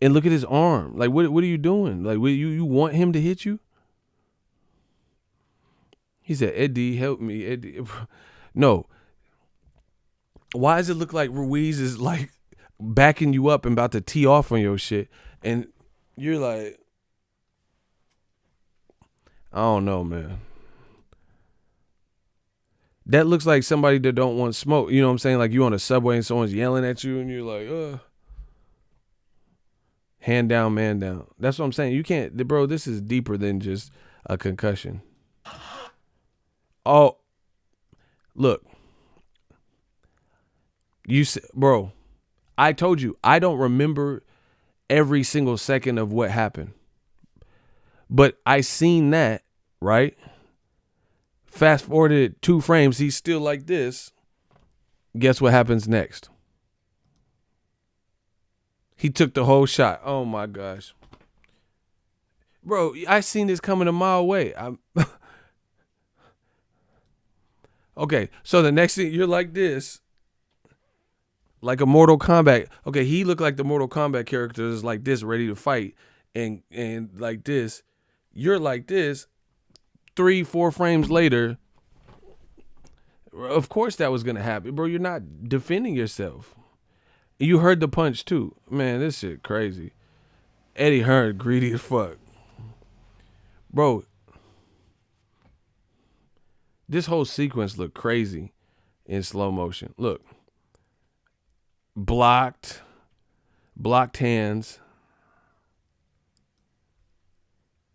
And look at his arm. Like, what are you doing? Like, you want him to hit you? He said, Eddie, help me, Eddie. No. Why does it look like Ruiz is like backing you up and about to tee off on your shit? And you're like, I don't know, man. That looks like somebody that don't want smoke. You know what I'm saying? Like you on a subway and someone's yelling at you and you're like, hand down, man down. That's what I'm saying. You can't, bro, this is deeper than just a concussion. Oh, look. Bro, I told you, I don't remember every single second of what happened. But I seen that, right? Fast forwarded 2 frames, he's still like this. Guess what happens next? He took the whole shot. Oh my gosh. Bro, I seen this coming a mile away. Okay, so the next thing, you're like this. Like a Mortal Kombat. Okay, he looked like the Mortal Kombat characters like this, ready to fight. And like this. You're like this. 3-4 frames later. Of course that was going to happen. Bro, you're not defending yourself. You heard the punch too. Man, this shit crazy. Eddie Hearn, greedy as fuck. Bro, this whole sequence looked crazy in slow motion. Look. Blocked hands.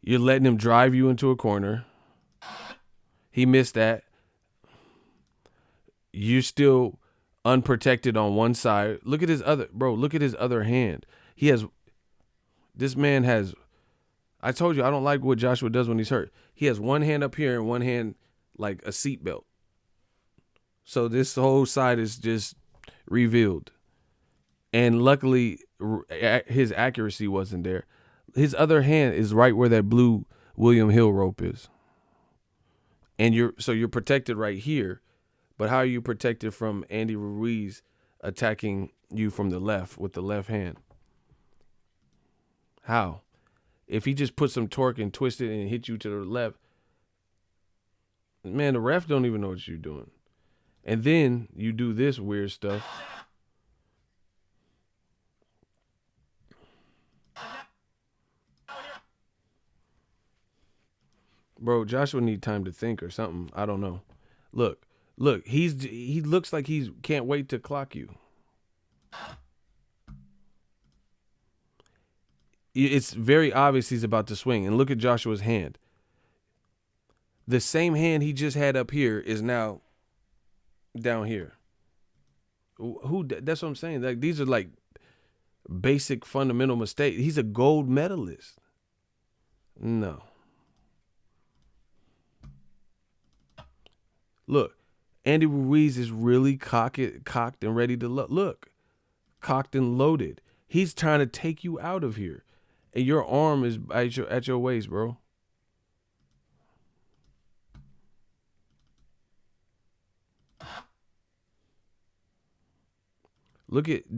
You're letting him drive you into a corner. He missed that. You're still unprotected on one side. Look at his other hand. This man has, I told you, I don't like what Joshua does when he's hurt. He has one hand up here and one hand like a seatbelt. So this whole side is just revealed. And luckily, his accuracy wasn't there. His other hand is right where that blue William Hill rope is. And you're protected right here. But how are you protected from Andy Ruiz attacking you from the left with the left hand? How? If he just put some torque and twist it and hit you to the left, man, the ref don't even know what you're doing. And then you do this weird stuff. Bro, Joshua need time to think or something. I don't know. Look, he looks like he can't wait to clock you. It's very obvious he's about to swing. And look at Joshua's hand. The same hand he just had up here is now down here. That's what I'm saying. Like, these are like basic fundamental mistakes. He's a gold medalist. No. Look, Andy Ruiz is really cocked and ready to look. Cocked and loaded. He's trying to take you out of here. And your arm is at your waist, bro.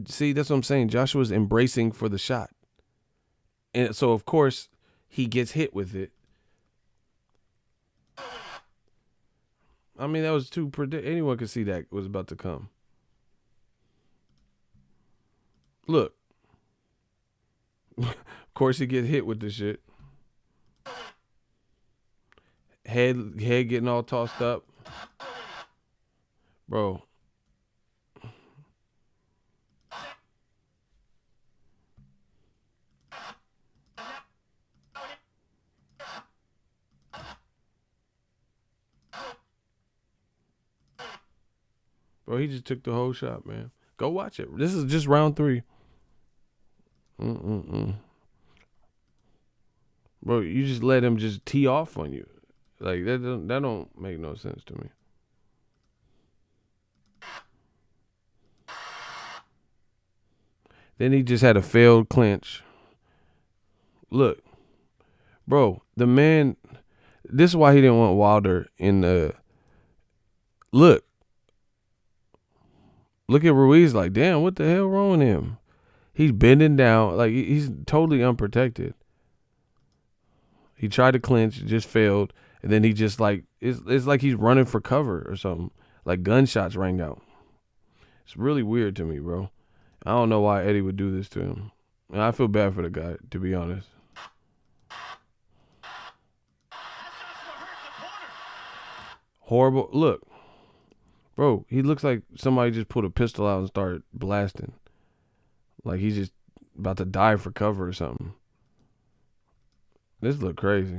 See, that's what I'm saying. Joshua's embracing for the shot. And so, of course, he gets hit with it. I mean, that was too anyone could see that was about to come. Look. Of course, he gets hit with this shit. Head getting all tossed up. Bro. Bro, he just took the whole shot, man. Go watch it. This is just round 3. Bro, you just let him just tee off on you. Like, that don't make no sense to me. Then he just had a failed clinch. Look. Bro, the man, this is why he didn't want Wilder in the, look at Ruiz like, damn, what the hell wrong with him? He's bending down. Like, he's totally unprotected. He tried to clinch, just failed. And then he just like, it's like he's running for cover or something. Like gunshots rang out. It's really weird to me, bro. I don't know why Eddie would do this to him. And I feel bad for the guy, to be honest. Horrible. Look. Bro, he looks like somebody just pulled a pistol out and started blasting. Like he's just about to die for cover or something. This look crazy.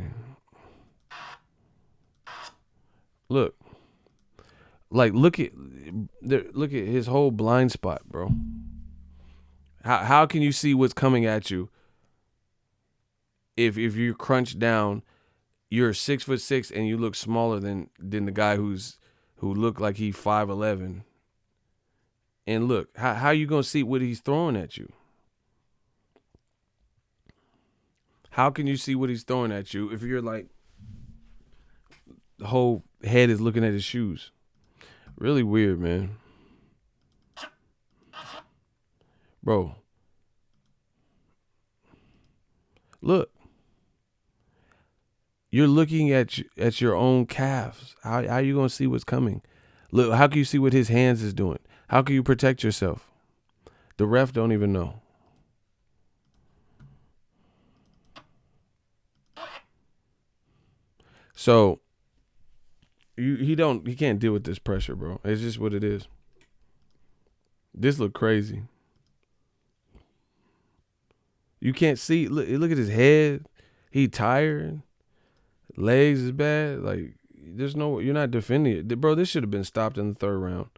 Look. Like, look at his whole blind spot, bro. How can you see what's coming at you if you're crunched down, you're 6'6" and you look smaller than the guy who looked like he 5'11"? And look, how you gonna see what he's throwing at you? How can you see what he's throwing at you if you're like, the whole head is looking at his shoes? Really weird, man. Bro. Look. You're looking at your own calves. How are you going to see what's coming? Look, how can you see what his hands is doing? How can you protect yourself? The ref don't even know. So he can't deal with this pressure, bro. It's just what it is. This look crazy. You can't see. Look at his head. He tired. Legs is bad. Like, there's no. You're not defending it, bro. This should have been stopped in the third round.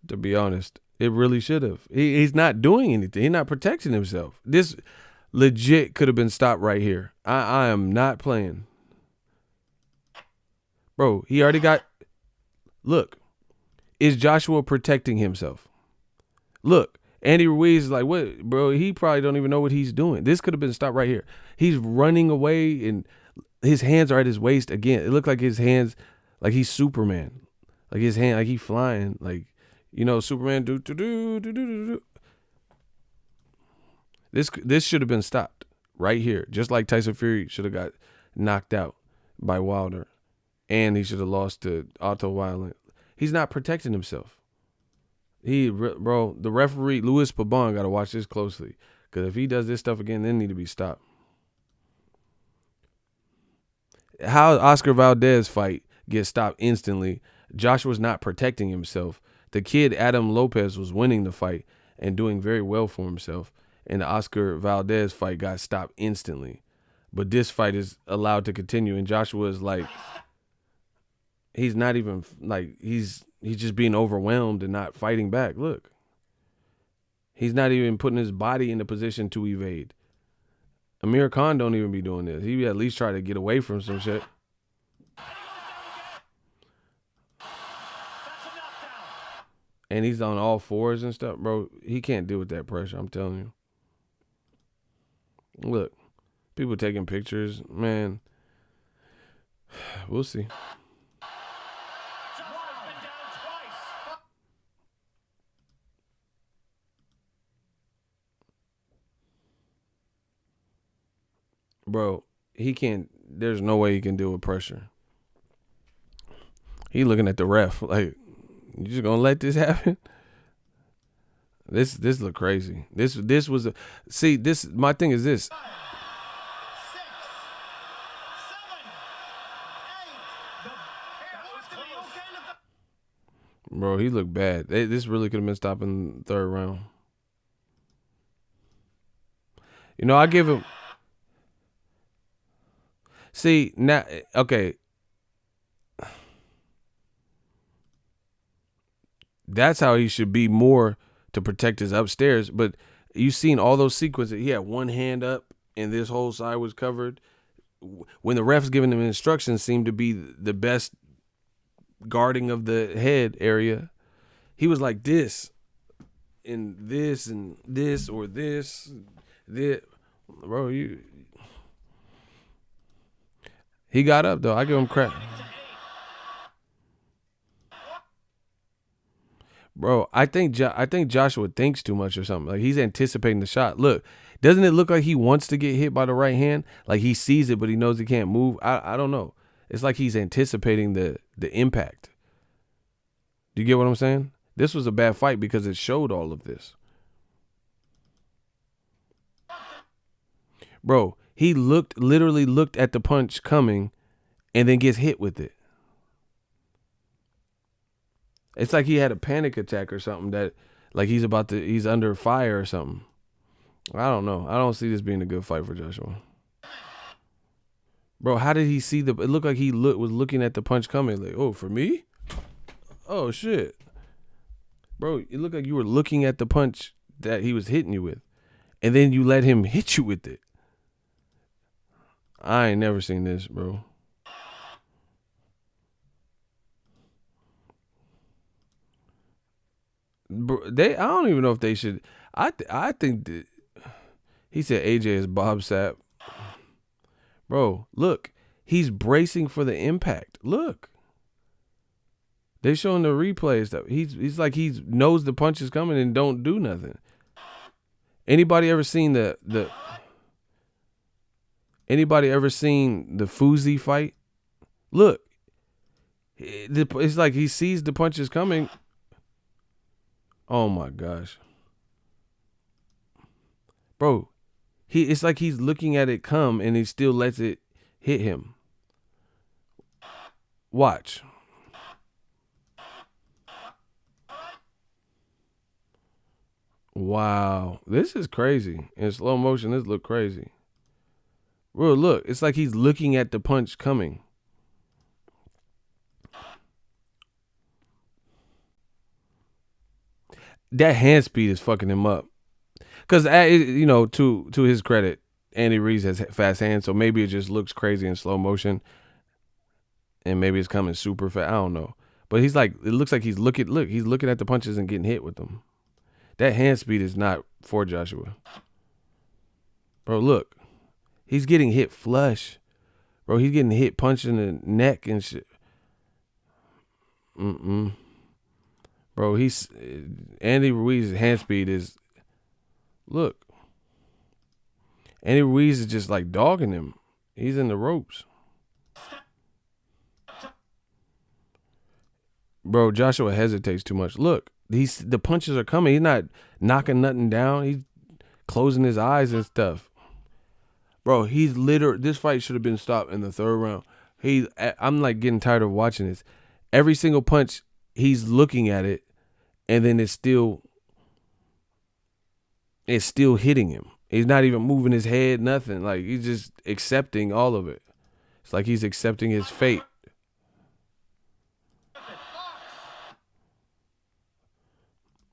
To be honest, it really should have. He's not doing anything. He's not protecting himself. This legit could have been stopped right here. I am not playing, bro. He already got. Look, is Joshua protecting himself? Look. Andy Ruiz is like, what, bro? He probably don't even know what he's doing. This could have been stopped right here. He's running away, and his hands are at his waist again. It looked like his hands, like he's Superman, like his hand, like he's flying, like, you know, Superman. Do. This should have been stopped right here, just like Tyson Fury should have got knocked out by Wilder, and he should have lost to Otto Violent. He's not protecting himself. Bro, the referee, Luis Pabon, got to watch this closely. Because if he does this stuff again, they need to be stopped. How Oscar Valdez fight gets stopped instantly? Joshua's not protecting himself. The kid, Adam Lopez, was winning the fight and doing very well for himself. And the Oscar Valdez fight got stopped instantly. But this fight is allowed to continue. And Joshua is like, he's not even, like, he's just being overwhelmed and not fighting back. Look. He's not even putting his body in the position to evade. Amir Khan don't even be doing this. He at least try to get away from some shit. And he's on all fours and stuff, bro. He can't deal with that pressure, I'm telling you. Look. People taking pictures. Man. We'll see. Bro, he can't. There's no way he can deal with pressure. He looking at the ref like, you just gonna let this happen? This look crazy. This was a. See, this, my thing is this. 5, 6, 7, 8. Bro, he looked bad. This really could have been stopped in the third round. You know, I give him. See, now, okay. That's how he should be more to protect his upstairs. But you seen all those sequences. He had one hand up and this whole side was covered. When the refs giving him instructions seemed to be the best guarding of the head area, he was like this and this or this. Bro, he got up though. I give him credit. Bro, I think Joshua thinks too much or something. Like, he's anticipating the shot. Look, doesn't it look like he wants to get hit by the right hand? Like, he sees it, but he knows he can't move. I don't know. It's like he's anticipating the impact. Do you get what I'm saying? This was a bad fight because it showed all of this. Bro, he literally looked at the punch coming and then gets hit with it. It's like he had a panic attack or something, that like he's under fire or something. I don't know. I don't see this being a good fight for Joshua. Bro, how did he see it looked like he was looking at the punch coming, like, oh, for me? Oh shit. Bro, it looked like you were looking at the punch that he was hitting you with. And then you let him hit you with it. I ain't never seen this, bro. Bro, I don't even know if they should. I think that he said AJ is Bob Sapp. Bro, look, he's bracing for the impact. Look, they showing the replays that he's like he knows the punch is coming and don't do nothing. Anybody ever seen Anybody ever seen the Fuzi fight? Look, it's like he sees the punches coming. Oh my gosh. Bro, it's like he's looking at it come and he still lets it hit him. Watch. Wow. This is crazy. In slow motion, this look crazy. Bro, look. It's like he's looking at the punch coming. That hand speed is fucking him up. Because, you know, to his credit, Andy Ruiz has fast hands, so maybe it just looks crazy in slow motion. And maybe it's coming super fast. I don't know. But he's like, it looks like he's looking at the punches and getting hit with them. That hand speed is not for Joshua. Bro, look. He's getting hit flush. Bro, he's getting hit punch in the neck and shit. Bro, Andy Ruiz's hand speed is, look. Andy Ruiz is just like dogging him. He's in the ropes. Bro, Joshua hesitates too much. Look, the punches are coming. He's not knocking nothing down. He's closing his eyes and stuff. Bro, this fight should have been stopped in the third round. I'm like getting tired of watching this. Every single punch, he's looking at it, and then it's still hitting him. He's not even moving his head, nothing. Like, he's just accepting all of it. It's like he's accepting his fate.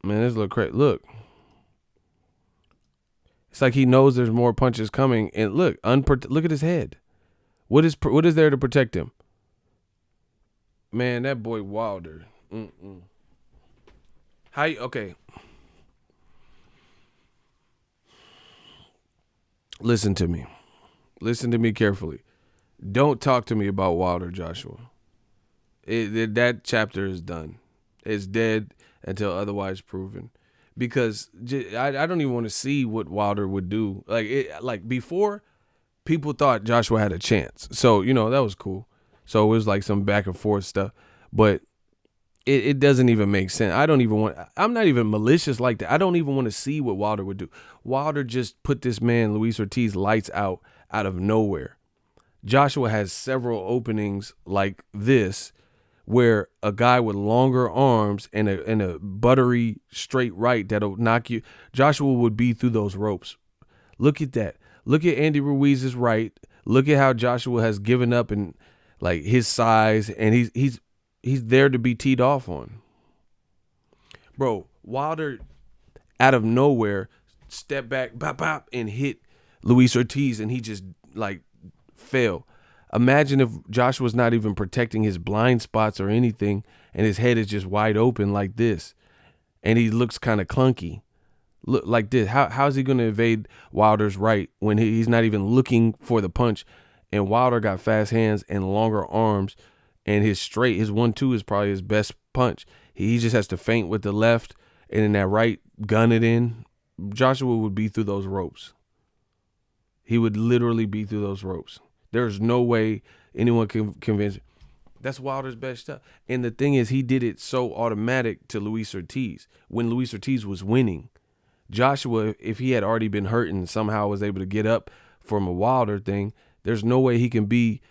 Man, this look crazy. Look. It's like he knows there's more punches coming. And look, look at his head. What is there to protect him? Man, that boy Wilder. Okay. Listen to me. Listen to me carefully. Don't talk to me about Wilder, Joshua. That chapter is done. It's dead until otherwise proven. Because I don't even want to see what Wilder would do. Like before, people thought Joshua had a chance. So, you know, that was cool. So it was like some back and forth stuff. But it doesn't even make sense. I'm not even malicious like that. I don't even want to see what Wilder would do. Wilder just put this man, Luis Ortiz, lights out of nowhere. Joshua has several openings like this where a guy with longer arms and a buttery straight right that'll knock you. Joshua would be through those ropes. Look at that. Look at Andy Ruiz's right. Look at how Joshua has given up and like his size, and he's there to be teed off on. Bro, Wilder out of nowhere stepped back, bop, bop, and hit Luis Ortiz, and he just like fell. Imagine if Joshua's not even protecting his blind spots or anything, and his head is just wide open like this, and he looks kind of clunky. Look like this. How's he going to evade Wilder's right when he's not even looking for the punch? And Wilder got fast hands and longer arms, and his 1-2 is probably his best punch. He just has to feint with the left, and then that right gun it in. Joshua would be through those ropes. He would literally be through those ropes. There's no way anyone can convince. That's Wilder's best stuff. And the thing is, he did it so automatic to Luis Ortiz when Luis Ortiz was winning. Joshua, if he had already been hurt and somehow was able to get up from a Wilder thing, there's no way he can be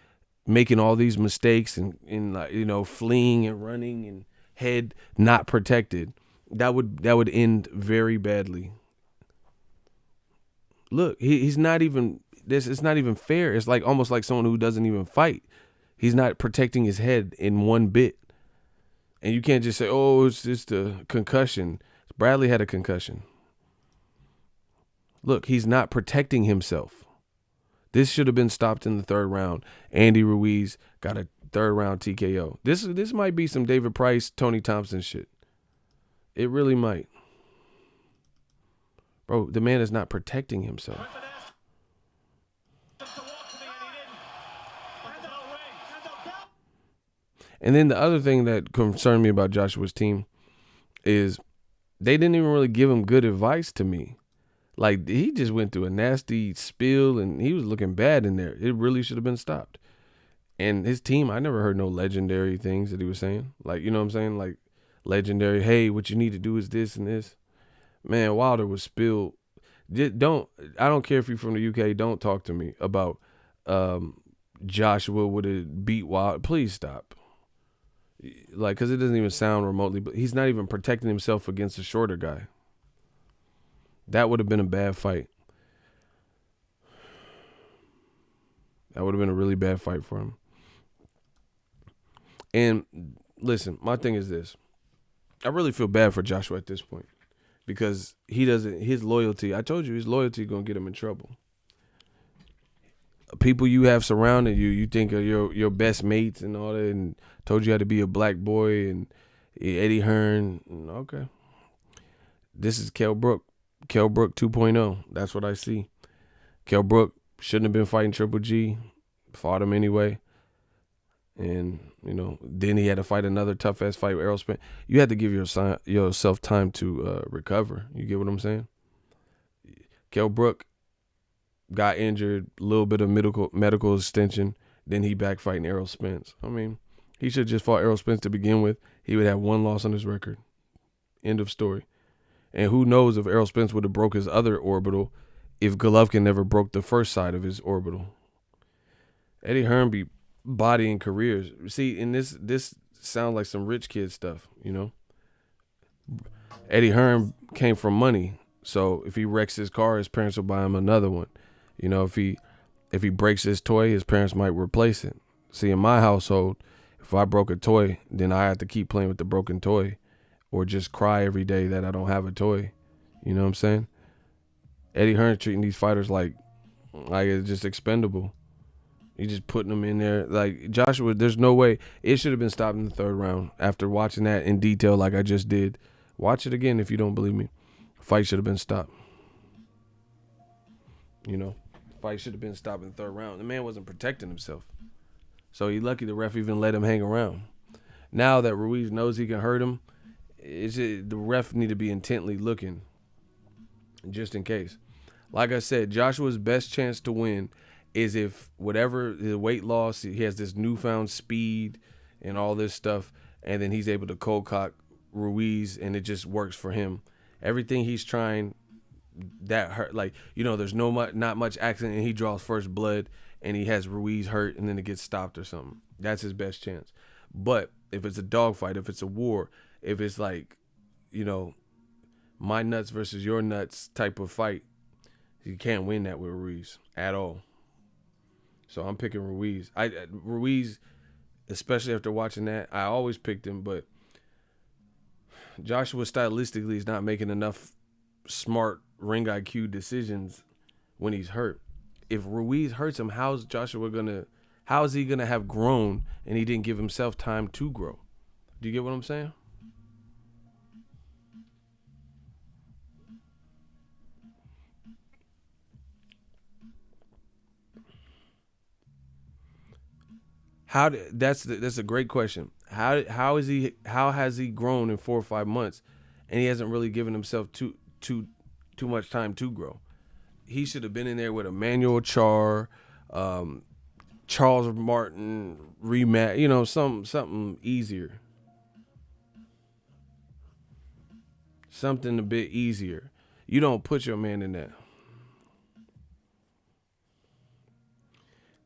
making all these mistakes and you know, fleeing and running and head not protected. That would end very badly. Look, he's not even this. It's not even fair. It's like almost like someone who doesn't even fight. He's not protecting his head in one bit. And you can't just say, "Oh, it's just a concussion." Bradley had a concussion. Look, he's not protecting himself. This should have been stopped in the third round. Andy Ruiz got a third round TKO. This might be some David Price, Tony Thompson shit. It really might. Bro, the man is not protecting himself. And then the other thing that concerned me about Joshua's team is they didn't even really give him good advice to me. Like, he just went through a nasty spill, and he was looking bad in there. It really should have been stopped. And his team, I never heard no legendary things that he was saying. Like, you know what I'm saying? Like, legendary, hey, what you need to do is this and this. Man, Wilder was spilled. I don't care if you're from the UK, don't talk to me about Joshua would have beat Wilder. Please stop. Like, because it doesn't even sound remotely, but he's not even protecting himself against a shorter guy. That would have been a bad fight. That would have been a really bad fight for him. And listen, my thing is this. I really feel bad for Joshua at this point because his loyalty, I told you, his loyalty going to get him in trouble. People you have surrounding you, you think are your best mates and all that, and told you how to be a black boy and Eddie Hearn. Okay. This is Kell Brook. Kell Brook 2.0. That's what I see. Kell Brook shouldn't have been fighting Triple G. Fought him anyway. And, then he had to fight another tough-ass fight with Errol Spence. You had to give yourself time to recover. You get what I'm saying? Kell Brook got injured, a little bit of medical extension, then he back fighting Errol Spence. I mean, he should have just fought Errol Spence to begin with. He would have one loss on his record. End of story. And who knows if Errol Spence would have broke his other orbital if Golovkin never broke the first side of his orbital. Eddie Hearn be bodying careers. See, and this sounds like some rich kid stuff, Eddie Hearn came from money. So if he wrecks his car, his parents will buy him another one. If he breaks his toy, his parents might replace it. See, in my household, if I broke a toy, then I have to keep playing with the broken toy or just cry every day that I don't have a toy. You know what I'm saying? Eddie Hearn treating these fighters like it's just expendable. He just putting them in there. Like Joshua, there's no way. It should have been stopped in the third round. After watching that in detail like I just did. Watch it again if you don't believe me. Fight should have been stopped. Fight should have been stopped in the third round. The man wasn't protecting himself. So he's lucky the ref even let him hang around. Now that Ruiz knows he can hurt him, the ref need to be intently looking just in case. Like I said, Joshua's best chance to win is if whatever the weight loss, he has this newfound speed and all this stuff, and then he's able to cold cock Ruiz, and it just works for him. Everything he's trying, that hurt. Like, there's not much accident, and he draws first blood, and he has Ruiz hurt, and then it gets stopped or something. That's his best chance. But if it's a dogfight, if it's a war, if it's like, my nuts versus your nuts type of fight, you can't win that with Ruiz at all. So I'm picking Ruiz. Ruiz, especially after watching that, I always picked him, but Joshua stylistically is not making enough smart ring IQ decisions when he's hurt. If Ruiz hurts him, how is he gonna have grown and he didn't give himself time to grow? Do you get what I'm saying? That's a great question. How has he grown in 4 or 5 months, and he hasn't really given himself too much time to grow? He should have been in there with Emmanuel Charr, Charles Martin rematch, something easier, something a bit easier. You don't put your man in that.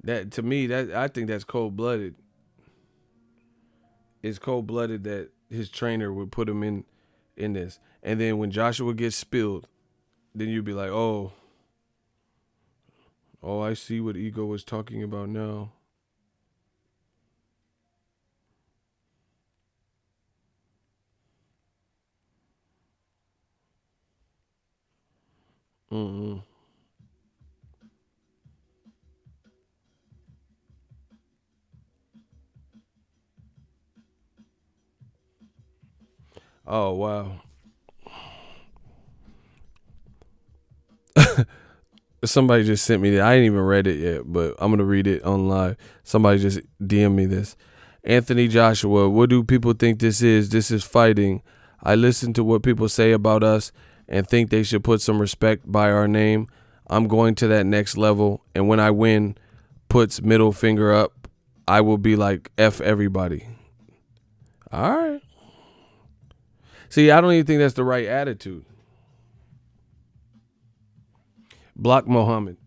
That, to me, I think that's cold-blooded. It's cold-blooded that his trainer would put him in this. And then when Joshua gets spilled, then you'd be like, oh, I see what Ego was talking about now. Mm-mm. Oh, wow. Somebody just sent me that. I ain't even read it yet, but I'm going to read it on live. Somebody just DM me this. Anthony Joshua, what do people think this is? This is fighting. I listen to what people say about us and think they should put some respect by our name. I'm going to that next level, and when I win, puts middle finger up, I will be like, F everybody. All right. See, I don't even think that's the right attitude. Block Muhammad.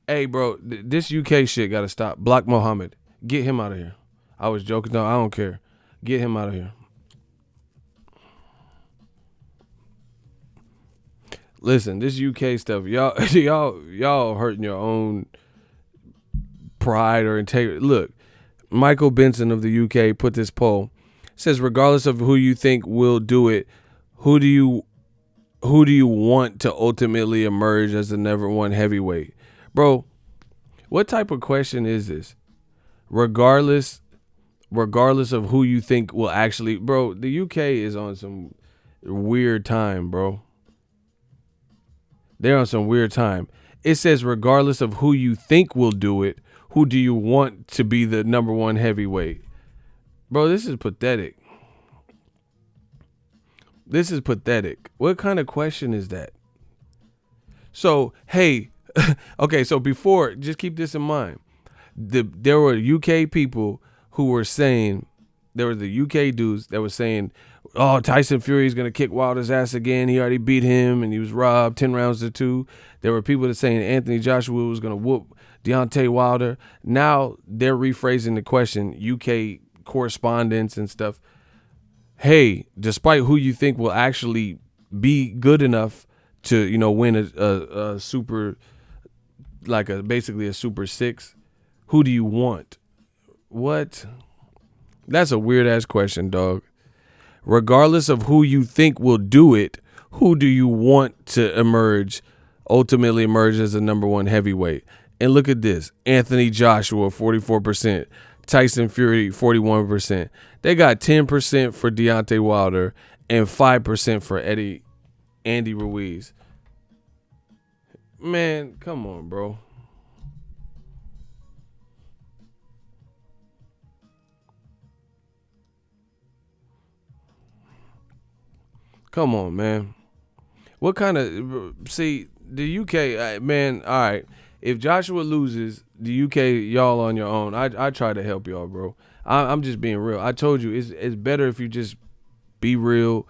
Hey, bro, this UK shit got to stop. Block Mohammed. Get him out of here. I was joking. No, I don't care. Get him out of here. Listen, this UK stuff, y'all hurting your own pride or integrity. Look, Michael Benson of the UK put this poll. It says, regardless of who you think will do it, who do you want to ultimately emerge as the number one heavyweight? Bro, what type of question is this? Regardless of who you think will actually, bro, the UK is on some weird time, bro. They're on some weird time. It says, regardless of who you think will do it, who do you want to be the number one heavyweight? Bro, this is pathetic. This is pathetic. What kind of question is that? So, hey, okay, so before, just keep this in mind. There were UK people who were saying, there were the UK dudes that were saying, oh, Tyson Fury is going to kick Wilder's ass again. He already beat him and he was robbed 10 rounds to 2. There were people that saying Anthony Joshua was going to whoop Deontay Wilder. Now they're rephrasing the question, UK correspondents and stuff. Hey, despite who you think will actually be good enough to, win a super, basically a super 6, who do you want? What? That's a weird ass question, dog. Regardless of who you think will do it, who do you want to ultimately emerge as the number one heavyweight? And look at this. Anthony Joshua, 44%. Tyson Fury, 41%. They got 10% for Deontay Wilder and 5% for Andy Ruiz. Man, come on, bro. Come on, man. What kind of, see, the UK, man, all right. If Joshua loses, the UK, y'all on your own. I try to help y'all, bro. I'm just being real. I told you, it's better if you just be real,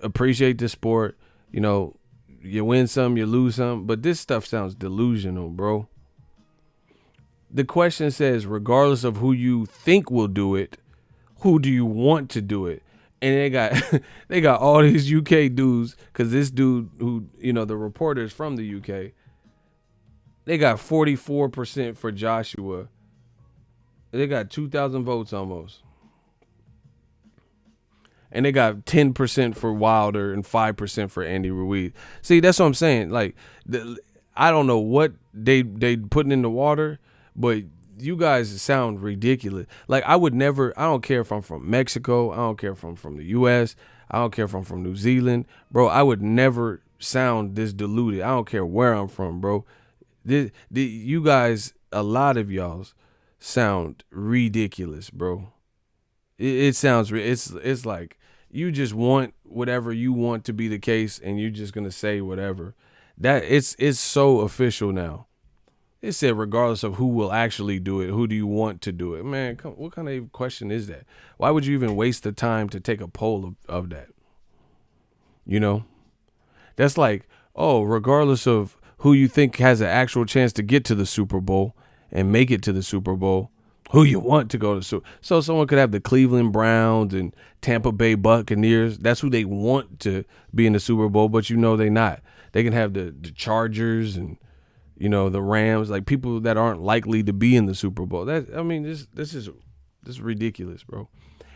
appreciate the sport. You win some, you lose some. But this stuff sounds delusional, bro. The question says, regardless of who you think will do it, who do you want to do it? And they got all these UK dudes, because this dude who, the reporters from the UK, they got 44% for Joshua. They got 2,000 votes almost. And they got 10% for Wilder and 5% for Andy Ruiz. See, that's what I'm saying. Like, I don't know what they putting in the water, but you guys sound ridiculous. Like, I don't care if I'm from Mexico. I don't care if I'm from the U.S. I don't care if I'm from New Zealand. Bro, I would never sound this diluted. I don't care where I'm from, bro. You guys, a lot of y'all sound ridiculous, bro. It sounds, it's like you just want whatever you want to be the case, and you're just gonna say whatever. That it's so official now. It said regardless of who will actually do it, who do you want to do it? Man, what kind of question is that? Why would you even waste the time to take a poll of that? That's like, oh, regardless of who you think has an actual chance to get to the Super Bowl and make it to the Super Bowl, who you want to go to Super. So someone could have the Cleveland Browns and Tampa Bay Buccaneers. That's who they want to be in the Super Bowl, but they not. They can have the Chargers and the Rams, like people that aren't likely to be in the Super Bowl. This is ridiculous, bro.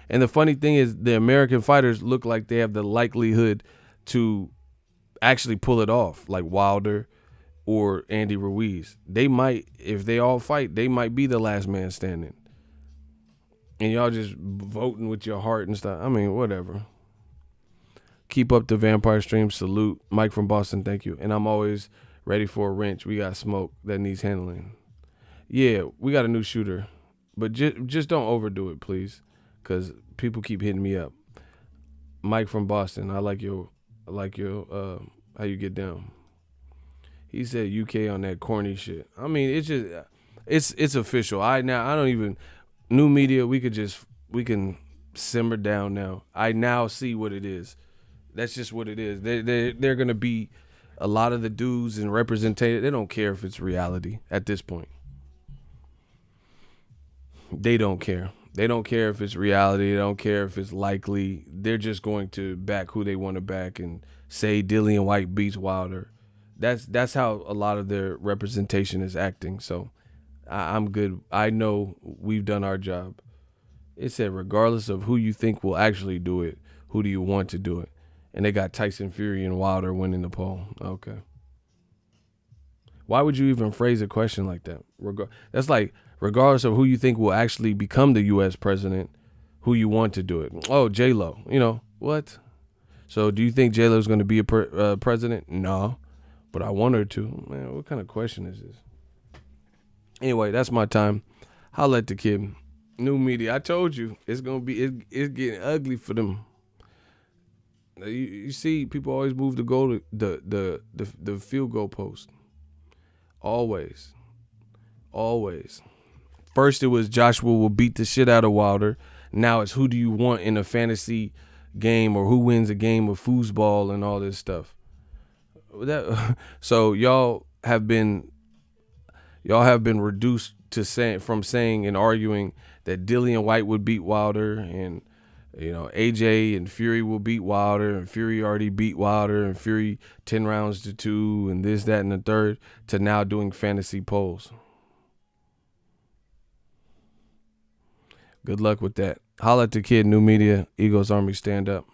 And the funny thing is, the American fighters look like they have the likelihood to actually pull it off, like Wilder or Andy Ruiz. They might, if they all fight, they might be the last man standing. And y'all just voting with your heart and stuff. Whatever. Keep up the vampire stream. Salute. Mike from Boston, thank you. And I'm always ready for a wrench. We got smoke that needs handling. Yeah, we got a new shooter. But just don't overdo it, please. Because people keep hitting me up. Mike from Boston, I like your how you get down. He said UK on that corny shit. It's official. I don't even, new media, we can simmer down now. I now see what it is. That's just what it is. They're gonna be a lot of the dudes and represented, they don't care if it's reality at this point. They don't care. They don't care if it's reality. They don't care if it's likely. They're just going to back who they want to back and say Dillian Whyte beats Wilder. That's how a lot of their representation is acting. So I'm good. I know we've done our job. It said regardless of who you think will actually do it, who do you want to do it? And they got Tyson Fury and Wilder winning the poll. Okay. Why would you even phrase a question like that? That's like, regardless of who you think will actually become the U.S. president, who you want to do it. Oh, J-Lo. You know, what? So do you think J-Lo is going to be a president? No, but I want her to. Man, what kind of question is this? Anyway, that's my time. Holla at the kid. New media. I told you, it's going to be, it's getting ugly for them. You see, people always move the goal, the field goal post. Always. First it was Joshua will beat the shit out of Wilder. Now it's who do you want in a fantasy game, or who wins a game of foosball and all this stuff. So y'all have been reduced to saying and arguing that Dillian Whyte would beat Wilder, and AJ and Fury will beat Wilder, and Fury already beat Wilder, and Fury 10 rounds to 2, and this, that, and the third, to now doing fantasy polls. Good luck with that. Holla at the kid, New Media, Eagles Army, stand up.